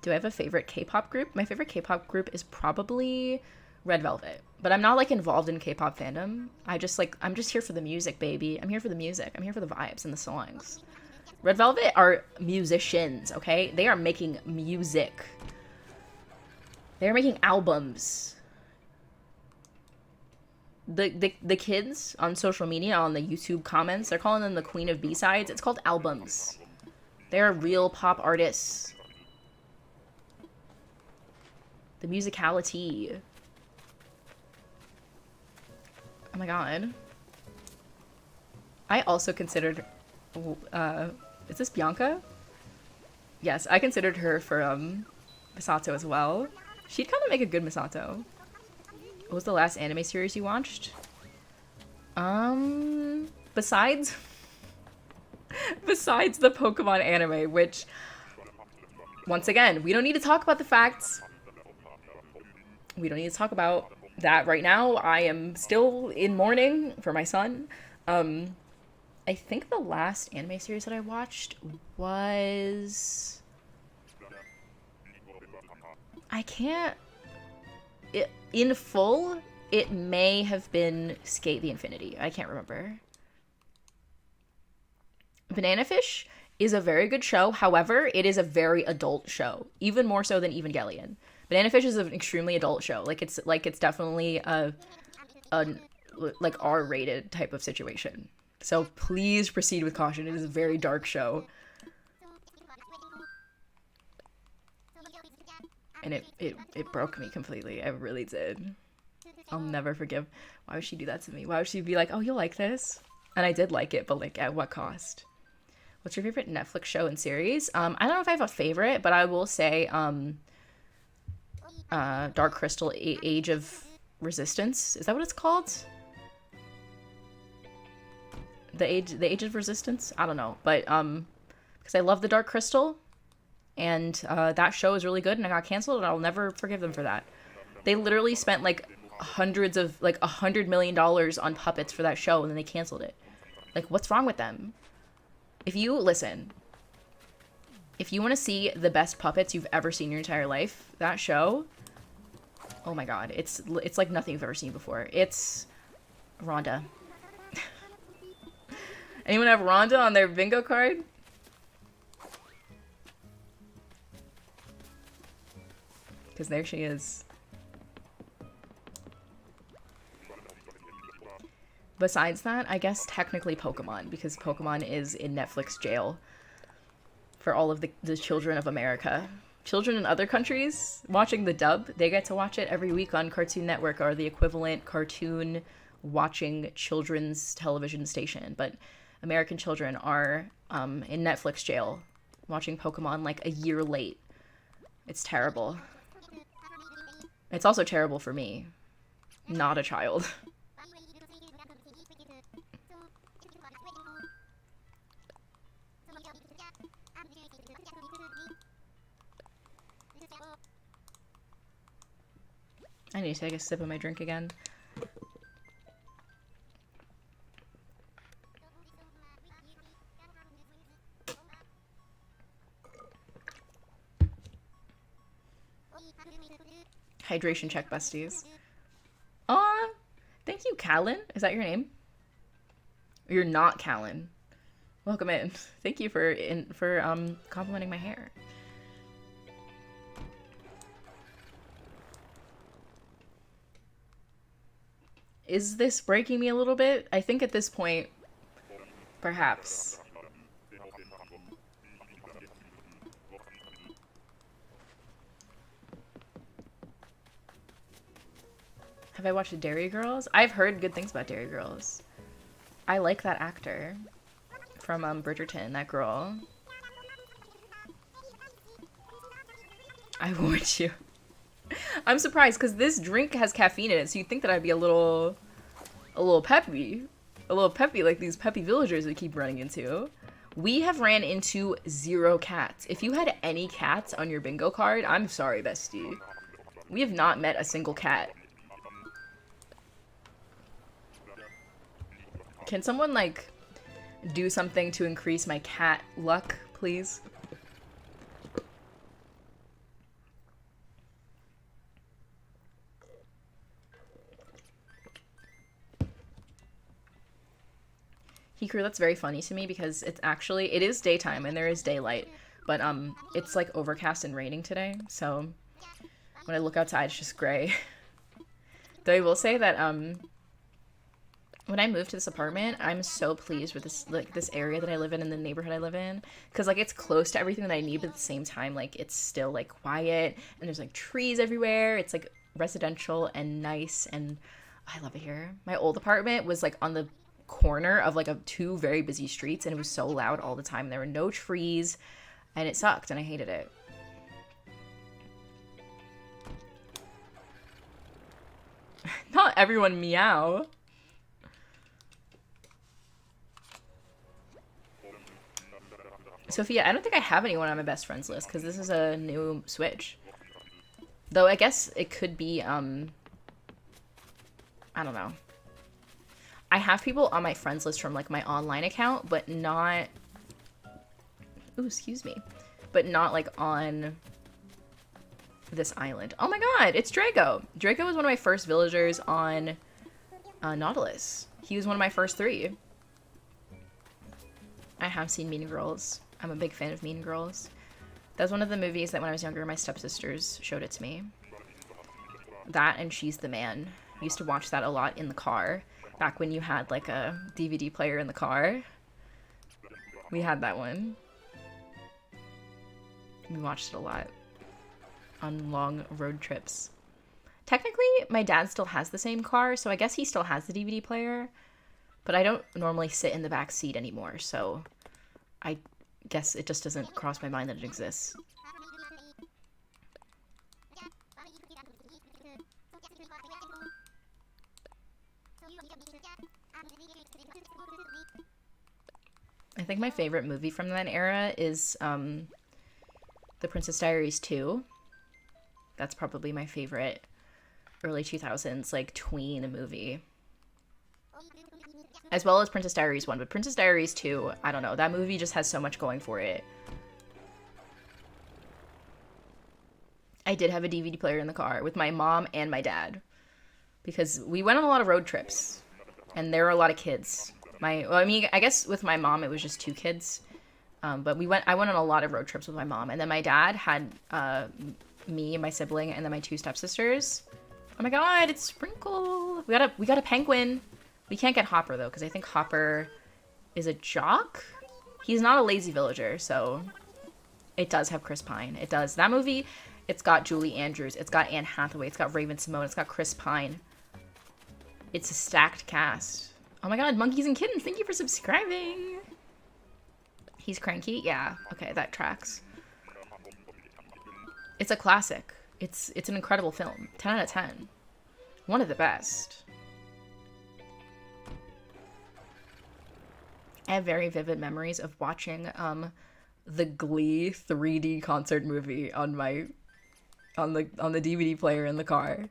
Do I have a favorite K-pop group? My favorite K-pop group is probably Red Velvet, but I'm not like involved in K-pop fandom. I'm just here for the music, baby. I'm here for the music. I'm here for the vibes and the songs. Red Velvet are musicians, okay? They are making music. They're making albums. The kids on social media, on the YouTube comments, they're calling them the Queen of B-sides. It's called albums. They're real pop artists. The musicality. Oh my god. I also considered... is this Bianca? Yes, I considered her for Misato as well. She'd kind of make a good Misato. What was the last anime series you watched? Besides the Pokemon anime, which, once again, we don't need to talk about the facts. We don't need to talk about that right now. I am still in mourning for my son. I think the last anime series that I watched was... I can't... in full, it may have been Skate the Infinity. I can't remember. Banana Fish is a very good show. However, it is a very adult show, even more so than Evangelion. Banana Fish is an extremely adult show. It's definitely a like R-rated type of situation. So please proceed with caution. It is a very dark show. And it broke me completely. It really did. I'll never forgive. Why would she do that to me? Why would she be like, oh, you'll like this? And I did like it, but like at what cost? What's your favorite Netflix show and series? I don't know if I have a favorite, but I will say Dark Crystal Age of Resistance. Is that what it's called? The Age of Resistance? I don't know. But because I love the Dark Crystal, and that show is really good, and it got canceled, and I'll never forgive them for that. They literally spent like $100 million on puppets for that show, and then they canceled it. Like, what's wrong with them? If you want to see the best puppets you've ever seen in your entire life, that show, oh my god, it's like nothing you've ever seen before. It's Rhonda. Anyone have Rhonda on their bingo card? Because there she is. Besides that, I guess technically Pokemon, because Pokemon is in Netflix jail for all of the children of America. Children in other countries watching the dub, they get to watch it every week on Cartoon Network, or the equivalent cartoon watching children's television station. But American children are in Netflix jail watching Pokemon like a year late. It's terrible. It's also terrible for me, not a child. I need to take a sip of my drink again. Hydration check, besties. Aw, thank you, Callan. Is that your name? You're not Callan. Welcome in. Thank you for complimenting my hair. Is this breaking me a little bit? I think at this point, perhaps. Have I watched Dairy Girls? I've heard good things about Dairy Girls. I like that actor from Bridgerton, that girl. I warned you. I'm surprised because this drink has caffeine in it, so you'd think that I'd be a little peppy. A little peppy like these peppy villagers we keep running into. We have ran into 0 cats. If you had any cats on your bingo card, I'm sorry, bestie. We have not met a single cat. Can someone, like, do something to increase my cat luck, please? Hikaru, that's very funny to me because it is daytime and there is daylight, but it's like overcast and raining today, so when I look outside it's just gray. Though I will say that when I moved to this apartment, I'm so pleased with this area that I live in and the neighborhood I live in, because like it's close to everything that I need, but at the same time like it's still like quiet and there's like trees everywhere. It's like residential and nice, and I love it here. My old apartment was like on the corner of like 2 very busy streets, and it was so loud all the time. There were no trees and it sucked and I hated it. Not everyone meow. Sophia, I don't think I have anyone on my best friends list because this is a new Switch. Though I guess it could be, I don't know. I have people on my friends list from like my online account, but not, ooh, excuse me, but not like on this island. Oh my god, it's Draco. Draco was one of my first villagers on Nautilus. He was one of my first 3. I have seen Mean Girls. I'm a big fan of Mean Girls. That was one of the movies that when I was younger, my stepsisters showed it to me. That and She's the Man. I used to watch that a lot in the car. Back when you had like a DVD player in the car. We had that one. We watched it a lot. On long road trips. Technically, my dad still has the same car, so I guess he still has the DVD player. But I don't normally sit in the back seat anymore, so I guess it just doesn't cross my mind that it exists. I think my favorite movie from that era is The Princess Diaries 2. That's probably my favorite early 2000s, like, tween movie. As well as Princess Diaries 1, but Princess Diaries 2, I don't know. That movie just has so much going for it. I did have a DVD player in the car with my mom and my dad. Because we went on a lot of road trips. And there were a lot of kids. I guess with my mom, it was just 2 kids. But I went on a lot of road trips with my mom. And then my dad had me, my sibling, and then my 2 stepsisters. Oh my god, it's Sprinkle! We got a penguin. We can't get Hopper, though, because I think Hopper is a jock? He's not a lazy villager, so it does have Chris Pine. It does. That movie, it's got Julie Andrews, it's got Anne Hathaway, it's got Raven-Symoné, it's got Chris Pine. It's a stacked cast. Oh my god, Monkeys and Kittens, thank you for subscribing! He's cranky? Yeah. Okay, that tracks. It's a classic. It's an incredible film. 10 out of 10. One of the best. I have very vivid memories of watching the Glee 3D concert movie on the DVD player in the car.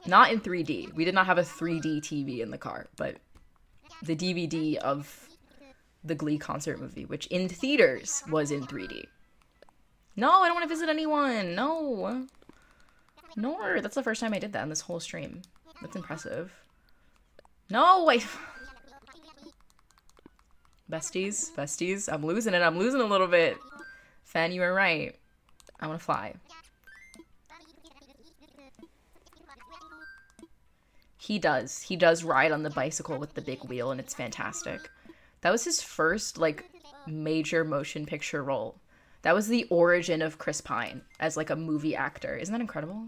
Not in 3D. We did not have a 3D TV in the car, but the DVD of the Glee concert movie, which in theaters was in 3D. No, I don't want to visit anyone. No. No, that's the first time I did that in this whole stream. That's impressive. No, Besties. I'm losing it. I'm losing a little bit. Fan, you were right. I want to fly. He does. He does ride on the bicycle with the big wheel, and it's fantastic. That was his first, like, major motion picture role. That was the origin of Chris Pine as, like, a movie actor. Isn't that incredible?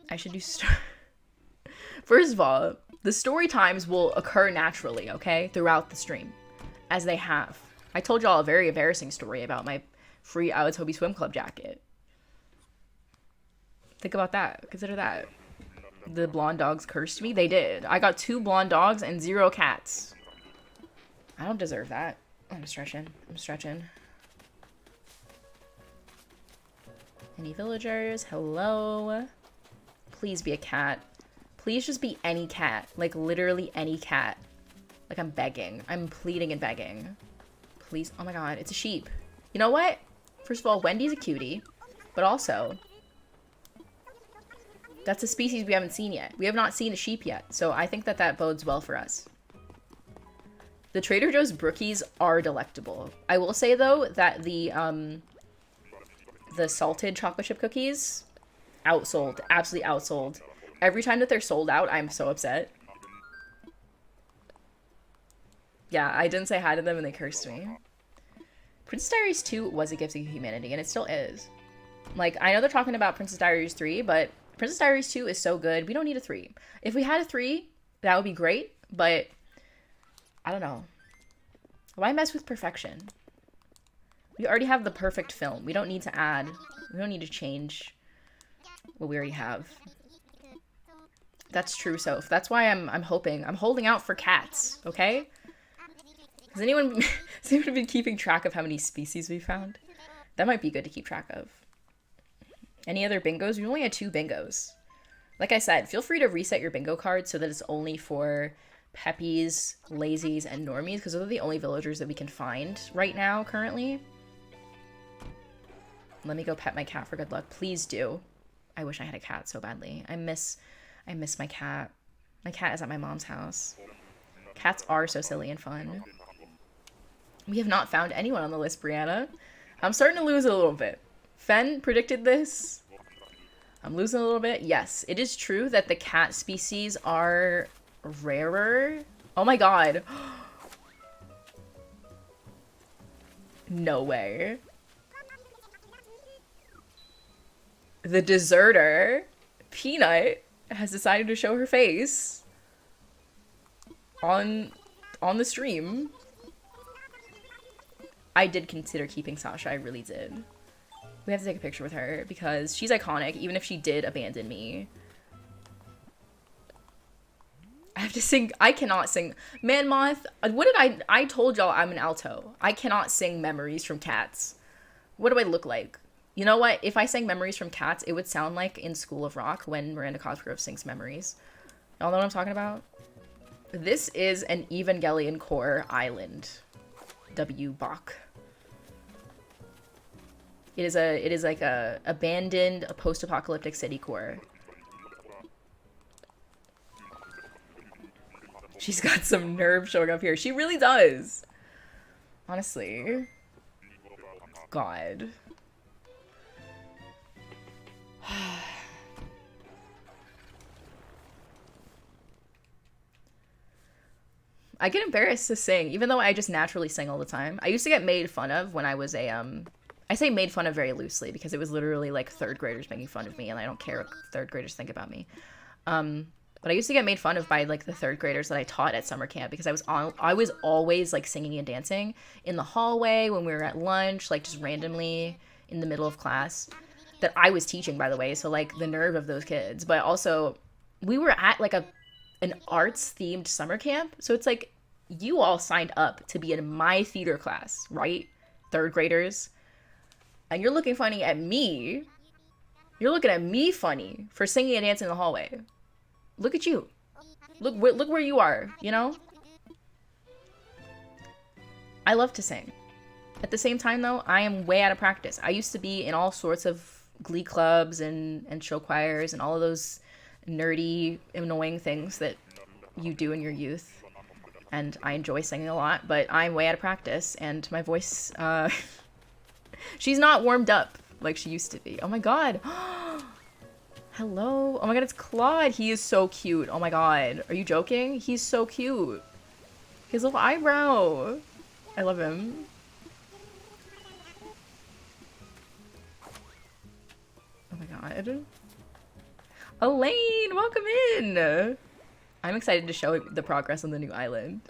I should do First of all, the story times will occur naturally, okay? Throughout the stream. As they have. I told y'all a very embarrassing story about my free Awatobi Swim Club jacket. Think about that. Consider that. The blonde dogs cursed me? They did. I got 2 blonde dogs and 0 cats. I don't deserve that. I'm stretching. Any villagers? Hello? Please be a cat. Please just be any cat. Like, literally any cat. Like, I'm begging. I'm pleading and begging. Please. Oh my god, it's a sheep. You know what? First of all, Wendy's a cutie. But also, that's a species we haven't seen yet. We have not seen a sheep yet. So I think that bodes well for us. The Trader Joe's brookies are delectable. I will say, though, that the salted chocolate chip cookies, outsold. Absolutely outsold. Every time that they're sold out, I'm so upset. Yeah, I didn't say hi to them and they cursed me. Princess Diaries 2 was a gift to humanity, and it still is. Like, I know they're talking about Princess Diaries 3, but Princess Diaries 2 is so good. We don't need a 3. If we had a 3, that would be great, but I don't know. Why mess with perfection? We already have the perfect film. We don't need to add. We don't need to change what we already have. That's true, Soph. That's why I'm hoping. I'm holding out for cats, okay? Has anyone been keeping track of how many species we found? That might be good to keep track of. Any other bingos? We only had 2 bingos. Like I said, feel free to reset your bingo card so that it's only for peppies, lazies, and normies, because those are the only villagers that we can find right now, currently. Let me go pet my cat for good luck. Please do. I wish I had a cat so badly. I miss my cat. My cat is at my mom's house. Cats are so silly and fun. We have not found anyone on the list, Brianna. I'm starting to lose a little bit. Fen predicted this. I'm losing a little bit. Yes, it is true that the cat species are rarer. Oh my god. No way. The deserter, Peanut, has decided to show her face on the stream. I did consider keeping Sasha, I really did. We have to take a picture with her because she's iconic, even if she did abandon me. I have to sing. I cannot sing. Man Moth, what did I told y'all I'm an alto. I cannot sing Memories from Cats. What do I look like? You know what? If I sang Memories from Cats, it would sound like in School of Rock when Miranda Cosgrove sings Memories. Y'all know what I'm talking about? This is an Evangelion core island. W. Bach. It is like a abandoned post-apocalyptic city core. She's got some nerve showing up here. She really does. Honestly. God. I get embarrassed to sing, even though I just naturally sing all the time. I used to get made fun of when I was a, I say made fun of very loosely because it was literally like third graders making fun of me, and I don't care what third graders think about me. But I used to get made fun of by like the third graders that I taught at summer camp because I was always like singing and dancing in the hallway when we were at lunch, like just randomly in the middle of class that I was teaching, by the way. So like the nerve of those kids. But also we were at like an arts themed summer camp. So it's like you all signed up to be in my theater class, right? Third graders. And you're looking funny at me. You're looking at me funny for singing and dancing in the hallway. Look at you. Look where you are, you know? I love to sing. At the same time, though, I am way out of practice. I used to be in all sorts of glee clubs and show choirs and all of those nerdy, annoying things that you do in your youth. And I enjoy singing a lot, but I'm way out of practice. And my voice, she's not warmed up like she used to be. Oh my god. Hello. Oh my god, it's Claude. He is so cute. Oh my god. Are you joking? He's so cute. His little eyebrow. I love him. Oh my god. Elaine, welcome in. I'm excited to show the progress on the new island.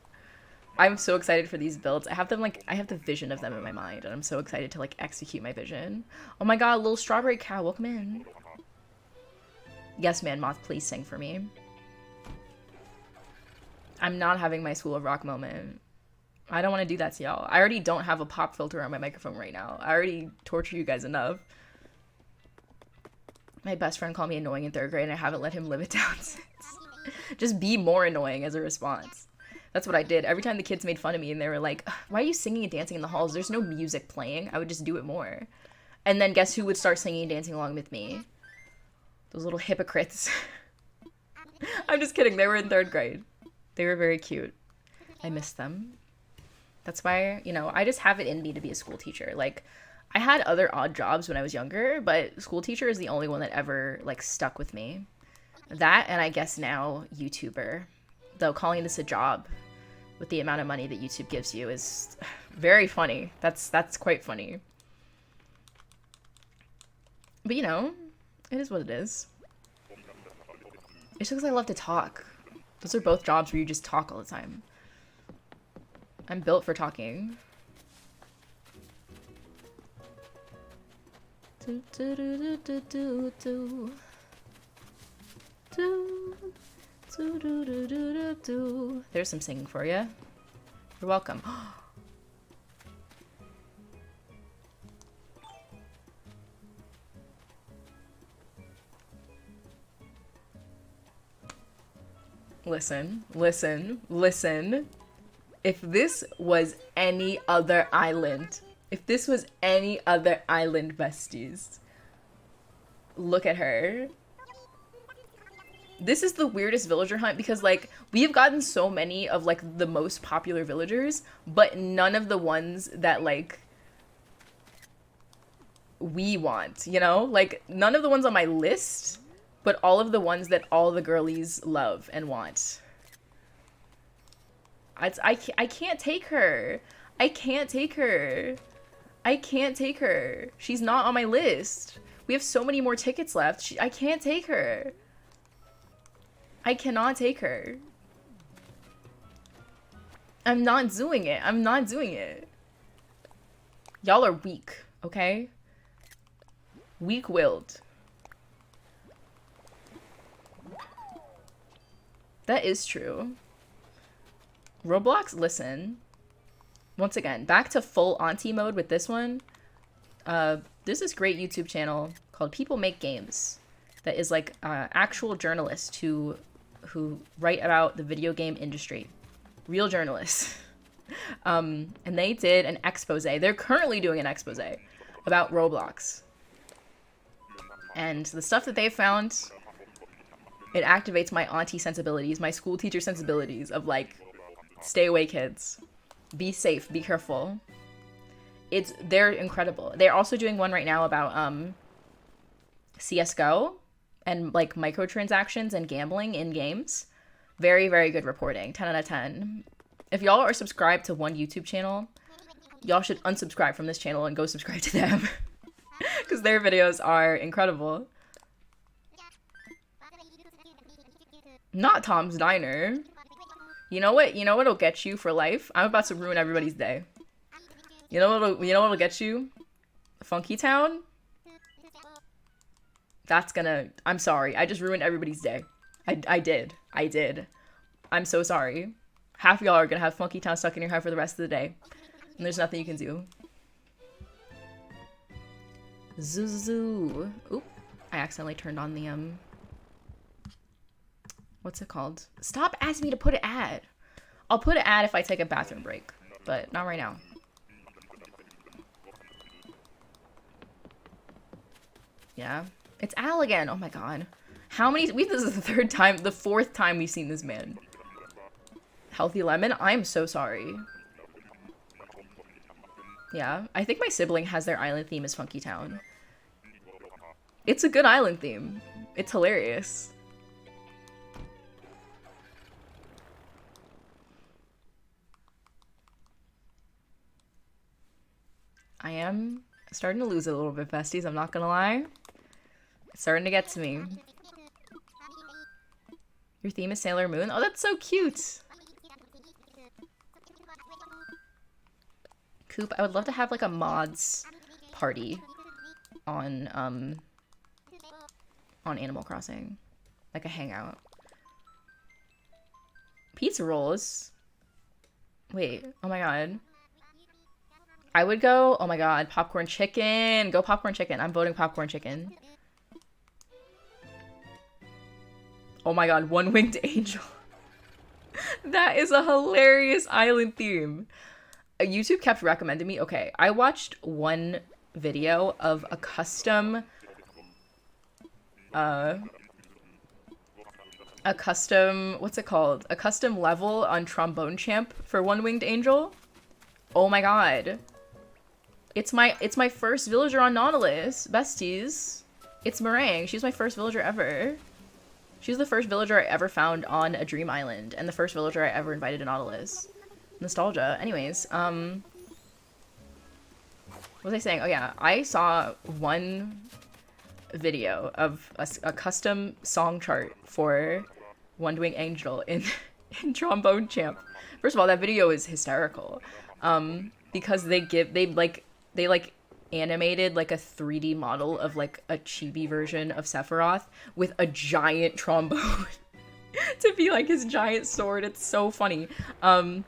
I'm so excited for these builds. I have them like, I have the vision of them in my mind, and I'm so excited to like execute my vision. Oh my god, little strawberry cow, welcome in. Yes, Man Moth, please sing for me. I'm not having my School of Rock moment. I don't want to do that to y'all. I already don't have a pop filter on my microphone right now. I already torture you guys enough. My best friend called me annoying in third grade, and I haven't let him live it down since. Just be more annoying as a response. That's what I did. Every time the kids made fun of me and they were like, why are you singing and dancing in the halls? There's no music playing. I would just do it more. And then guess who would start singing and dancing along with me? Those little hypocrites. I'm just kidding. They were in third grade. They were very cute. I miss them. That's why, you know, I just have it in me to be a school teacher. Like, I had other odd jobs when I was younger, but school teacher is the only one that ever, like, stuck with me. That, and I guess now YouTuber. Though calling this a job with the amount of money that YouTube gives you is very funny. That's quite funny. But, you know, it is what it is. It's just because I love to talk. Those are both jobs where you just talk all the time. I'm built for talking. There's some singing for you. You're welcome. Listen, listen, listen. If this was any other island, besties, look at her. This is the weirdest villager hunt because, like, we have gotten so many of, like, the most popular villagers, but none of the ones that, like, we want, you know? Like, none of the ones on my list, but all of the ones that all the girlies love and want. I can't take her. I can't take her. I can't take her. She's not on my list. We have so many more tickets left. I can't take her. I cannot take her. I'm not doing it. I'm not doing it. Y'all are weak, okay? Weak-willed. That is true. Roblox, listen. Once again, back to full auntie mode with this one. There's this great YouTube channel called People Make Games that is like actual journalists who write about the video game industry. Real journalists. And they did an expose. They're currently doing an expose about Roblox. And the stuff that they found, it activates my auntie sensibilities, my school teacher sensibilities of like, stay away, kids. Be safe, be careful. They're incredible. They're also doing one right now about CS:GO and like microtransactions and gambling in games. Very, very good reporting. 10 out of 10. If y'all are subscribed to one YouTube channel, y'all should unsubscribe from this channel and go subscribe to them. Because their videos are incredible. Not Tom's Diner. You know what? You know what'll get you for life? I'm about to ruin everybody's day. You know what'll get you? Funky Town? That's gonna... I'm sorry. I just ruined everybody's day. I did. I'm so sorry. Half of y'all are gonna have Funky Town stuck in your head for the rest of the day. And there's nothing you can do. Zoo. Oop. I accidentally turned on the, what's it called? Stop asking me to put an ad. I'll put an ad if I take a bathroom break, but not right now. Yeah. It's Al again. Oh my god. How many... this is the fourth time we've seen this man. Healthy Lemon? I'm so sorry. Yeah. I think my sibling has their island theme as Funky Town. It's a good island theme. It's hilarious. I am starting to lose it a little bit, besties. I'm not gonna lie. It's starting to get to me. Your theme is Sailor Moon? Oh, that's so cute! Coop, I would love to have like a mods party on Animal Crossing. Like a hangout. Pizza rolls? Wait, oh my god. I would go, oh my god, popcorn chicken. Go popcorn chicken. I'm voting popcorn chicken. Oh my god, one-winged angel. That is a hilarious island theme. YouTube kept recommending me. Okay, I watched one video of a custom what's it called? A custom level on Trombone Champ for One-Winged Angel. Oh my god. It's my first villager on Nautilus, besties. It's Meringue. She's my first villager ever. She's the first villager I ever found on a dream island, and the first villager I ever invited to Nautilus. Nostalgia. Anyways, what was I saying? Oh yeah, I saw one video of a custom song chart for One-Winged Angel in Trombone Champ. First of all, that video is hysterical. Because they animated like a 3D model of like a chibi version of Sephiroth with a giant trombone to be like his giant sword. It's so funny. And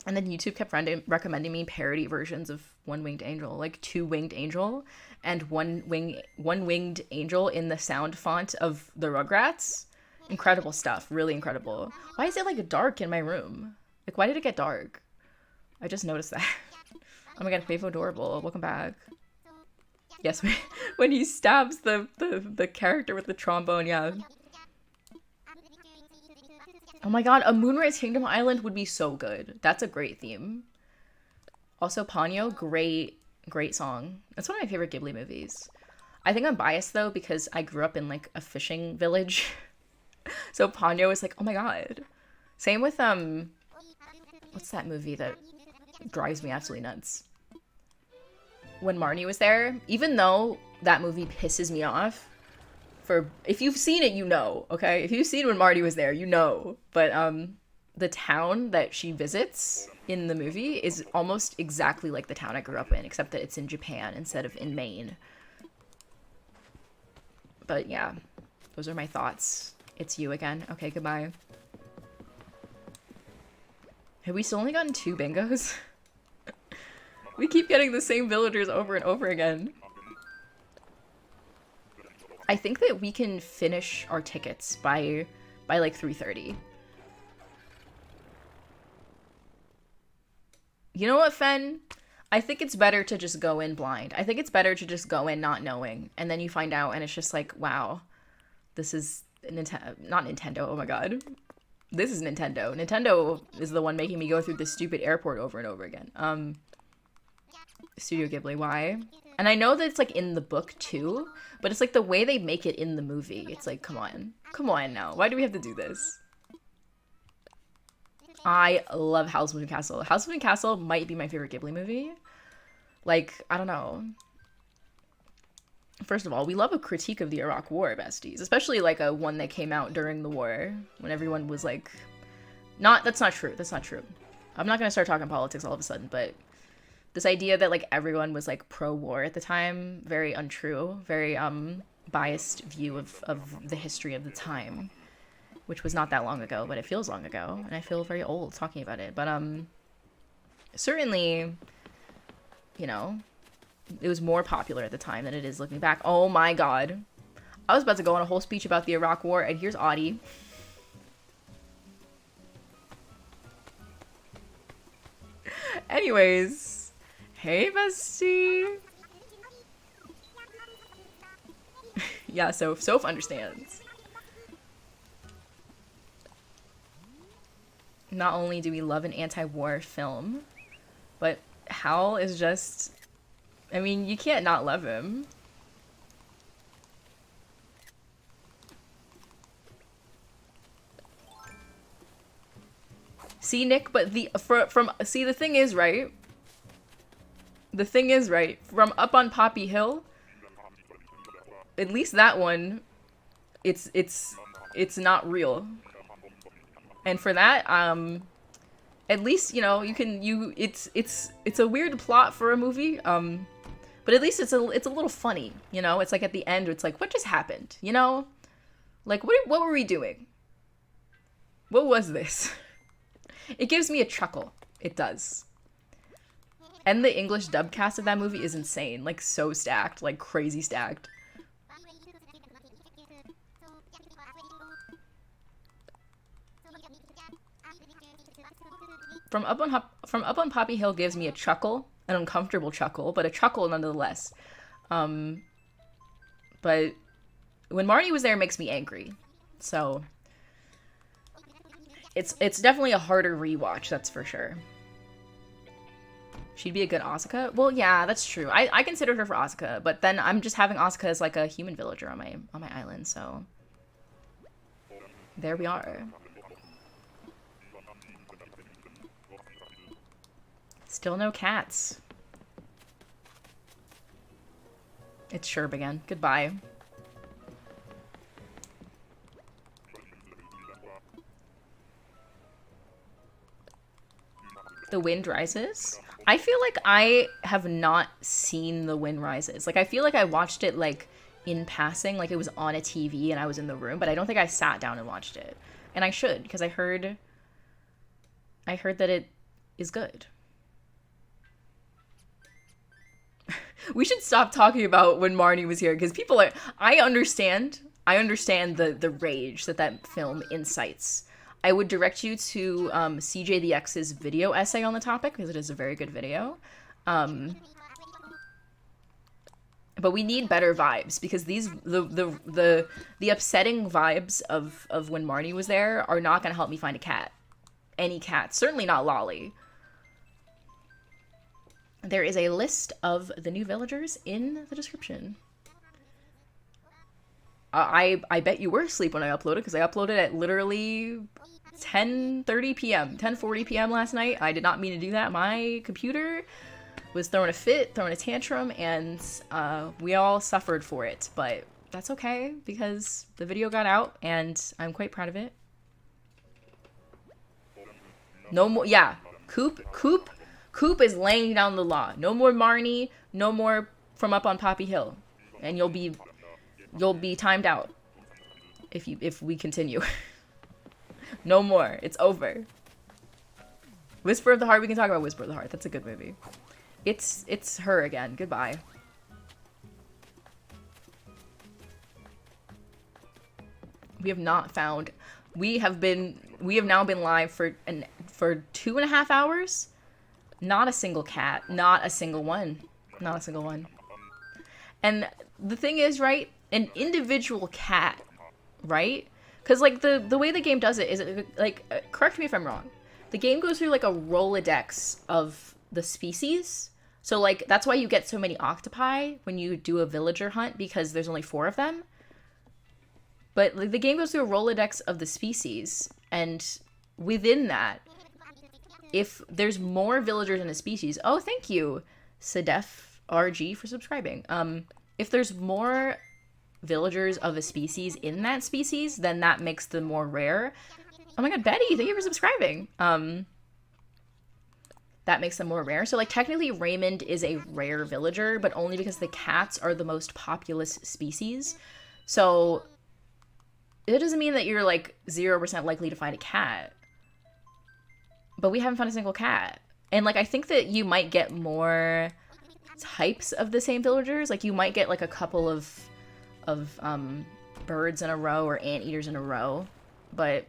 then YouTube kept recommending me parody versions of One-Winged Angel, like Two-Winged Angel and One-Winged Angel in the sound font of the Rugrats. Incredible stuff. Really incredible. Why is it like dark in my room? Like, why did it get dark? I just noticed that. Oh my god, Faithful Adorable, welcome back. Yes, when he stabs the character with the trombone, yeah. Oh my god, a Moonrise Kingdom Island would be so good. That's a great theme. Also, Ponyo, great song. That's one of my favorite Ghibli movies. I think I'm biased though because I grew up in like a fishing village. So Ponyo is like, oh my god. Same with what's that movie that drives me absolutely nuts? When Marnie Was There, even though that movie pisses me off, if you've seen it, you know, okay? If you've seen When Marnie Was There, you know. But the town that she visits in the movie is almost exactly like the town I grew up in, except that it's in Japan instead of in Maine. But yeah, those are my thoughts. It's you again. Okay, goodbye. Have we still only gotten 2 bingos? We keep getting the same villagers over and over again. I think that we can finish our tickets by like 3:30. You know what, Fen? I think it's better to just go in blind. I think it's better to just go in not knowing, and then you find out and it's just like, wow, this is not Nintendo, oh my god. This is Nintendo. Nintendo is the one making me go through this stupid airport over and over again. Studio Ghibli, why? And I know that it's like in the book too, but it's like the way they make it in the movie. It's like, come on. Come on now. Why do we have to do this? I love House of Moving Castle. House of Moving Castle might be my favorite Ghibli movie. Like, I don't know. First of all, we love a critique of the Iraq War, besties. Especially like a one that came out during the war when everyone was like, that's not true. That's not true. I'm not going to start talking politics all of a sudden, but this idea that like everyone was like pro-war at the time, very untrue, very biased view of the history of the time, which was not that long ago, but it feels long ago, and I feel very old talking about it. But certainly, you know, it was more popular at the time than it is looking back. Oh my god. I was about to go on a whole speech about the Iraq War, and here's Audie. Anyways. Hey, bestie! Yeah, so Soph understands. Not only do we love an anti-war film, but Hal is just... I mean, you can't not love him. See, Nick, but the thing is, right? The thing is, right, from Up on Poppy Hill, at least that one, it's not real. And for that, at least, you know, it's a weird plot for a movie, but at least it's a little funny, you know? It's like at the end, it's like, what just happened, you know? Like, what were we doing? What was this? It gives me a chuckle. It does. And the English dub cast of that movie is insane. Like, so stacked. Like, crazy stacked. From Up on Poppy Hill gives me a chuckle. An uncomfortable chuckle, but a chuckle nonetheless. But When Marnie Was There makes me angry. So... It's definitely a harder rewatch, that's for sure. She'd be a good Asuka? Well, yeah, that's true. I considered her for Asuka, but then I'm just having Asuka as like a human villager on my island, so there we are. Still no cats. It's Sherb again. Goodbye. The Wind Rises? I feel like I have not seen The Wind Rises. Like, I feel like I watched it, like, in passing, like it was on a TV and I was in the room, but I don't think I sat down and watched it. And I should, because I heard that it is good. We should stop talking about When Marnie Was Here, because people are... I understand the rage that film incites. I would direct you to CJ the X's video essay on the topic, because it is a very good video. But we need better vibes, because the upsetting vibes of when Marnie was there are not going to help me find a cat. Any cat. Certainly not Lolly. There is a list of the new villagers in the description. I bet you were asleep when I uploaded, because I uploaded at literally 10:30 p.m. 10:40 p.m. last night. I did not mean to do that. My computer was throwing a fit, throwing a tantrum, and we all suffered for it. But that's okay, because the video got out, and I'm quite proud of it. No more, yeah. Coop is laying down the law. No more Marnie, no more from up on Poppy Hill. And you'll be timed out if we continue. No more. It's over. Whisper of the Heart, we can talk about Whisper of the Heart. That's a good movie. It's her again. Goodbye. We have not found. We have now been live for 2.5 hours. Not a single cat. Not a single one. Not a single one. And the thing is, right? An individual cat, right? Because like the way the game does it is like, correct me if I'm wrong. The game goes through like a Rolodex of the species. So like that's why you get so many octopi when you do a villager hunt, because there's only 4 of them. But like, the game goes through a Rolodex of the species, and within that, if there's more villagers in a species, oh, thank you, Sedef RG, for subscribing. If there's more villagers of a species in that species, then that makes them more rare. Oh my god, Betty, thank you for subscribing. That makes them more rare. So like technically Raymond is a rare villager, but only because the cats are the most populous species. So it doesn't mean that you're like 0% likely to find a cat. But we haven't found a single cat. And like I think that you might get more types of the same villagers. Like you might get like a couple of birds in a row or anteaters in a row. But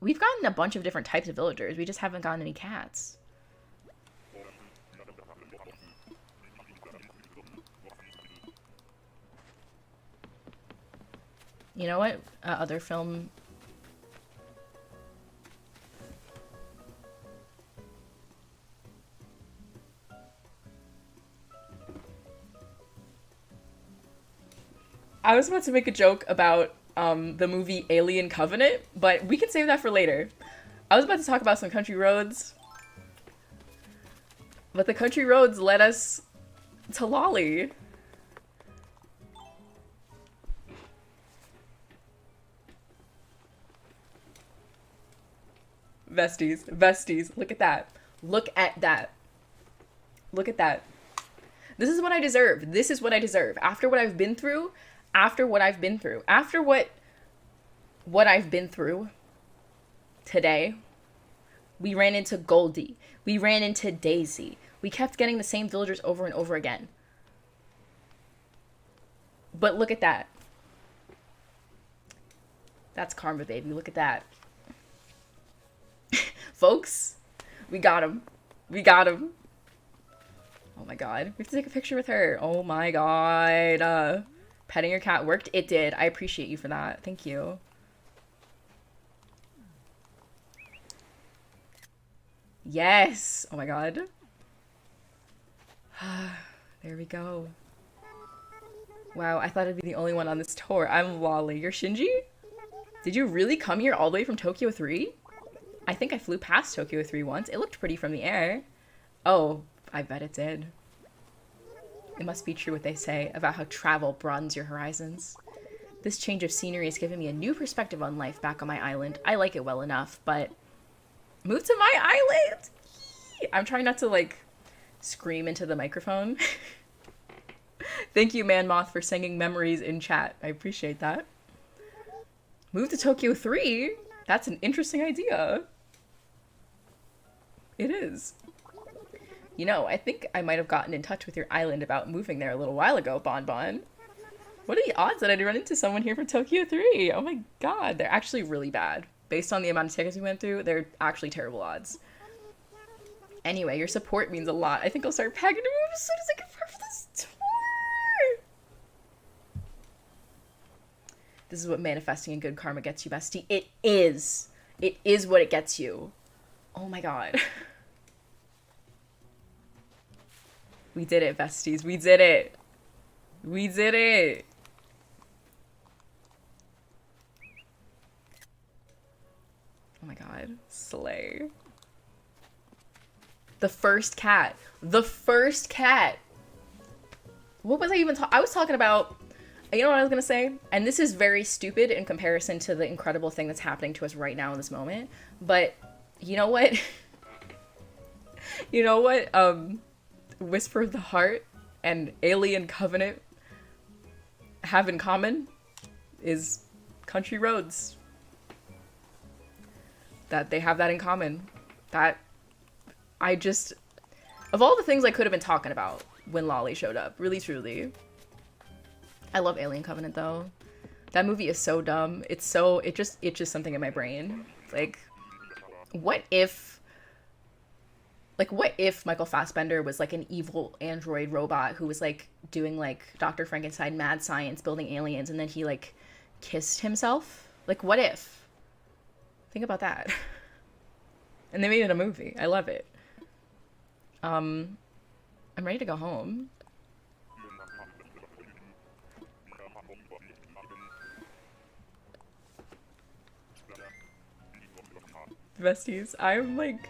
we've gotten a bunch of different types of villagers. We just haven't gotten any cats. You know what? Other film. I was about to make a joke about the movie Alien Covenant, but we can save that for later. I was about to talk about some country roads, but the country roads led us to Lolly. Besties, besties, look at that. Look at that. Look at that. This is what I deserve. This is what I deserve. After what I've been through, after what I've been through, after what I've been through today, we ran into Goldie. We ran into Daisy. We kept getting the same villagers over and over again. But look at that. That's karma, baby. Look at that. Folks, we got him. We got him. Oh my god. We have to take a picture with her. Oh my god. Petting your cat worked? It did. I appreciate you for that. Thank you. Yes. Oh my god. There we go. Wow, I thought I'd be the only one on this tour. I'm Lolly. You're Shinji? Did you really come here all the way from Tokyo 3? I think I flew past Tokyo 3 once. It looked pretty from the air. Oh, I bet it did. It must be true what they say about how travel broadens your horizons. This change of scenery has given me a new perspective on life back on my island. I like it well enough, but move to my island! I'm trying not to, like, scream into the microphone. Thank you, Man Moth, for singing memories in chat. I appreciate that. Move to Tokyo 3? That's an interesting idea. It is. You know, I think I might have gotten in touch with your island about moving there a little while ago, Bon Bon. What are the odds that I'd run into someone here from Tokyo 3? Oh my god, they're actually really bad. Based on the amount of tickets we went through, they're actually terrible odds. Anyway, your support means a lot. I think I'll start packing to move as soon as I confirm for this tour. This is what manifesting and good karma gets you, bestie. It is. It is what it gets you. Oh my god. We did it, besties. We did it. We did it. Oh my god. Slay. The first cat. The first cat. What was I even talking? I was talking about, you know what I was gonna say? And this is very stupid in comparison to the incredible thing that's happening to us right now in this moment. But you know what? You know what? Whisper of the Heart and Alien Covenant have in common is country roads. That they have that in common. That I just, of all the things I could have been talking about when Lolly showed up, really truly. I love Alien Covenant though. That movie is so dumb. It's so, it just itches something in my brain. Like, what if Michael Fassbender was like an evil android robot who was like doing like Dr. Frankenstein mad science, building aliens, and then he like kissed himself? Like, what if? Think about that. And they made it a movie. I love it. I'm ready to go home. Besties, I'm like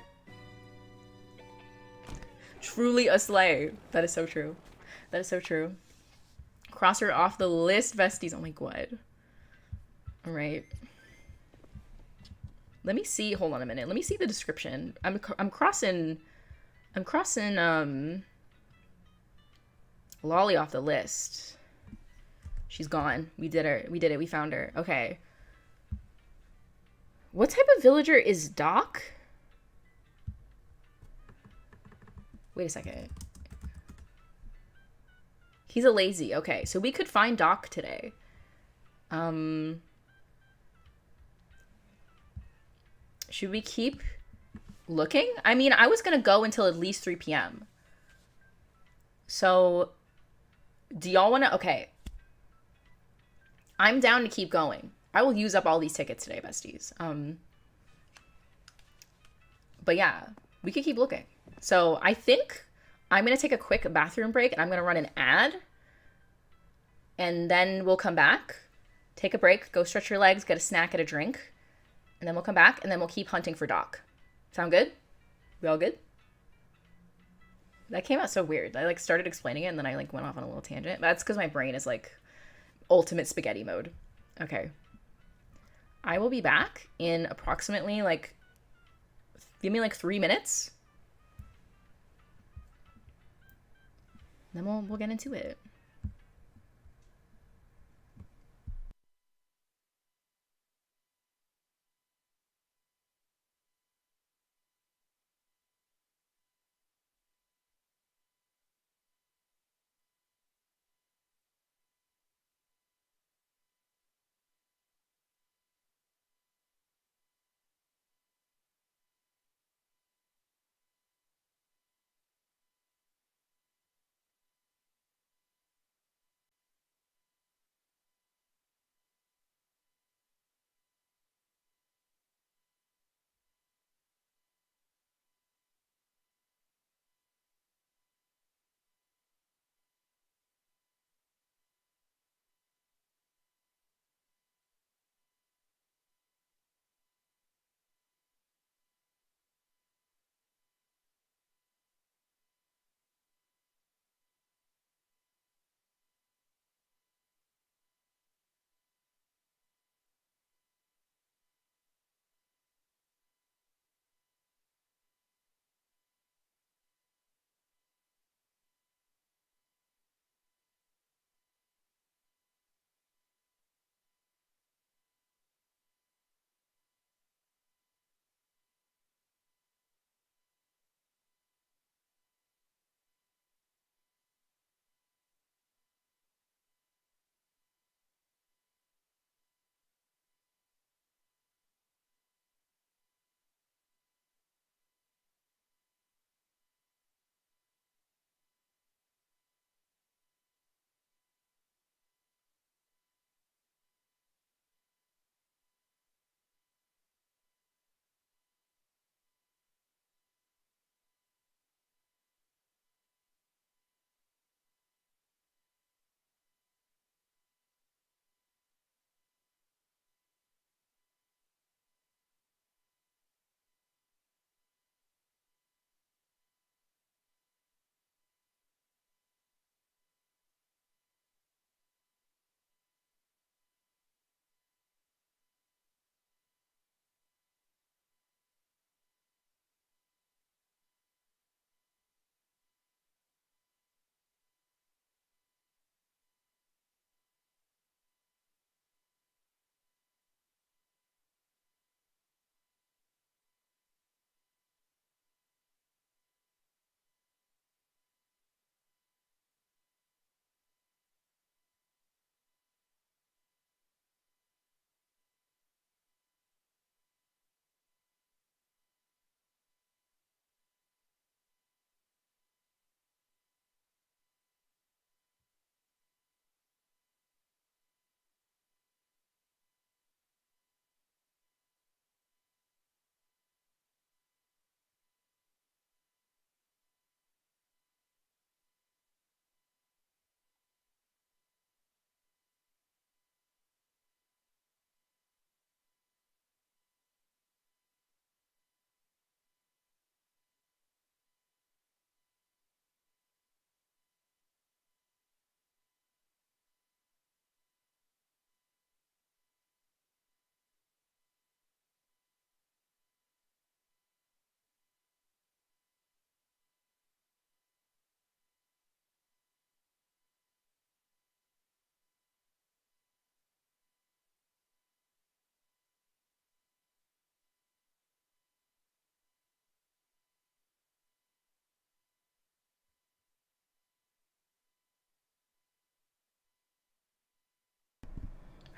truly a slay. That is so true. That is so true. Cross her off the list, besties. Oh my god. All right. Let me see. Hold on a minute. Let me see the description. I'm crossing Lolly off the list. She's gone. We did her. We did it. We found her. Okay. What type of villager is Doc? Wait a second. He's a lazy. Okay, so we could find Doc today. Should we keep looking? I mean, I was gonna go until at least 3 p.m. So, do y'all wanna? Okay. I'm down to keep going. I will use up all these tickets today, besties. But yeah, we could keep looking. So I think I'm gonna take a quick bathroom break and I'm gonna run an ad. And then we'll come back, take a break, go stretch your legs, get a snack, get a drink. And then we'll come back and then we'll keep hunting for Doc. Sound good? We all good? That came out so weird. I like started explaining it and then I like went off on a little tangent. That's because my brain is like ultimate spaghetti mode. Okay. I will be back in approximately like, give me like 3 minutes. Then we'll get into it.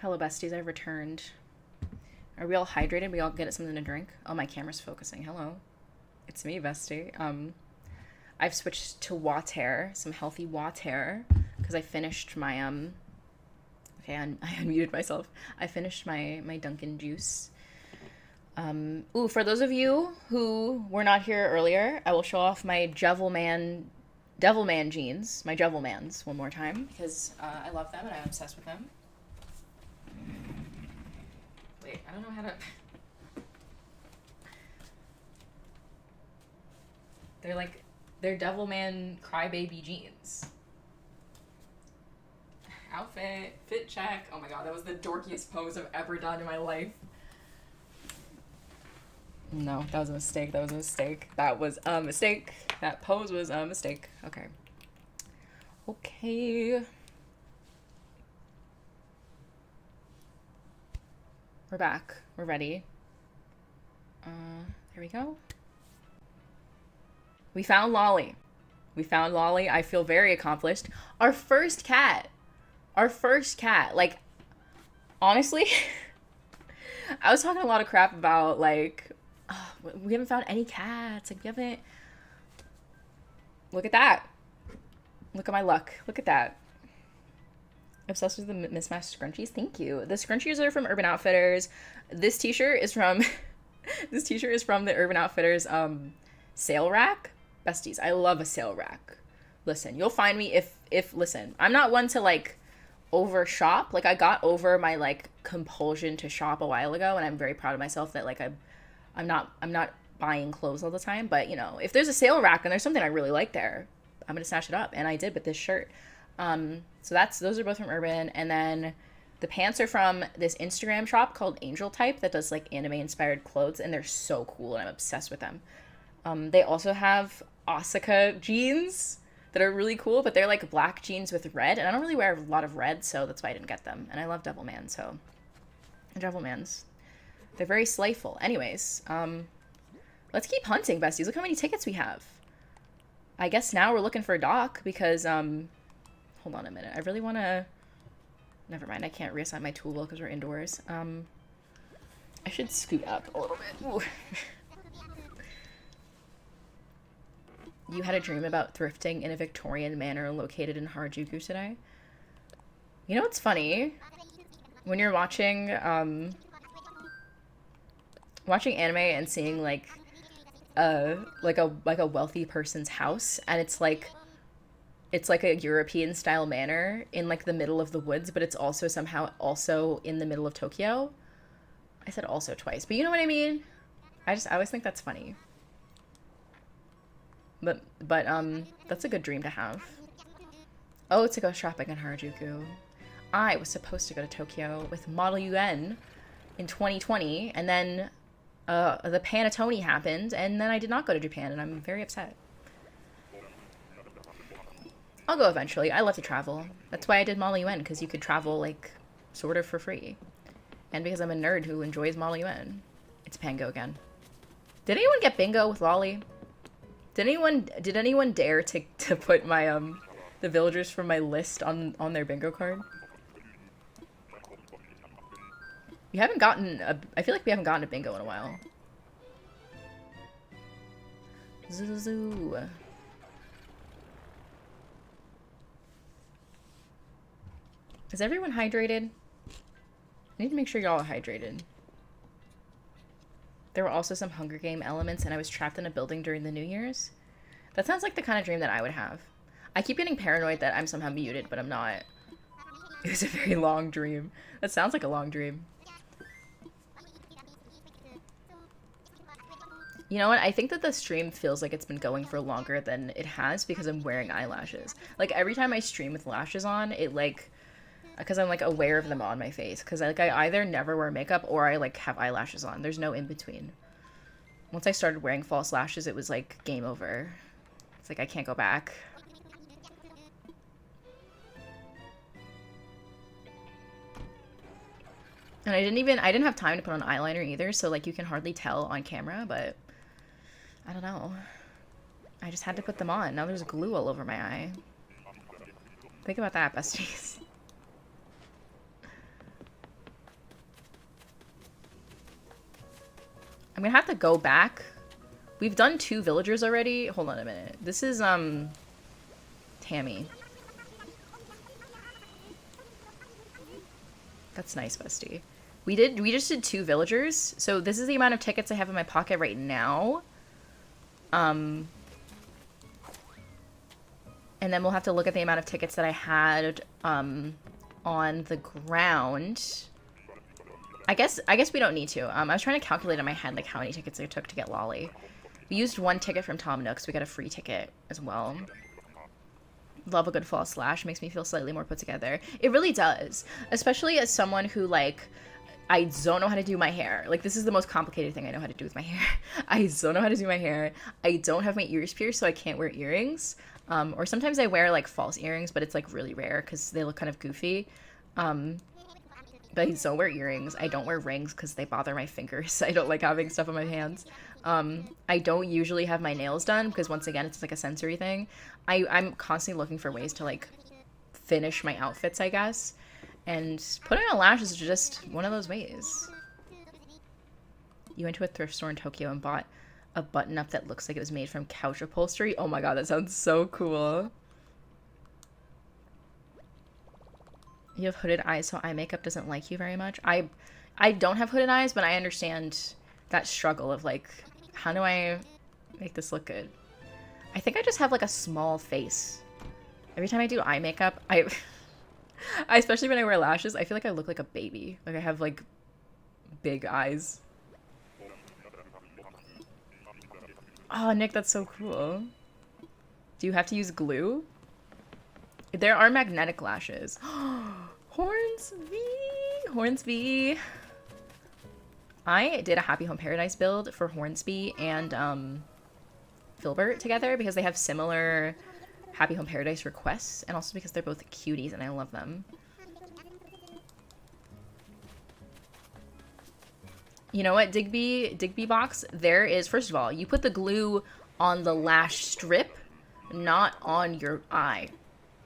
Hello, besties. I've returned. Are we all hydrated? We all get something to drink? Oh, my camera's focusing. Hello. It's me, bestie. I've switched to water, some healthy water, because I finished my, okay, I unmuted myself. I finished my Dunkin' juice. Ooh, for those of you who were not here earlier, I will show off my Devilman jeans, my Devilmans, one more time, because I love them and I'm obsessed with them. Wait, I don't know how to... They're Devilman crybaby jeans. Outfit, fit check. Oh my god, that was the dorkiest pose I've ever done in my life. No, that was a mistake. That was a mistake. That was a mistake. That pose was a mistake. Okay. Okay. We're back. We're ready. Here we go. We found Lolly. We found Lolly. I feel very accomplished. Our first cat. Our first cat. Like, honestly, I was talking a lot of crap about, like, oh, we haven't found any cats. Like, we haven't... Look at that. Look at my luck. Look at that. Obsessed with the mismatched scrunchies. Thank you. The scrunchies are from Urban Outfitters. This t-shirt is from... this t-shirt is from the Urban Outfitters, sale rack. Besties, I love a sale rack. Listen, you'll find me listen, I'm not one to, like, over shop. Like, I got over my, like, compulsion to shop a while ago, and I'm very proud of myself that, like, I'm not buying clothes all the time, but, you know, if there's a sale rack and there's something I really like there, I'm gonna snatch it up, and I did with this shirt. So those are both from Urban, and then the pants are from this Instagram shop called Angel Type that does, like, anime inspired clothes, and they're so cool, and I'm obsessed with them. They also have Asuka jeans that are really cool, but they're like black jeans with red, and I don't really wear a lot of red, so that's why I didn't get them. And I love Devilman, so Devilmans, they're very slayful. Anyways, let's keep hunting, besties. Look how many tickets we have. I guess now we're looking for a dock because hold on a minute, I really want to... Never mind, I can't reassign my tool wheel because we're indoors. I should scoot up a little bit. Ooh. You had a dream about thrifting in a Victorian manor located in Harajuku today? You know what's funny? When you're watching anime and seeing like a wealthy person's house, and it's like a European style manor in like the middle of the woods, but it's also somehow also in the middle of Tokyo. I said also twice, but you know what I mean? I always think that's funny. But that's a good dream to have. Oh, to go shopping in Harajuku. I was supposed to go to Tokyo with Model UN in 2020, and then the Panettone happened, and then I did not go to Japan, and I'm very upset. I'll go eventually. I love to travel. That's why I did Model UN, because you could travel, like, sort of for free. And because I'm a nerd who enjoys Model UN. It's Pango again. Did anyone get bingo with Lolly? Did anyone dare to put my the villagers from my list on their bingo card? We haven't gotten I feel like we haven't gotten a bingo in a while. Zoo. Is everyone hydrated? I need to make sure y'all are hydrated. There were also some Hunger Game elements, and I was trapped in a building during the New Year's. That sounds like the kind of dream that I would have. I keep getting paranoid that I'm somehow muted, but I'm not. It was a very long dream. That sounds like a long dream. You know what? I think that the stream feels like it's been going for longer than it has because I'm wearing eyelashes. Like, every time I stream with lashes on, it, like... Because I'm, like, aware of them on my face. Because, like, I either never wear makeup or I, like, have eyelashes on. There's no in-between. Once I started wearing false lashes, it was, like, game over. It's like, I can't go back. And I didn't have time to put on eyeliner either, so, like, you can hardly tell on camera, but... I don't know. I just had to put them on. Now there's glue all over my eye. Think about that, besties. I'm gonna have to go back. We've done 2 villagers already. Hold on a minute. This is, Tammy. That's nice, bestie. We just did 2 villagers. So this is the amount of tickets I have in my pocket right now. And then we'll have to look at the amount of tickets that I had, on the ground. I guess we don't need to. I was trying to calculate in my head, like, how many tickets it took to get Lolly. We used 1 ticket from Tom Nook, so we got a free ticket as well. Love a good fall slash. Makes me feel slightly more put together. It really does. Especially as someone who, like, I don't know how to do my hair. Like, this is the most complicated thing I know how to do with my hair. I don't know how to do my hair. I don't have my ears pierced, so I can't wear earrings. Or sometimes I wear, like, false earrings, but it's, like, really rare because they look kind of goofy. But I don't wear earrings. I don't wear rings because they bother my fingers. I don't like having stuff on my hands. I don't usually have my nails done because, once again, it's like a sensory thing. I'm constantly looking for ways to, like, finish my outfits, I guess. And putting on lashes is just one of those ways. You went to a thrift store in Tokyo and bought a button-up that looks like it was made from couch upholstery. Oh my god, that sounds so cool. You have hooded eyes, so eye makeup doesn't like you very much. I don't have hooded eyes, but I understand that struggle of, like, how do I make this look good? I think I just have, like, a small face. Every time I do eye makeup, I especially when I wear lashes, I feel like I look like a baby. Like, I have, like, big eyes. Oh, Nick, that's so cool. Do you have to use glue? There are magnetic lashes. Hornsby. I did a Happy Home Paradise build for Hornsby and Filbert together because they have similar Happy Home Paradise requests, and also because they're both cuties and I love them. You know what, Digby box? There is, first of all, you put the glue on the lash strip, not on your eye.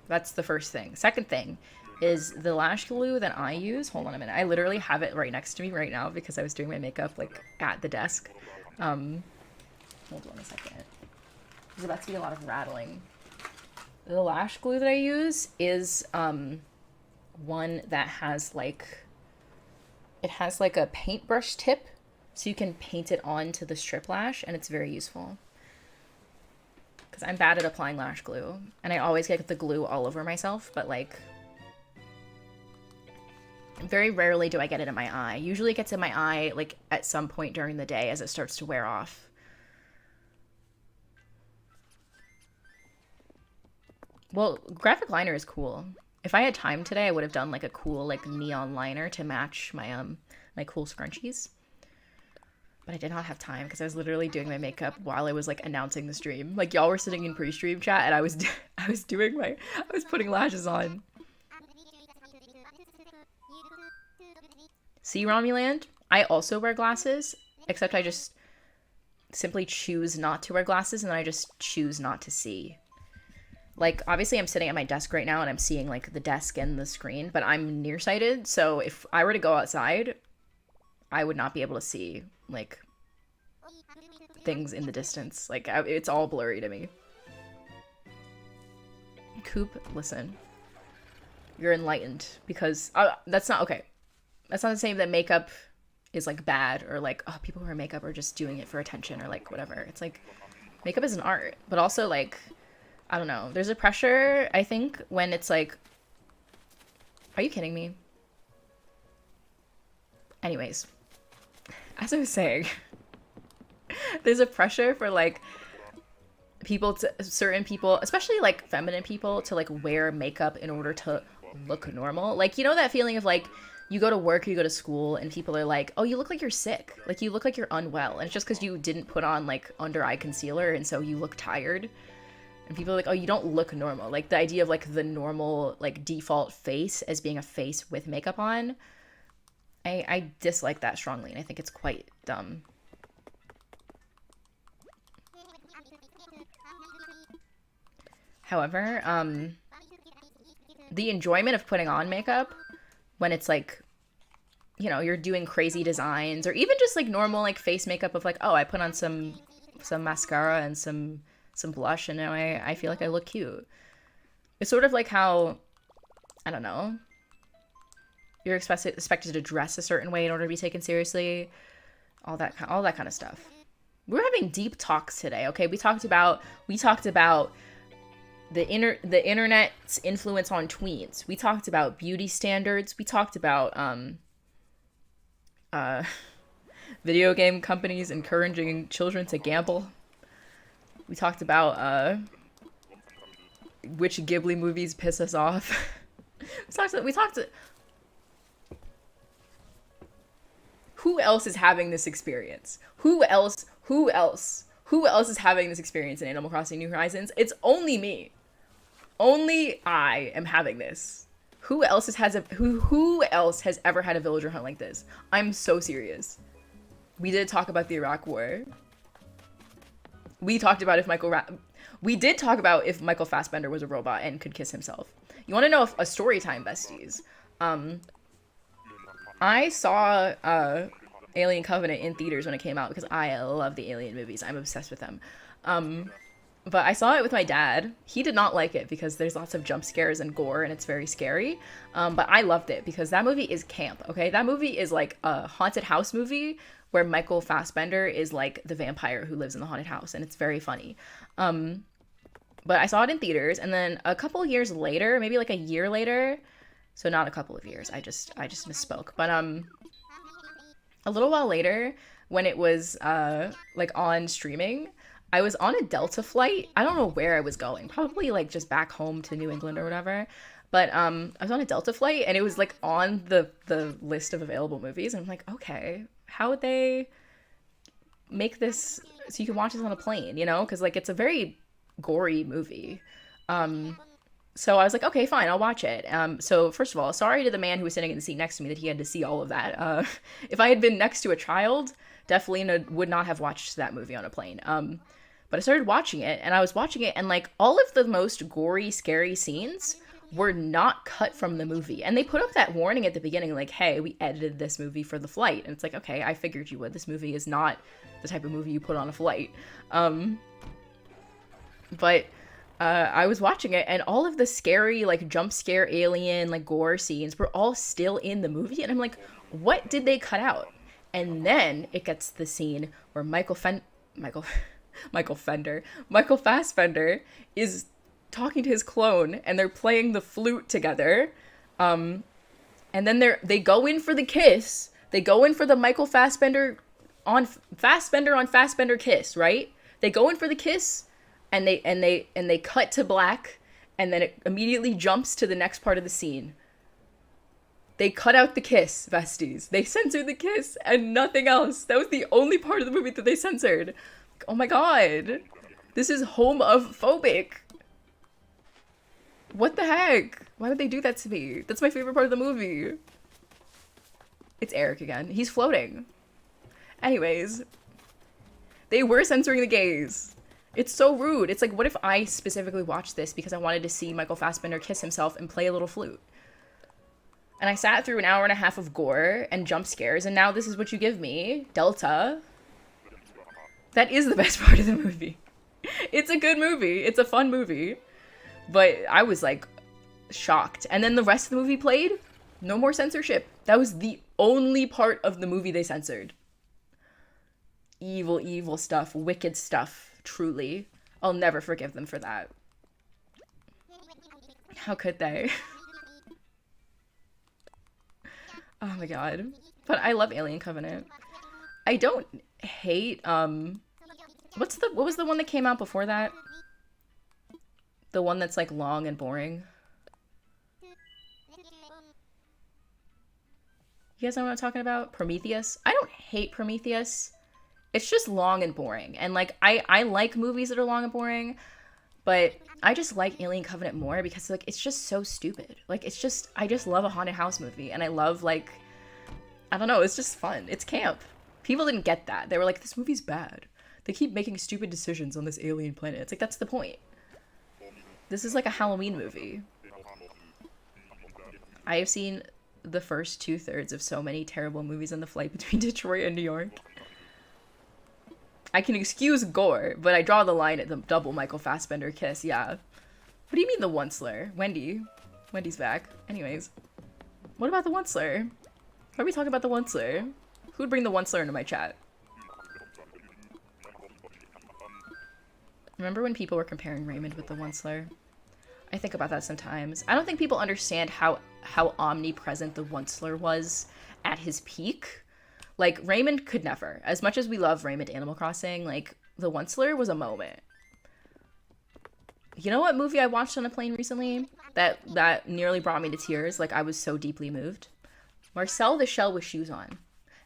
That's the first thing. Second thing is the lash glue that I use. Hold on a minute. I literally have it right next to me right now because I was doing my makeup, like, at the desk. Hold on a second. There's about to be a lot of rattling. The lash glue that I use is one that has, like, it has, like, a paintbrush tip, so you can paint it onto the strip lash, and it's very useful. Because I'm bad at applying lash glue, and I always get the glue all over myself, but, like, very rarely do I get it in my eye. Usually it gets in my eye, like, at some point during the day as it starts to wear off. Well, graphic liner is cool. If I had time today, I would have done, like, a cool, like, neon liner to match my, my cool scrunchies. But I did not have time because I was literally doing my makeup while I was, like, announcing the stream. Like, y'all were sitting in pre-stream chat and I was putting lashes on. See, Romuland? I also wear glasses, except I just simply choose not to wear glasses and then I just choose not to see. Like, obviously I'm sitting at my desk right now and I'm seeing, like, the desk and the screen, but I'm nearsighted, so if I were to go outside, I would not be able to see, like, things in the distance. Like, it's all blurry to me. Coop, listen. You're enlightened, because that's not, okay. That's not the same that makeup is, like, bad, or, like, oh, people who wear makeup are just doing it for attention, or, like, whatever. It's, like, makeup is an art, but also, like, I don't know. There's a pressure, I think, when it's, like, are you kidding me? Anyways, as I was saying, there's a pressure for, like, certain people, especially, like, feminine people, to, like, wear makeup in order to look normal. Like, you know that feeling of, like, you go to work, you go to school, and people are like, oh, you look like you're sick. Like, you look like you're unwell. And it's just because you didn't put on, like, under-eye concealer, and so you look tired. And people are like, oh, you don't look normal. Like, the idea of, like, the normal, like, default face as being a face with makeup on, I dislike that strongly, and I think it's quite dumb. However, the enjoyment of putting on makeup when it's, like, you know, you're doing crazy designs, or even just like normal like face makeup of like, oh, I put on some mascara and some blush, and now I feel like I look cute. It's sort of like how, I don't know, you're expected to dress a certain way in order to be taken seriously. All that kind of stuff. We're having deep talks today, okay? We talked about the internet's influence on tweens. We talked about beauty standards. We talked about video game companies encouraging children to gamble. We talked about which Ghibli movies piss us off. we talked who else is having this experience? Who else is having this experience in Animal Crossing New Horizons? It's only me. Only I am having this. Who else has ever had a villager hunt like this? I'm so serious. We did talk about the Iraq War. We talked about we did talk about if Michael Fassbender was a robot and could kiss himself. You want to know a story time, besties? I saw Alien Covenant in theaters when it came out because I love the Alien movies. I'm obsessed with them. But I saw it with my dad. He did not like it because there's lots of jump scares and gore and it's very scary. But I loved it because that movie is camp, okay? That movie is like a haunted house movie where Michael Fassbender is like the vampire who lives in the haunted house, and it's very funny. But I saw it in theaters, and then a couple years later, maybe like a year later, so not a couple of years, I just misspoke, but a little while later, when it was like on streaming, I was on a Delta flight. I don't know where I was going, probably like just back home to New England or whatever. But I was on a Delta flight, and it was like on the list of available movies, and I'm like, okay, how would they make this so you can watch this on a plane, you know? Because like it's a very gory movie. So I was like, okay, fine, I'll watch it. So first of all, sorry to the man who was sitting in the seat next to me that he had to see all of that. If I had been next to a child, definitely would not have watched that movie on a plane. But I started watching it, and I was watching it, and like all of the most gory, scary scenes were not cut from the movie. And they put up that warning at the beginning, like, hey, we edited this movie for the flight. And it's like, okay, I figured you would. This movie is not the type of movie you put on a flight. But I was watching it, and all of the scary, like, jump scare alien, like, gore scenes were all still in the movie. And I'm like, what did they cut out? And then it gets to the scene where Michael Fassbender is talking to his clone, and they're playing the flute together. And then they go in for the kiss. They go in for the Michael Fassbender on Fassbender kiss, right? They go in for the kiss, and they cut to black, and then it immediately jumps to the next part of the scene. They cut out the kiss, besties. They censored the kiss and nothing else. That was the only part of the movie that they censored. Oh my god. This is homophobic. What the heck? Why would they do that to me? That's my favorite part of the movie. It's Eric again. He's floating. Anyways. They were censoring the gays. It's so rude. It's like, what if I specifically watched this because I wanted to see Michael Fassbender kiss himself and play a little flute? And I sat through an hour and a half of gore and jump scares, and now this is what you give me. Delta. That is the best part of the movie. It's a good movie. It's a fun movie. But I was, like, shocked. And then the rest of the movie played. No more censorship. That was the only part of the movie they censored. Evil, evil stuff. Wicked stuff. Truly. I'll never forgive them for that. How could they? Oh my god. But I love Alien Covenant. I don't hate, what was the one that came out before that? The one that's, like, long and boring? You guys know what I'm talking about? Prometheus? I don't hate Prometheus. It's just long and boring. And, like, I like movies that are long and boring, but I just like Alien Covenant more because, like, it's just so stupid. Like, it's just, I just love a haunted house movie, and I love, like, I don't know, it's just fun. It's camp. People didn't get that. They were like, this movie's bad. They keep making stupid decisions on this alien planet. It's like, that's the point. This is like a Halloween movie. I have seen the first 2/3 of so many terrible movies on the flight between Detroit and New York. I can excuse gore, but I draw the line at the double Michael Fassbender kiss, yeah. What do you mean the Onceler? Wendy's back. Anyways. What about the Onceler? Why are we talking about the Onceler? Who would bring the Onceler into my chat? Remember when people were comparing Raymond with the Onceler? I think about that sometimes. I don't think people understand how omnipresent the Onceler was at his peak. Like, Raymond could never. As much as we love Raymond Animal Crossing, like, the Onceler was a moment. You know what movie I watched on a plane recently that nearly brought me to tears? Like, I was so deeply moved. Marcel the Shell with Shoes On.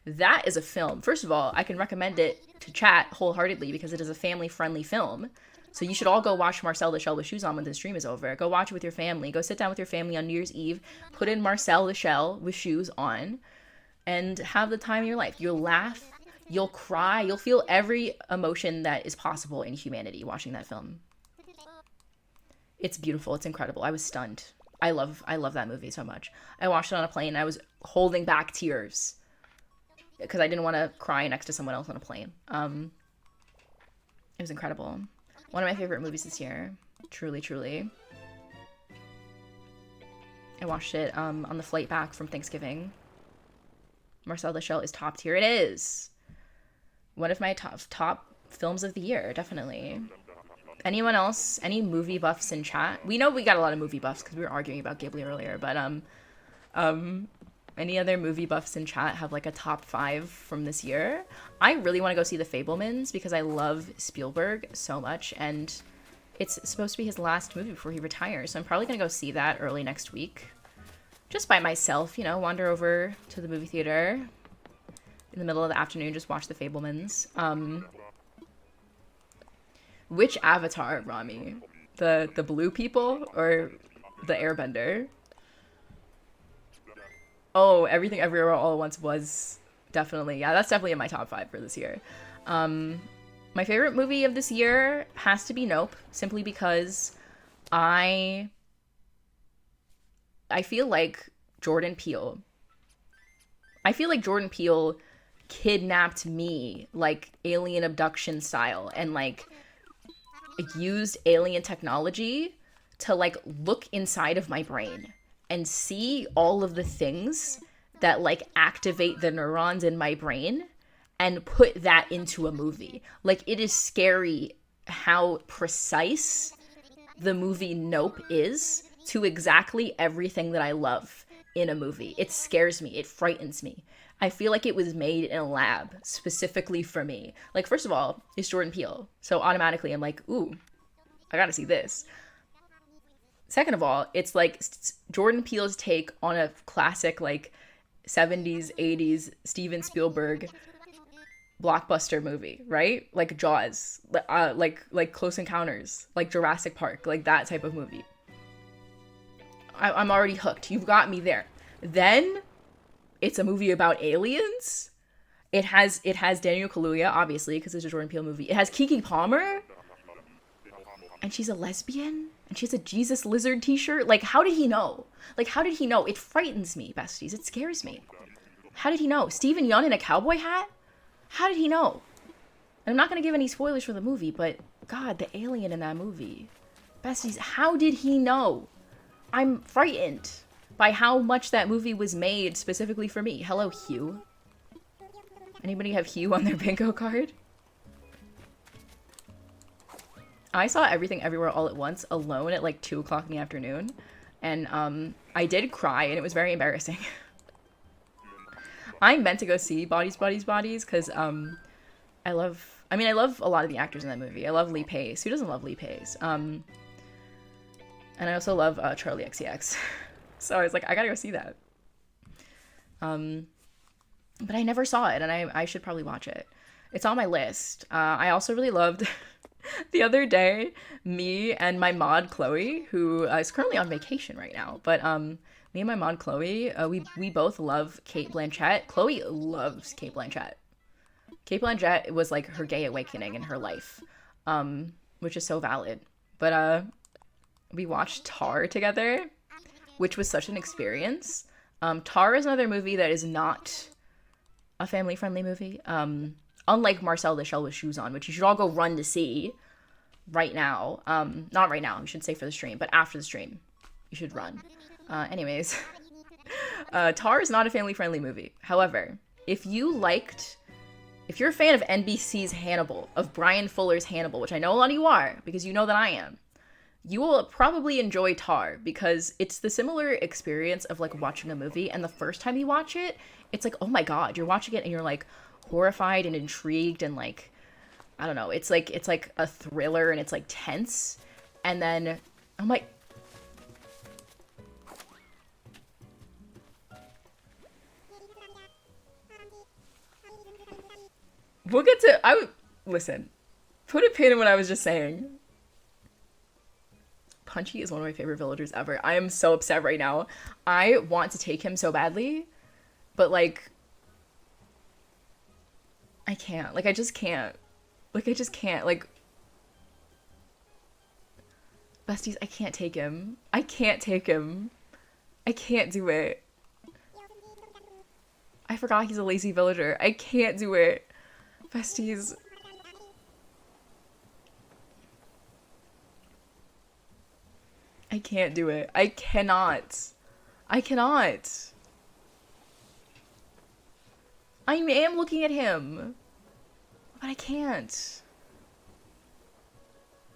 That is a film. First of all, I can recommend it to chat wholeheartedly because it is a family-friendly film. So you should all go watch Marcel the Shell with Shoes On when the stream is over. Go watch it with your family. Go sit down with your family on New Year's Eve. Put in Marcel the Shell with Shoes On. And have the time of your life. You'll laugh, you'll cry, you'll feel every emotion that is possible in humanity watching that film. It's beautiful, it's incredible. I was stunned. I love that movie so much. I watched it on a plane and I was holding back tears because I didn't want to cry next to someone else on a plane. It was incredible. One of my favorite movies this year. Truly, truly. I watched it on the flight back from Thanksgiving. Marcel the Shell is top tier. It is one of my top films of the year, definitely. Anyone else? Any movie buffs in chat? We know we got a lot of movie buffs because we were arguing about Ghibli earlier, but any other movie buffs in chat have like a top 5 from this year? I really want to go see The Fabelmans because I love Spielberg so much, and it's supposed to be his last movie before he retires, so I'm probably gonna go see that early next week. Just by myself, you know, wander over to the movie theater in the middle of the afternoon, just watch The Fabelmans. Which Avatar, Rami? The blue people or the Airbender? Oh, Everything Everywhere All at Once was definitely, yeah, that's definitely in my top 5 for this year. My favorite movie of this year has to be Nope, simply because I feel like Jordan Peele kidnapped me, like, alien abduction style, and, like, used alien technology to, like, look inside of my brain and see all of the things that, like, activate the neurons in my brain and put that into a movie. Like, it is scary how precise the movie Nope is to exactly everything that I love in a movie. It scares me. It frightens me. I feel like it was made in a lab specifically for me. Like, first of all, it's Jordan Peele. So automatically I'm like, ooh, I gotta see this. Second of all, it's like Jordan Peele's take on a classic, like, 70s, 80s Steven Spielberg blockbuster movie, right? Like Jaws, like Close Encounters, like Jurassic Park, like that type of movie. I'm already hooked. You've got me there. Then it's a movie about aliens. It has Daniel Kaluuya, obviously, because it's a Jordan Peele movie. It has Keke Palmer, and she's a lesbian, and she has a Jesus Lizard t-shirt. Like, how did he know? Like, how did he know? It frightens me, besties. It scares me. How did he know? Steven Yeun in a cowboy hat? How did he know? And I'm not going to give any spoilers for the movie, but God, the alien in that movie. Besties, how did he know? I'm frightened by how much that movie was made specifically for me. Hello, Hugh. Anybody have Hugh on their bingo card? I saw Everything Everywhere All at Once alone at like 2 o'clock in the afternoon. And I did cry, and it was very embarrassing. I meant to go see Bodies, because I love a lot of the actors in that movie. I love Lee Pace. Who doesn't love Lee Pace? And I also love Charlie XCX. So I was like, I gotta go see that. But I never saw it, and I should probably watch it. It's on my list. I also really loved the other day, me and my mod Chloe, who is currently on vacation right now, but me and my mod Chloe, we both love Cate Blanchett. Chloe loves Cate Blanchett. Cate Blanchett was like her gay awakening in her life, which is so valid. But we watched Tar together, which was such an experience. Tar is another movie that is not a family-friendly movie. Unlike Marcel the Shell with Shoes On, which you should all go run to see right now. Not right now, I should say for the stream, but after the stream, you should run. Anyways, Tar is not a family-friendly movie. However, if you're a fan of NBC's Hannibal, of Brian Fuller's Hannibal, which I know a lot of you are, because you know that I am, you will probably enjoy Tar, because it's the similar experience of, like, watching a movie, and the first time you watch it, it's like, oh my god, you're watching it, and you're, like, horrified and intrigued, and, like, I don't know, it's like a thriller, and it's, like, tense, and then, oh my... We'll get to... Listen. Put a pin in what I was just saying. Punchy is one of my favorite villagers ever. I am so upset right now. I want to take him so badly. But, like... I can't. Like, I just can't. Like, I just can't. Like... Besties, I can't take him. I can't take him. I can't do it. I forgot he's a lazy villager. I can't do it. Besties. I can't do it. I cannot. I cannot. I am looking at him. But I can't.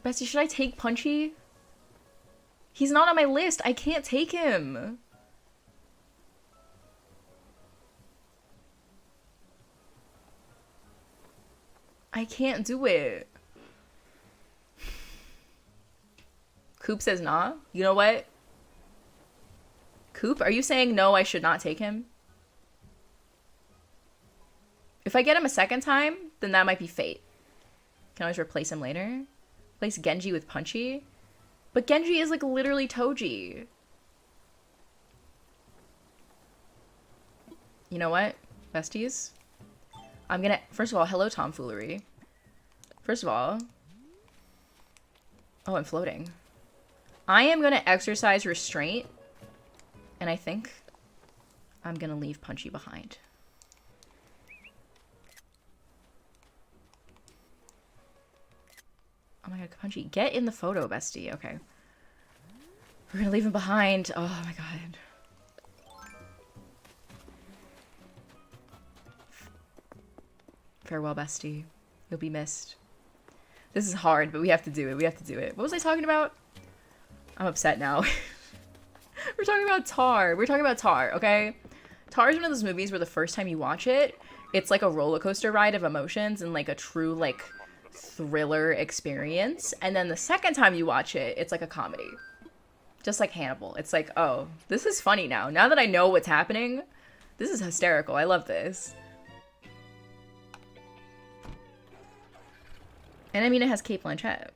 Bestie, should I take Punchy? He's not on my list. I can't take him. I can't do it. Coop says nah. You know what? Coop, are you saying no, I should not take him? If I get him a second time, then that might be fate. Can always replace him later. Replace Genji with Punchy. But Genji is, like, literally Toji. You know what, besties? I'm gonna... First of all, hello, tomfoolery. First of all... Oh, I'm floating. I am gonna exercise restraint. And I think I'm gonna leave Punchy behind. Oh my god, Punchy, get in the photo, bestie. Okay. We're gonna leave him behind. Oh my god. Farewell, bestie. You'll be missed. This is hard, but we have to do it. We have to do it. What was I talking about? I'm upset now. We're talking about Tar. We're talking about Tar, okay? Tar is one of those movies where the first time you watch it, it's like a roller coaster ride of emotions and like a true like thriller experience. And then the second time you watch it, it's like a comedy. Just like Hannibal. It's like, oh, this is funny now. Now that I know what's happening, this is hysterical. I love this. And I mean, it has Kate Blanchett.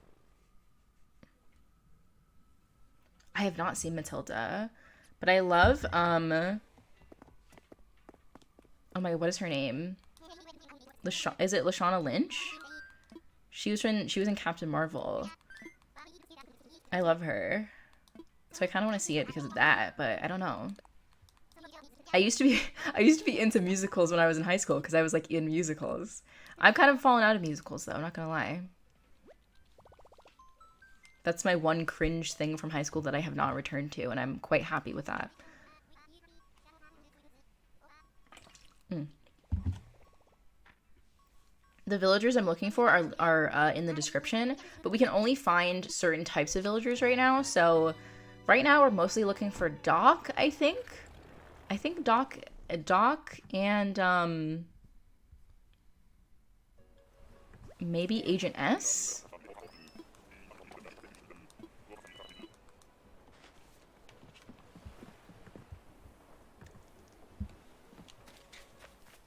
I have not seen Matilda, but I love, oh my god, what is her name? Is it Lashana Lynch? She was in Captain Marvel. I love her. So I kind of want to see it because of that, but I don't know. I used to be into musicals when I was in high school because I was like in musicals. I've kind of fallen out of musicals though, I'm not gonna lie. That's my one cringe thing from high school that I have not returned to, and I'm quite happy with that. The villagers I'm looking for are in the description, but we can only find certain types of villagers right now, so right now we're mostly looking for Doc, I think. I think Doc and maybe Agent S?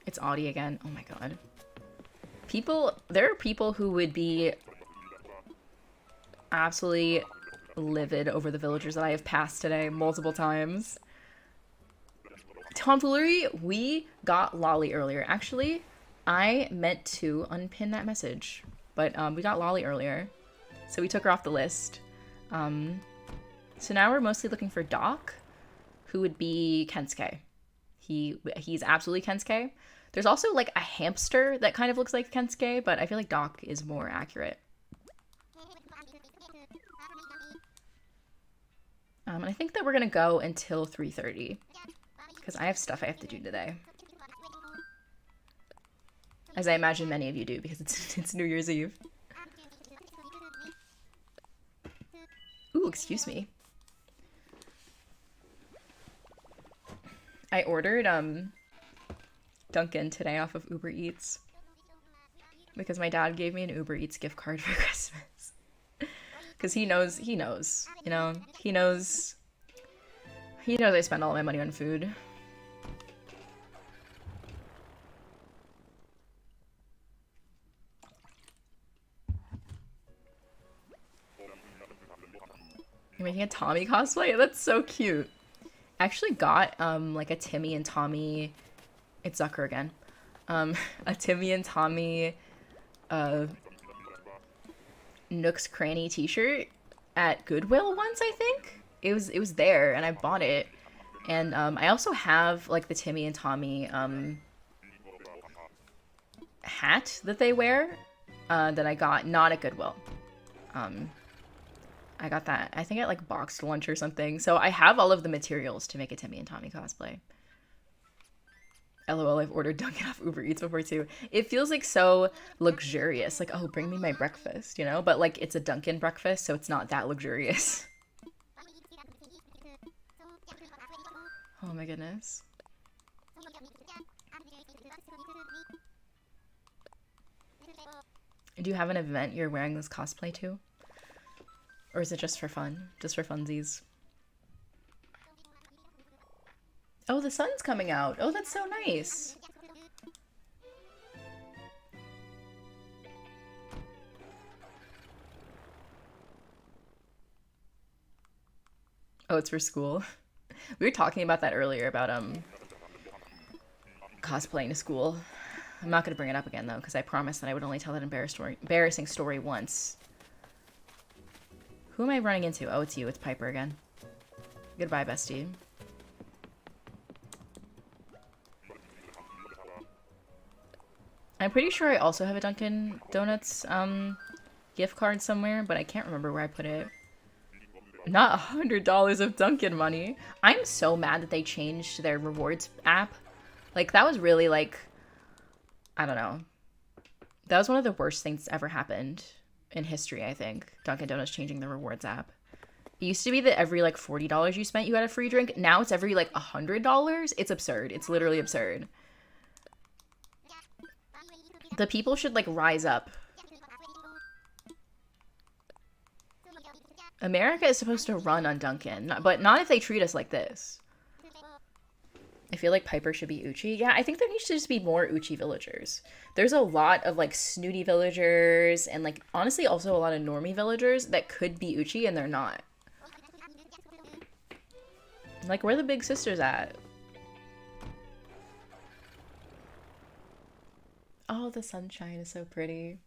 It's Audie again. Oh my god. There are people who would be absolutely livid over the villagers that I have passed today multiple times. Tomfoolery, we got Lolly earlier. Actually, I meant to unpin that message, but we got Lolly earlier, so we took her off the list. So now we're mostly looking for Doc, who would be Kensuke. He's absolutely Kensuke. There's also like a hamster that kind of looks like Kensuke, but I feel like Doc is more accurate. And I think that we're gonna go until 3:30 because I have stuff I have to do today. As I imagine many of you do because it's New Year's Eve. Ooh, excuse me. I ordered Dunkin' today off of Uber Eats because my dad gave me an Uber Eats gift card for Christmas. Because he knows, you know, he knows I spend all my money on food. You're making a Tommy cosplay? That's so cute. I actually got like a Timmy and Tommy, it's Zucker again, a Timmy and Tommy Nook's Cranny t-shirt at Goodwill once, I think. It was there and I bought it. And I also have like the Timmy and Tommy hat that they wear that I got not at Goodwill. I got that, I think, at like Boxed Lunch or something. So I have all of the materials to make a Timmy and Tommy cosplay. LOL, I've ordered Dunkin' off Uber Eats before too. It feels like so luxurious. Like, oh, bring me my breakfast, you know? But like, it's a Dunkin' breakfast, so it's not that luxurious. Oh my goodness. Do you have an event you're wearing this cosplay to? Or is it just for fun? Just for funsies? Oh, the sun's coming out. Oh, that's so nice. Oh, it's for school. We were talking about that earlier, about cosplaying to school. I'm not going to bring it up again, though, because I promised that I would only tell that embarrassing story once. Who am I running into? Oh, it's you. It's Piper again. Goodbye, bestie. I'm pretty sure I also have a Dunkin' Donuts gift card somewhere, but I can't remember where I put it. Not $100 of Dunkin' money. I'm so mad that they changed their rewards app. Like, that was really, like, I don't know. That was one of the worst things that's ever happened in history, I think. Dunkin' Donuts changing the rewards app. It used to be that every, like, $40 you spent, you got a free drink. Now it's every, like, $100. It's absurd. It's literally absurd. The people should, like, rise up. America is supposed to run on Dunkin', but not if they treat us like this. I feel like Piper should be Uchi. Yeah, I think there needs to just be more Uchi villagers. There's a lot of, like, snooty villagers and, like, honestly also a lot of normie villagers that could be Uchi and they're not. Like, where are the big sisters at? Oh, the sunshine is so pretty.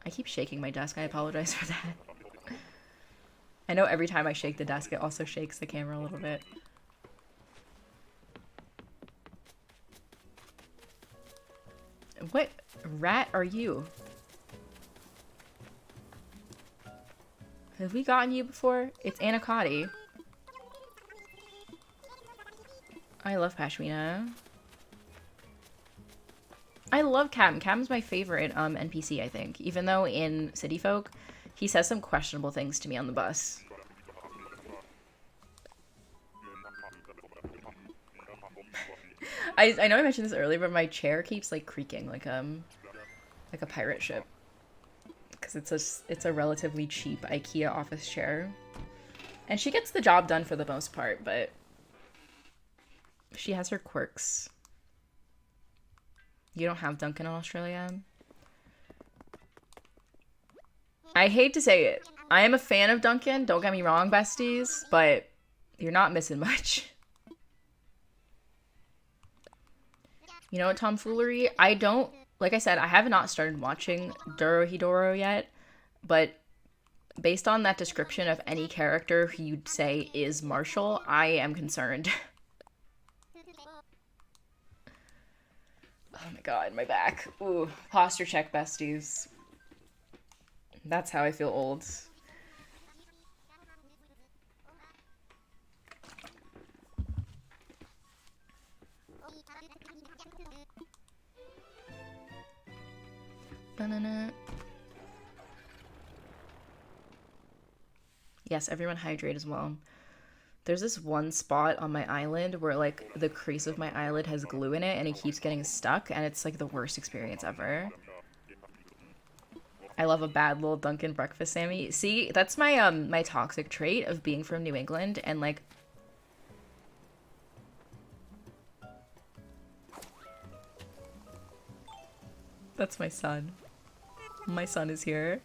I keep shaking my desk. I apologize for that. I know every time I shake the desk, it also shakes the camera a little bit. What rat are you? Have we gotten you before? It's Anacotti. I love Pashmina. I love Captain. Captain's my favorite NPC, I think. Even though in City Folk, he says some questionable things to me on the bus. I know I mentioned this earlier, but my chair keeps like creaking like a pirate ship. Because it's a relatively cheap IKEA office chair. And she gets the job done for the most part, but she has her quirks. You don't have Dunkin' in Australia? I hate to say it. I am a fan of Dunkin', don't get me wrong, besties, but you're not missing much. You know what, tomfoolery? I don't, like I said, I have not started watching Dorohedoro yet, but based on that description of any character who you'd say is Marshall, I am concerned. Oh my god, my back. Ooh, posture check, besties. That's how I feel old. Banana. Yes, everyone hydrate as well. There's this one spot on my eyelid where like the crease of my eyelid has glue in it and it keeps getting stuck and it's like the worst experience ever. I love a bad little Dunkin' breakfast, Sammy. See, that's my my toxic trait of being from New England and like that's my son. My son is here.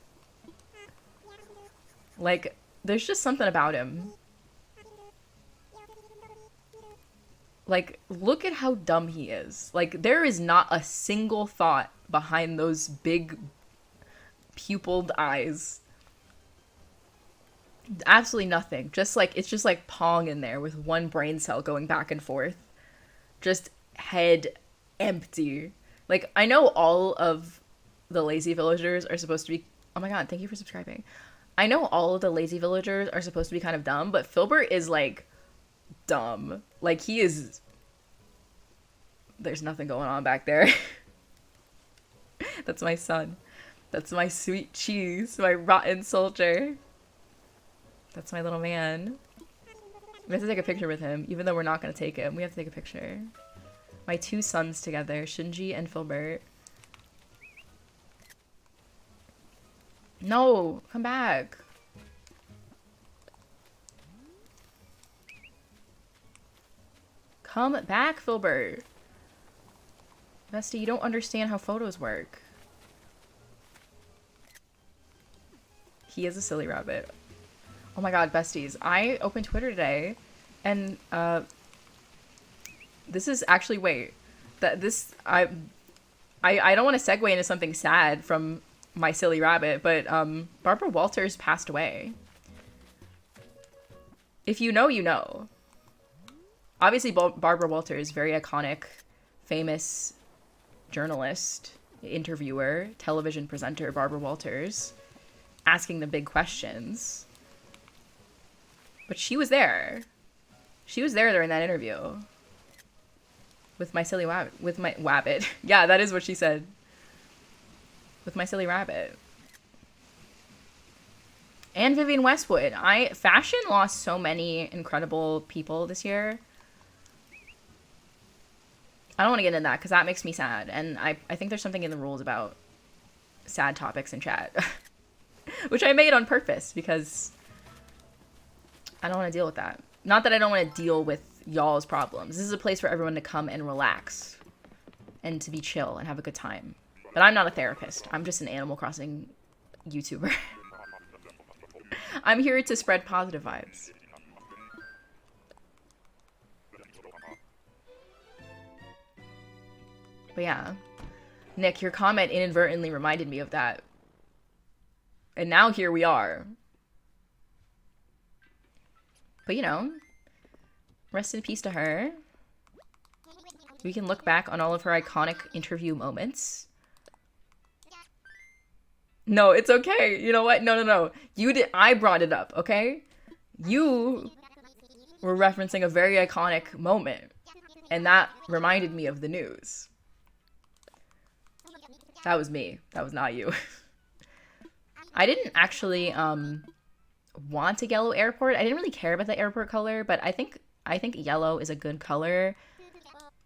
Like, there's just something about him. Like, look at how dumb he is. Like, there is not a single thought behind those big pupilled eyes. Absolutely nothing. Just like, it's just like Pong in there with one brain cell going back and forth. Just head empty. Like, I know all of the lazy villagers are supposed to be... Oh my god, thank you for subscribing. I know all of the lazy villagers are supposed to be kind of dumb, but Filbert is, like, dumb. Like, he is... There's nothing going on back there. That's my son. That's my sweet cheese, my rotten soldier. That's my little man. We have to take a picture with him, even though we're not going to take him. We have to take a picture. My two sons together, Shinji and Filbert. No, come back. Come back, Filbert. Bestie, you don't understand how photos work. He is a silly rabbit. Oh my god, besties. I opened Twitter today, and, this is actually, wait. I don't want to segue into something sad from my silly rabbit, but, Barbara Walters passed away. If you know, you know. Obviously, Barbara Walters, very iconic, famous journalist, interviewer, television presenter, Barbara Walters, asking the big questions. But she was there. She was there during that interview. With my silly rabbit. With my wabbit. Yeah, that is what she said. With my silly rabbit. And Vivienne Westwood. Fashion lost so many incredible people this year. I don't want to get into that because that makes me sad. And I think there's something in the rules about sad topics in chat. Which I made on purpose because I don't want to deal with that. Not that I don't want to deal with y'all's problems. This is a place for everyone to come and relax. And to be chill and have a good time. But I'm not a therapist. I'm just an Animal Crossing YouTuber. I'm here to spread positive vibes. But yeah. Nick, your comment inadvertently reminded me of that. And now here we are. But you know, rest in peace to her. We can look back on all of her iconic interview moments. No, it's okay. You know what? No. I brought it up, okay? You were referencing a very iconic moment. And that reminded me of the news. That was me. That was not you. I didn't actually want a yellow airport. I didn't really care about the airport color, but I think yellow is a good color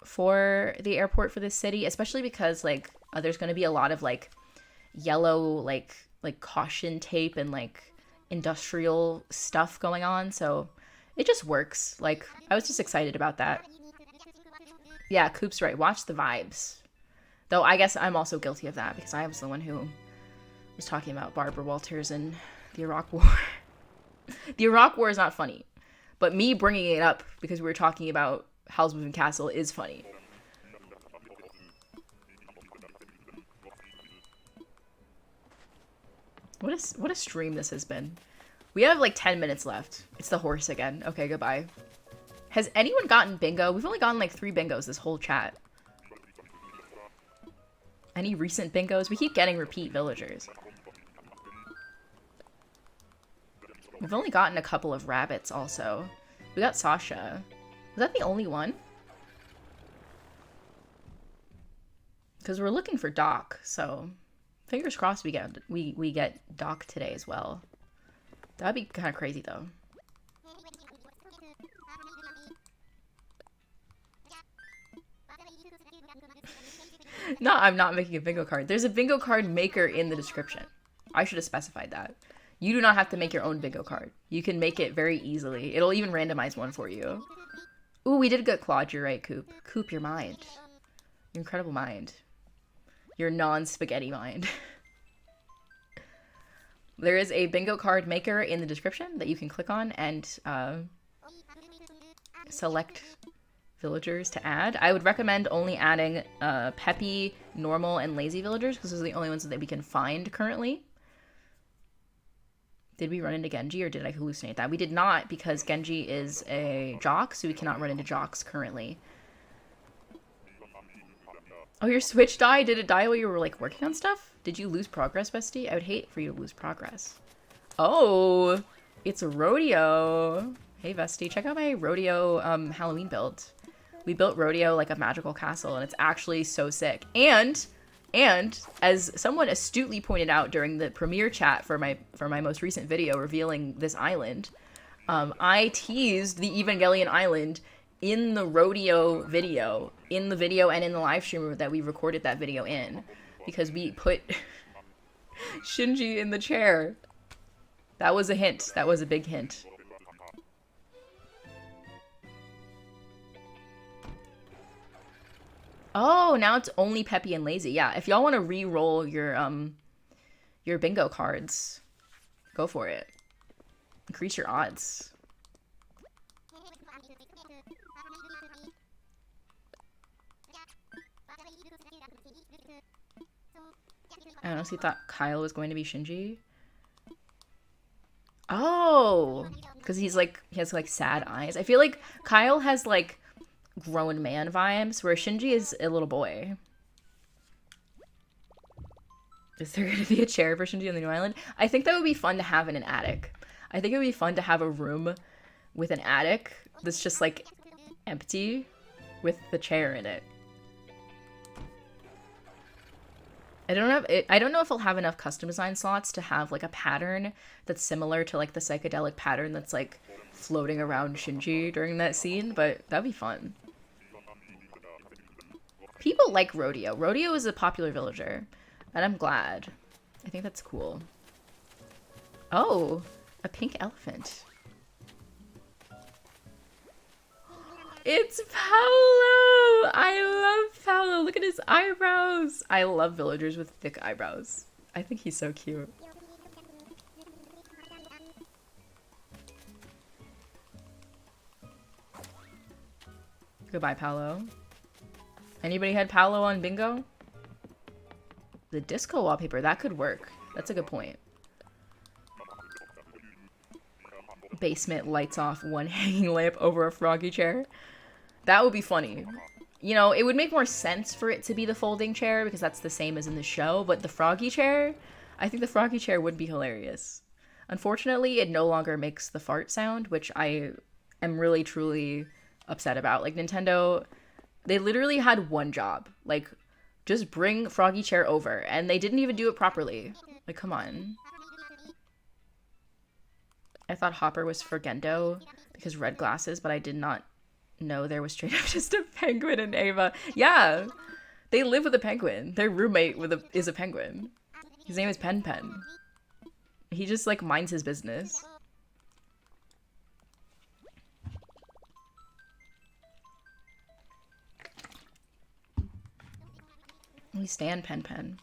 for the airport for this city, especially because like there's going to be a lot of like yellow like caution tape and like industrial stuff going on, so it just works. Like I was just excited about that. Yeah, Coop's right. Watch the vibes. Though I guess I'm also guilty of that because I was the one who was talking about Barbara Walters and the Iraq War. The Iraq War is not funny, but me bringing it up because we were talking about Howl's Moving Castle is funny. What a stream this has been. We have like 10 minutes left. It's the horse again. Okay, goodbye. Has anyone gotten bingo? We've only gotten like 3 bingos this whole chat. Any recent bingos? We keep getting repeat villagers. We've only gotten a couple of rabbits also. We got Sasha. Was that the only one? Because we're looking for Doc, so fingers crossed we get Doc today as well. That'd be kind of crazy though. No, I'm not making a bingo card. There's a bingo card maker in the description. I should have specified that. You do not have to make your own bingo card. You can make it very easily. It'll even randomize one for you. Ooh, we did get Claude. You're right, Coop. Coop, your mind. Your incredible mind. Your non-spaghetti mind. There is a bingo card maker in the description that you can click on and select villagers to add. I would recommend only adding peppy, normal, and lazy villagers because those are the only ones that we can find currently. Did we run into Genji or did I hallucinate that? We did not because Genji is a jock, so we cannot run into jocks currently. Oh, your Switch died? Did it die while you were like working on stuff? Did you lose progress, bestie? I would hate for you to lose progress. Oh, it's a rodeo. Hey, bestie, check out my rodeo Halloween build. We built rodeo like a magical castle, and it's actually so sick. And as someone astutely pointed out during the premiere chat for my most recent video revealing this island, I teased the Evangelion Island in the rodeo video, and in the live stream that we recorded that video in, because we put Shinji in the chair. That was a hint. That was a big hint. Oh, now it's only peppy and lazy. Yeah, if y'all want to re-roll your bingo cards, go for it. Increase your odds. I honestly thought Kyle was going to be Shinji. Oh, because he has like sad eyes. I feel like Kyle has like grown man vibes, where Shinji is a little boy. Is there going to be a chair for Shinji on the new island? I think that would be fun to have in an attic. I think it would be fun to have a room with an attic that's just like empty with the chair in it. I don't know if I'll have enough custom design slots to have like a pattern that's similar to like the psychedelic pattern that's like floating around Shinji during that scene, but that'd be fun. People like rodeo. Rodeo is a popular villager, and I'm glad. I think that's cool. Oh, a pink elephant. It's Paolo! I love Paolo. Look at his eyebrows. I love villagers with thick eyebrows. I think he's so cute. Goodbye, Paolo. Anybody had Paolo on bingo? The disco wallpaper, that could work. That's a good point. Basement lights off, one hanging lamp over a froggy chair. That would be funny. You know, it would make more sense for it to be the folding chair because that's the same as in the show, but the froggy chair, I think the froggy chair would be hilarious. Unfortunately, it no longer makes the fart sound, which I am really truly upset about. Like, Nintendo, they literally had one job. Like, just bring froggy chair over, and they didn't even do it properly. Like, come on. I thought Hopper was for Gendo because red glasses, but I did not know there was straight up just a penguin in Ava. Yeah, they live with a penguin. Their roommate is a penguin. His name is Pen Pen. He just like minds his business. We stand Pen Pen.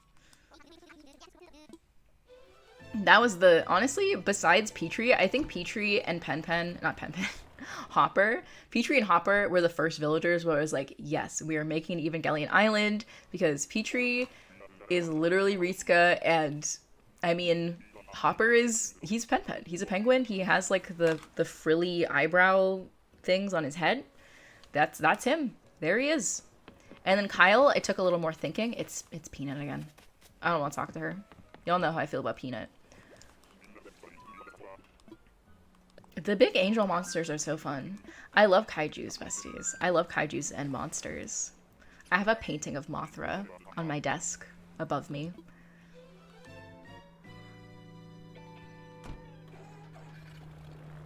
That was honestly, besides Petri, I think Petri and Hopper, Petri and Hopper were the first villagers where I was like, yes, we are making an Evangelion Island, because Petri is literally Ritsuka, and I mean, he's Pen Pen. He's a penguin. He has like the frilly eyebrow things on his head. That's him. There he is. And then Kyle, it took a little more thinking. It's Peanut again. I don't want to talk to her. Y'all know how I feel about Peanut. The big angel monsters are so fun. I love kaijus, besties. I love kaijus and monsters. I have a painting of Mothra on my desk above me.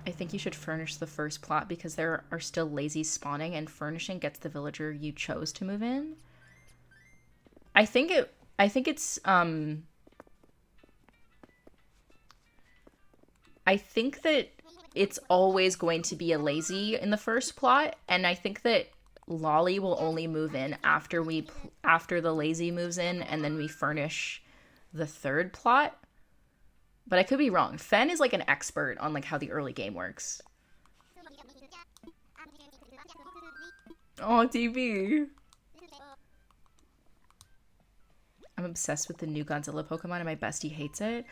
I think you should furnish the first plot because there are still lazy spawning and furnishing gets the villager you chose to move in. I think that it's always going to be a lazy in the first plot, and I think that Lolly will only move in after the lazy moves in, and then we furnish the third plot. But I could be wrong. Fen is like an expert on like how the early game works. Oh, DB. I'm obsessed with the new Godzilla Pokemon and my bestie hates it.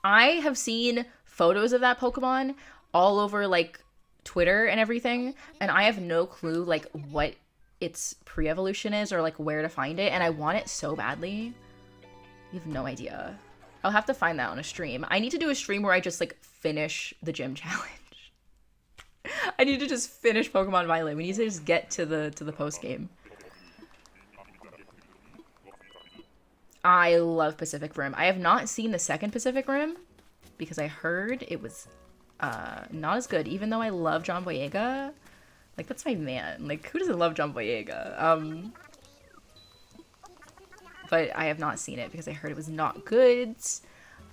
I have seen photos of that Pokemon all over like Twitter and everything, and I have no clue like what its pre-evolution is or like where to find it, and I want it so badly. You have no idea. I'll have to find that on a stream. I need to do a stream where I just like finish the gym challenge. I need to just finish Pokemon Violet. We need to just get to the post game. I love Pacific Rim. I have not seen the second Pacific Rim because I heard it was not as good, even though I love John Boyega. Like, that's my man. Like, who doesn't love John Boyega? But I have not seen it because I heard it was not good.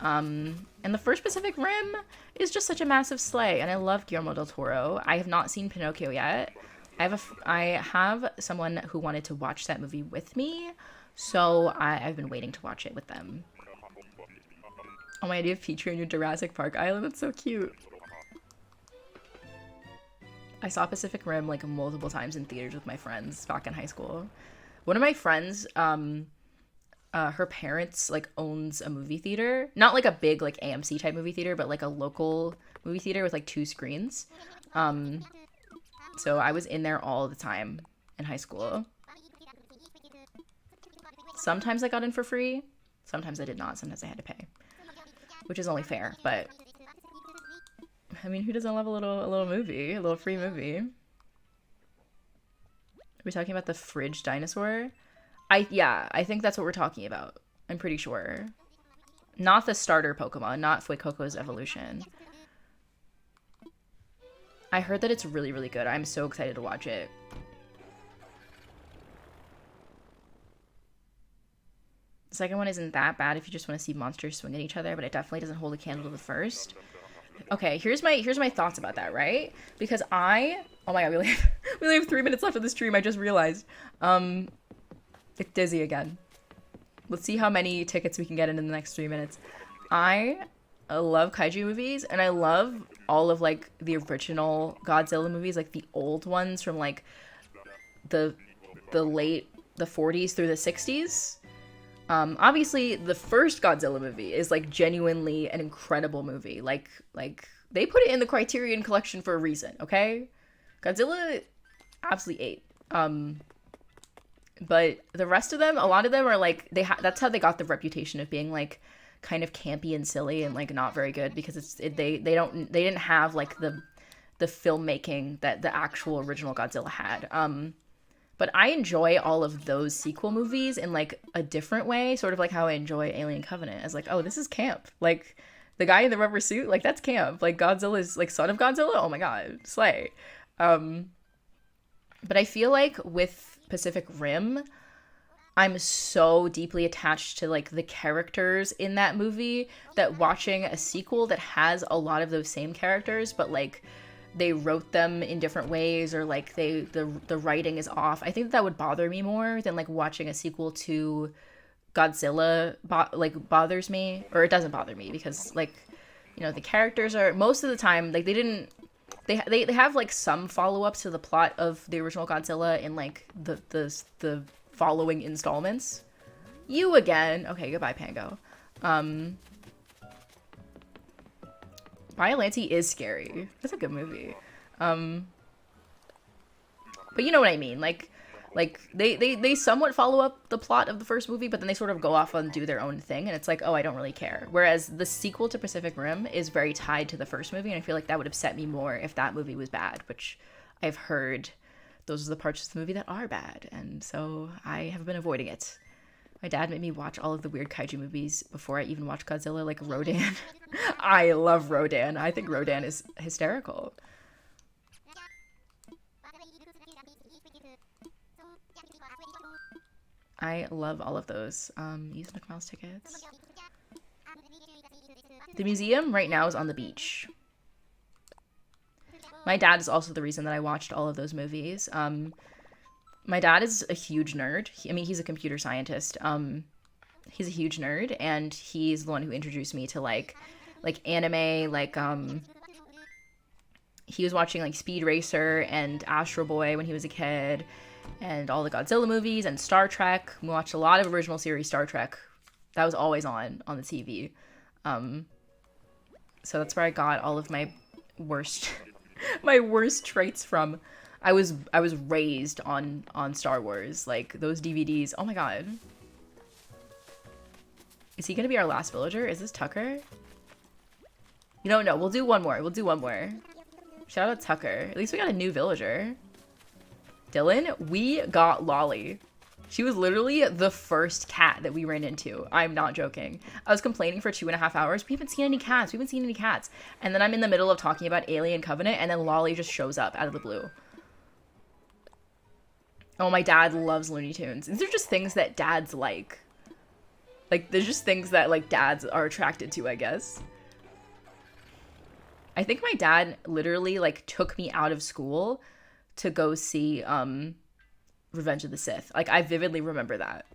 And the first Pacific Rim is just such a massive slay, and I love Guillermo del Toro. I have not seen Pinocchio yet. I have someone who wanted to watch that movie with me, so I've been waiting to watch it with them. Oh my, idea of Petri on your Jurassic Park island, that's so cute. I saw Pacific Rim like multiple times in theaters with my friends back in high school. One of my friends, her parents like owns a movie theater, not like a big like AMC type movie theater, but like a local movie theater with like 2 screens. So I was in there all the time in high school. Sometimes I got in for free, sometimes I did not, sometimes I had to pay, which is only fair. But I mean, who doesn't love a little movie, a little free movie? Are we talking about the fridge dinosaur? Yeah, I think that's what we're talking about. I'm pretty sure. Not the starter Pokemon, not Fuecoco's evolution. I heard that it's really, really good. I'm so excited to watch it. The second one isn't that bad if you just want to see monsters swing at each other, but it definitely doesn't hold a candle to the first. Okay, here's my thoughts about that, right? Because oh my god, we only have 3 minutes left of the stream, I just realized. It's dizzy again. Let's see how many tickets we can get in the next 3 minutes. I love kaiju movies, and I love all of like the original Godzilla movies, like the old ones from like the 40s through the 60s. Obviously the first Godzilla movie is like genuinely an incredible movie. Like they put it in the Criterion Collection for a reason, okay? Godzilla absolutely ate. But the rest of them, a lot of them are like that's how they got the reputation of being like kind of campy and silly and like not very good, because they didn't have like the filmmaking that the actual original Godzilla had. But I enjoy all of those sequel movies in like a different way, sort of like how I enjoy Alien Covenant, as like, oh, this is camp. Like the guy in the rubber suit, like that's camp. Like Godzilla's like son of Godzilla. Oh my god, slay. But I feel like with Pacific Rim, I'm so deeply attached to like the characters in that movie that watching a sequel that has a lot of those same characters, but like they wrote them in different ways, or like the writing is off, I think that would bother me more than like watching a sequel to Godzilla bothers me. Or it doesn't bother me because like, you know, the characters are most of the time like they have like some follow-up to the plot of the original Godzilla in like the following installments. You again. Okay, goodbye, Pango. Biollante is scary. That's a good movie. But you know what I mean. Like they somewhat follow up the plot of the first movie, but then they sort of go off and do their own thing, and it's like, oh, I don't really care. Whereas the sequel to Pacific Rim is very tied to the first movie, and I feel like that would upset me more if that movie was bad, which I've heard those are the parts of the movie that are bad, and so I have been avoiding it. My dad made me watch all of the weird kaiju movies before I even watched Godzilla, like Rodan. I love Rodan. I think Rodan is hysterical. I love all of those. Use McMiles tickets. The museum right now is on the beach. My dad is also the reason that I watched all of those movies. My dad is a huge nerd. He's a computer scientist. He's a huge nerd, and he's the one who introduced me to like anime. Like he was watching like Speed Racer and Astro Boy when he was a kid, and all the Godzilla movies and Star Trek. We watched a lot of original series Star Trek. That was always on the TV. So that's where I got all of my worst my worst traits from. I was raised on Star Wars. Like those DVDs. Oh my god. Is he gonna be our last villager? Is this Tucker? You don't know. We'll do one more. Shout out Tucker. At least we got a new villager. Dylan, we got Lolly. She was literally the first cat that we ran into. I'm not joking. I was complaining for 2.5 hours. We haven't seen any cats. And then I'm in the middle of talking about Alien Covenant, and then Lolly just shows up out of the blue. Oh, my dad loves Looney Tunes. These are just things that dads like. Like, there's just things that, like, dads are attracted to, I guess. I think my dad literally, like, took me out of school to go see, Revenge of the Sith. Like, I vividly remember that.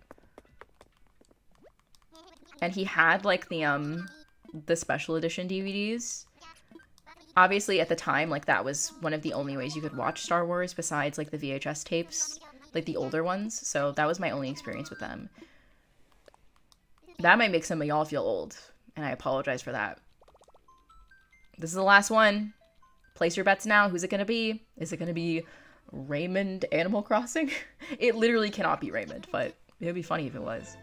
And he had, like, the special edition DVDs. Obviously, at the time, like, that was one of the only ways you could watch Star Wars besides, like, the VHS tapes. Like, the older ones. So that was my only experience with them. That might make some of y'all feel old. And I apologize for that. This is the last one. Place your bets now. Who's it gonna be? Is it gonna be Raymond Animal Crossing? It literally cannot be Raymond, but it would be funny if it was.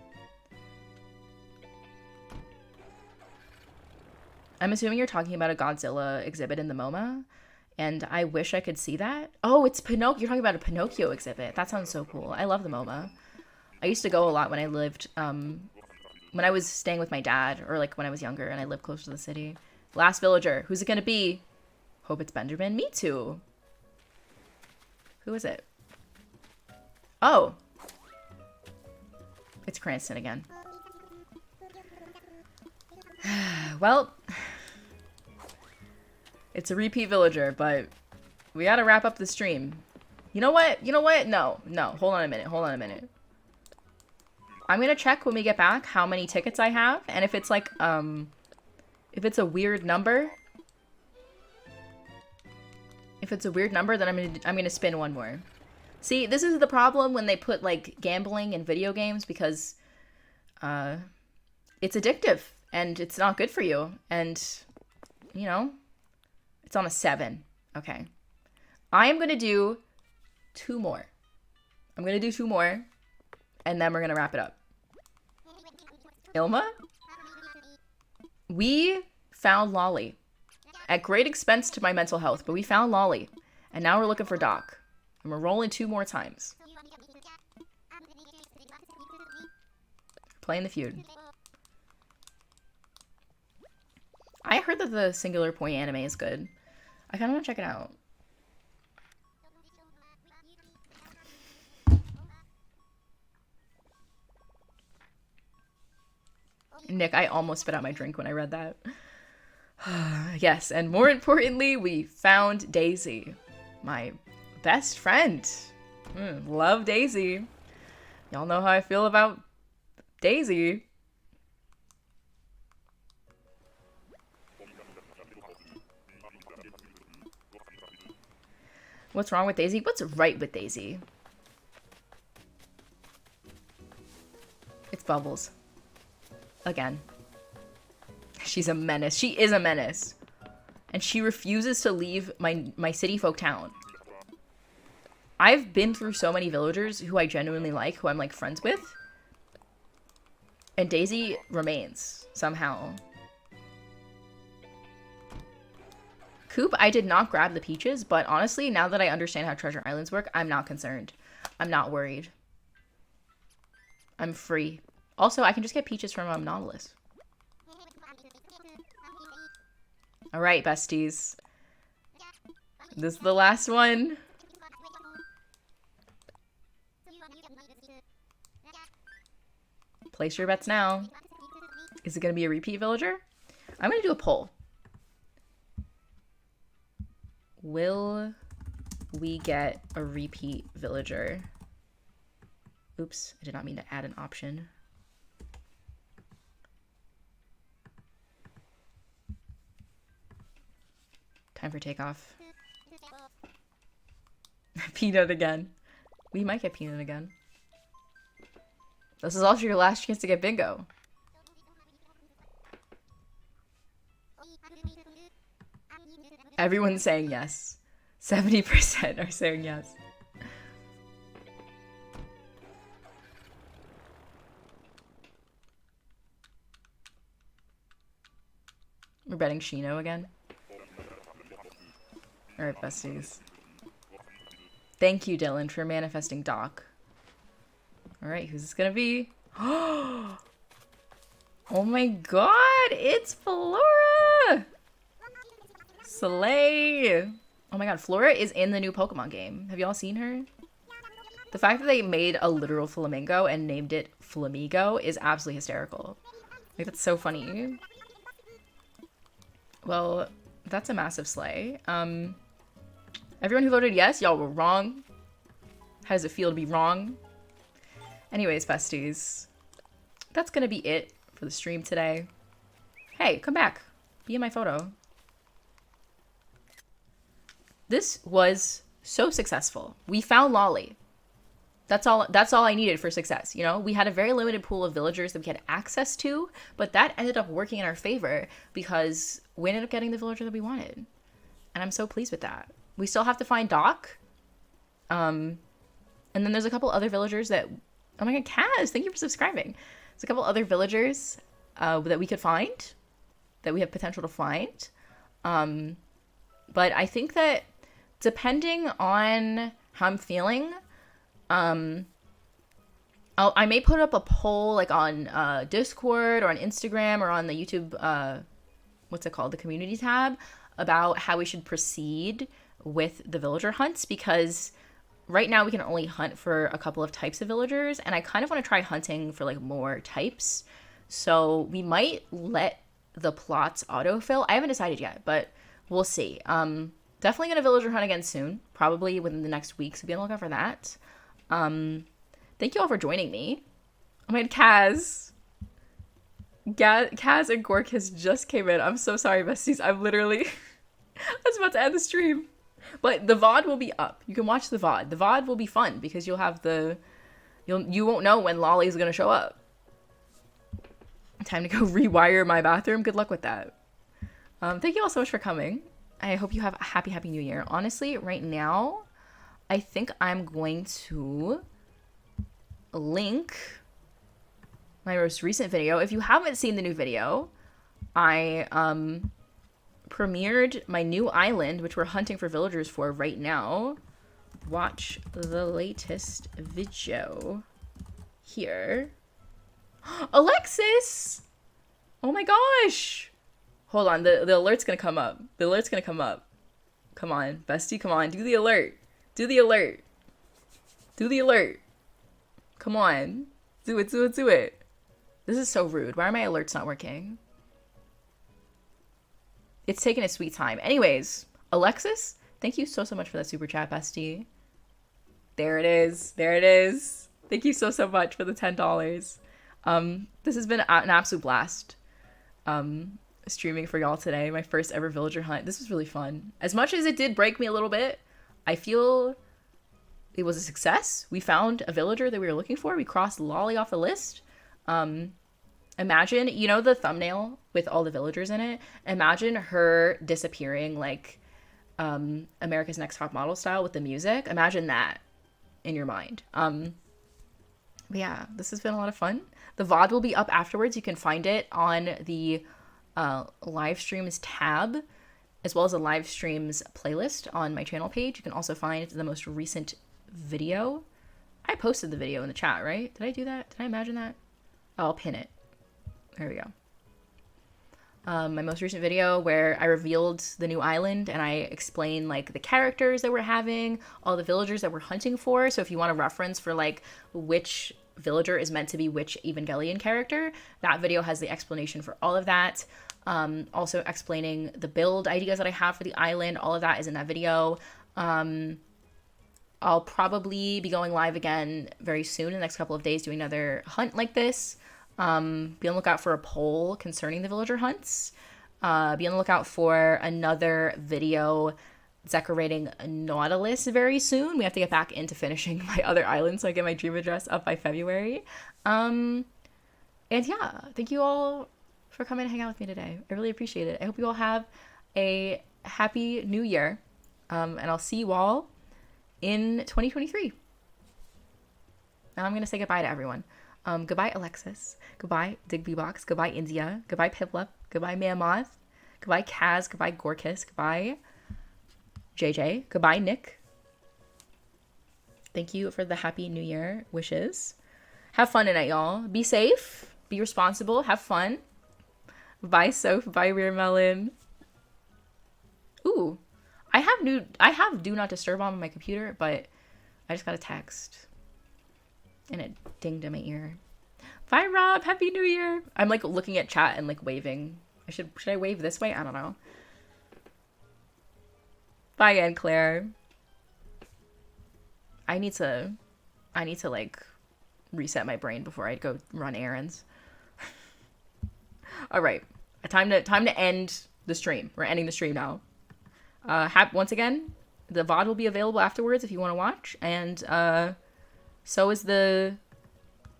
I'm assuming you're talking about a Godzilla exhibit in the MoMA, and I wish I could see that. Oh, it's Pinocchio. You're talking about a Pinocchio exhibit. That sounds so cool. I love the MoMA. I used to go a lot when I lived, when I was staying with my dad, or like when I was younger and I lived close to the city. Last villager. Who's it gonna be? Hope it's Benjamin. Me too. Who is it? Oh. It's Cranston again. Well, it's a repeat villager, but we gotta wrap up the stream. You know what? No. Hold on a minute. I'm gonna check when we get back how many tickets I have, and if it's like, if it's a weird number, then I'm gonna spin one more. See, this is the problem when they put like gambling in video games, because it's addictive and it's not good for you. And you know, it's on a 7. Okay, I am gonna do 2 more. And then we're gonna wrap it up. Ilma, we found Lolly. At great expense to my mental health, but we found Lolly. And now we're looking for Doc. And we're rolling 2 more times. Playing the feud. I heard that the Singular Point anime is good. I kind of want to check it out. Nick, I almost spit out my drink when I read that. Yes, and more importantly, we found Daisy. My best friend. Love Daisy. Y'all know how I feel about Daisy. What's wrong with Daisy? What's right with Daisy? It's Bubbles. Again. She's a menace. She is a menace. And she refuses to leave my city folk town. I've been through so many villagers who I genuinely like, who I'm like friends with. And Daisy remains somehow. Coop, I did not grab the peaches, but honestly, now that I understand how treasure islands work, I'm not concerned. I'm not worried. I'm free. Also, I can just get peaches from Nautilus. Alright, besties. This is the last one. Place your bets now. Is it going to be a repeat villager? I'm going to do a poll. Will we get a repeat villager? Oops, I did not mean to add an option. Time for takeoff. Peanut again. We might get Peanut again. This is also your last chance to get bingo. Everyone's saying yes. 70% are saying yes. We're betting Shino again. Alright, besties. Thank you, Dylan, for manifesting Doc. Alright, who's this gonna be? Oh my god, it's Flora! Slay! Oh my god, Flora is in the new Pokemon game. Have y'all seen her? The fact that they made a literal flamingo and named it Flamigo is absolutely hysterical. Like, that's so funny. Well, that's a massive slay. Everyone who voted yes, y'all were wrong. How does it feel to be wrong? Anyways, besties, that's gonna be it for the stream today. Hey, come back. Be in my photo. This was so successful. We found Lolly. That's all I needed for success, you know? We had a very limited pool of villagers that we had access to, but that ended up working in our favor because we ended up getting the villager that we wanted. And I'm so pleased with that. We still have to find Doc. And then there's a couple other villagers that... Oh my god, Kaz, thank you for subscribing. There's a couple other villagers that we could find, that we have potential to find. But I think that depending on how I'm feeling, I may put up a poll like on Discord or on Instagram or on the YouTube, what's it called, the community tab, about how we should proceed with the villager hunts, because right now we can only hunt for a couple of types of villagers, and I kind of want to try hunting for like more types. So we might let the plots autofill. I haven't decided yet, but we'll see. Definitely gonna villager hunt again soon, probably within the next week, so be on the lookout for that. Thank you all for joining me. Oh my god, Kaz and Gorkis just came in. I'm so sorry, besties. I'm literally I was about to end the stream. But the VOD will be up. You can watch the VOD. The VOD will be fun because you'll have you won't know when Lolly's gonna show up. Time to go rewire my bathroom. Good luck with that. Thank you all so much for coming. I hope you have a happy new year. Honestly, right now, I think I'm going to link my most recent video. If you haven't seen the new video, I premiered my new island, which we're hunting for villagers for right now. Watch the latest video here. Alexis! Oh my gosh! Hold on, the alert's gonna come up. The alert's gonna come up. Come on, bestie, come on. Do the alert. Do the alert. Do the alert. Come on. Do it, do it, do it. This is so rude. Why are my alerts not working? It's taking a sweet time. Anyways, Alexis, thank you so much for that super chat, bestie. There it is. There it is. Thank you so much for the $10. This has been an absolute blast. Streaming for y'all today. My first ever villager hunt. This was really fun. As much as it did break me a little bit, I feel it was a success. We found a villager that we were looking for. We crossed Lolly off the list. Imagine, you know, the thumbnail with all the villagers in it? Imagine her disappearing like America's Next Top Model style with the music. Imagine that. in your mind. But yeah, this has been a lot of fun. The VOD will be up afterwards. You can find it on the live streams tab, as well as a live streams playlist on my channel page. You can also find the most recent video. I posted the video in the chat, right? Did I do that? Did I imagine that? Oh, I'll pin it. There we go. My most recent video where I revealed the new island and I explain like the characters that we're having, all the villagers that we're hunting for. So if you want a reference for like which villager is meant to be which Evangelion character, that video has the explanation for all of that. Also explaining the build ideas that I have for the island. All of that is in that video. I'll probably be going live again very soon in the next couple of days doing another hunt like this. Be on the lookout for a poll concerning the villager hunts. Be on the lookout for another video decorating Nautilus very soon. We have to get back into finishing my other island so I get my dream address up by February. And yeah, thank you all for coming to hang out with me today. I really appreciate it. I hope you all have a happy new year. And I'll see you all in 2023. Now I'm going to say goodbye to everyone. Goodbye, Alexis. Goodbye, Digbybox. Goodbye, India. Goodbye, Piplup. Goodbye, Mammoth. Goodbye, Kaz. Goodbye, Gorkis. Goodbye, JJ. Goodbye, Nick. Thank you for the Happy New Year wishes. Have fun tonight, y'all. Be safe. Be responsible. Have fun. Bye, Soph. Bye, Rear Melon. Ooh. I have Do Not Disturb on my computer, but I just got a text. And it dinged in my ear. Bye, Rob. Happy New Year. I'm like looking at chat and like waving. Should I wave this way? I don't know. Bye again, Claire. I need to like reset my brain before I go run errands. All right. Time to end the stream. We're ending the stream now. Once again, the VOD will be available afterwards if you want to watch. And so is the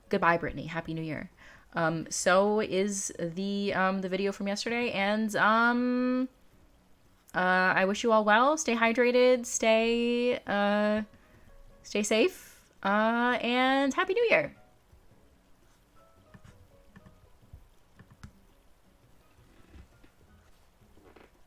goodbye, Brittany. Happy New Year. So is the video from yesterday, and I wish you all well. Stay hydrated. Stay safe. And Happy New Year.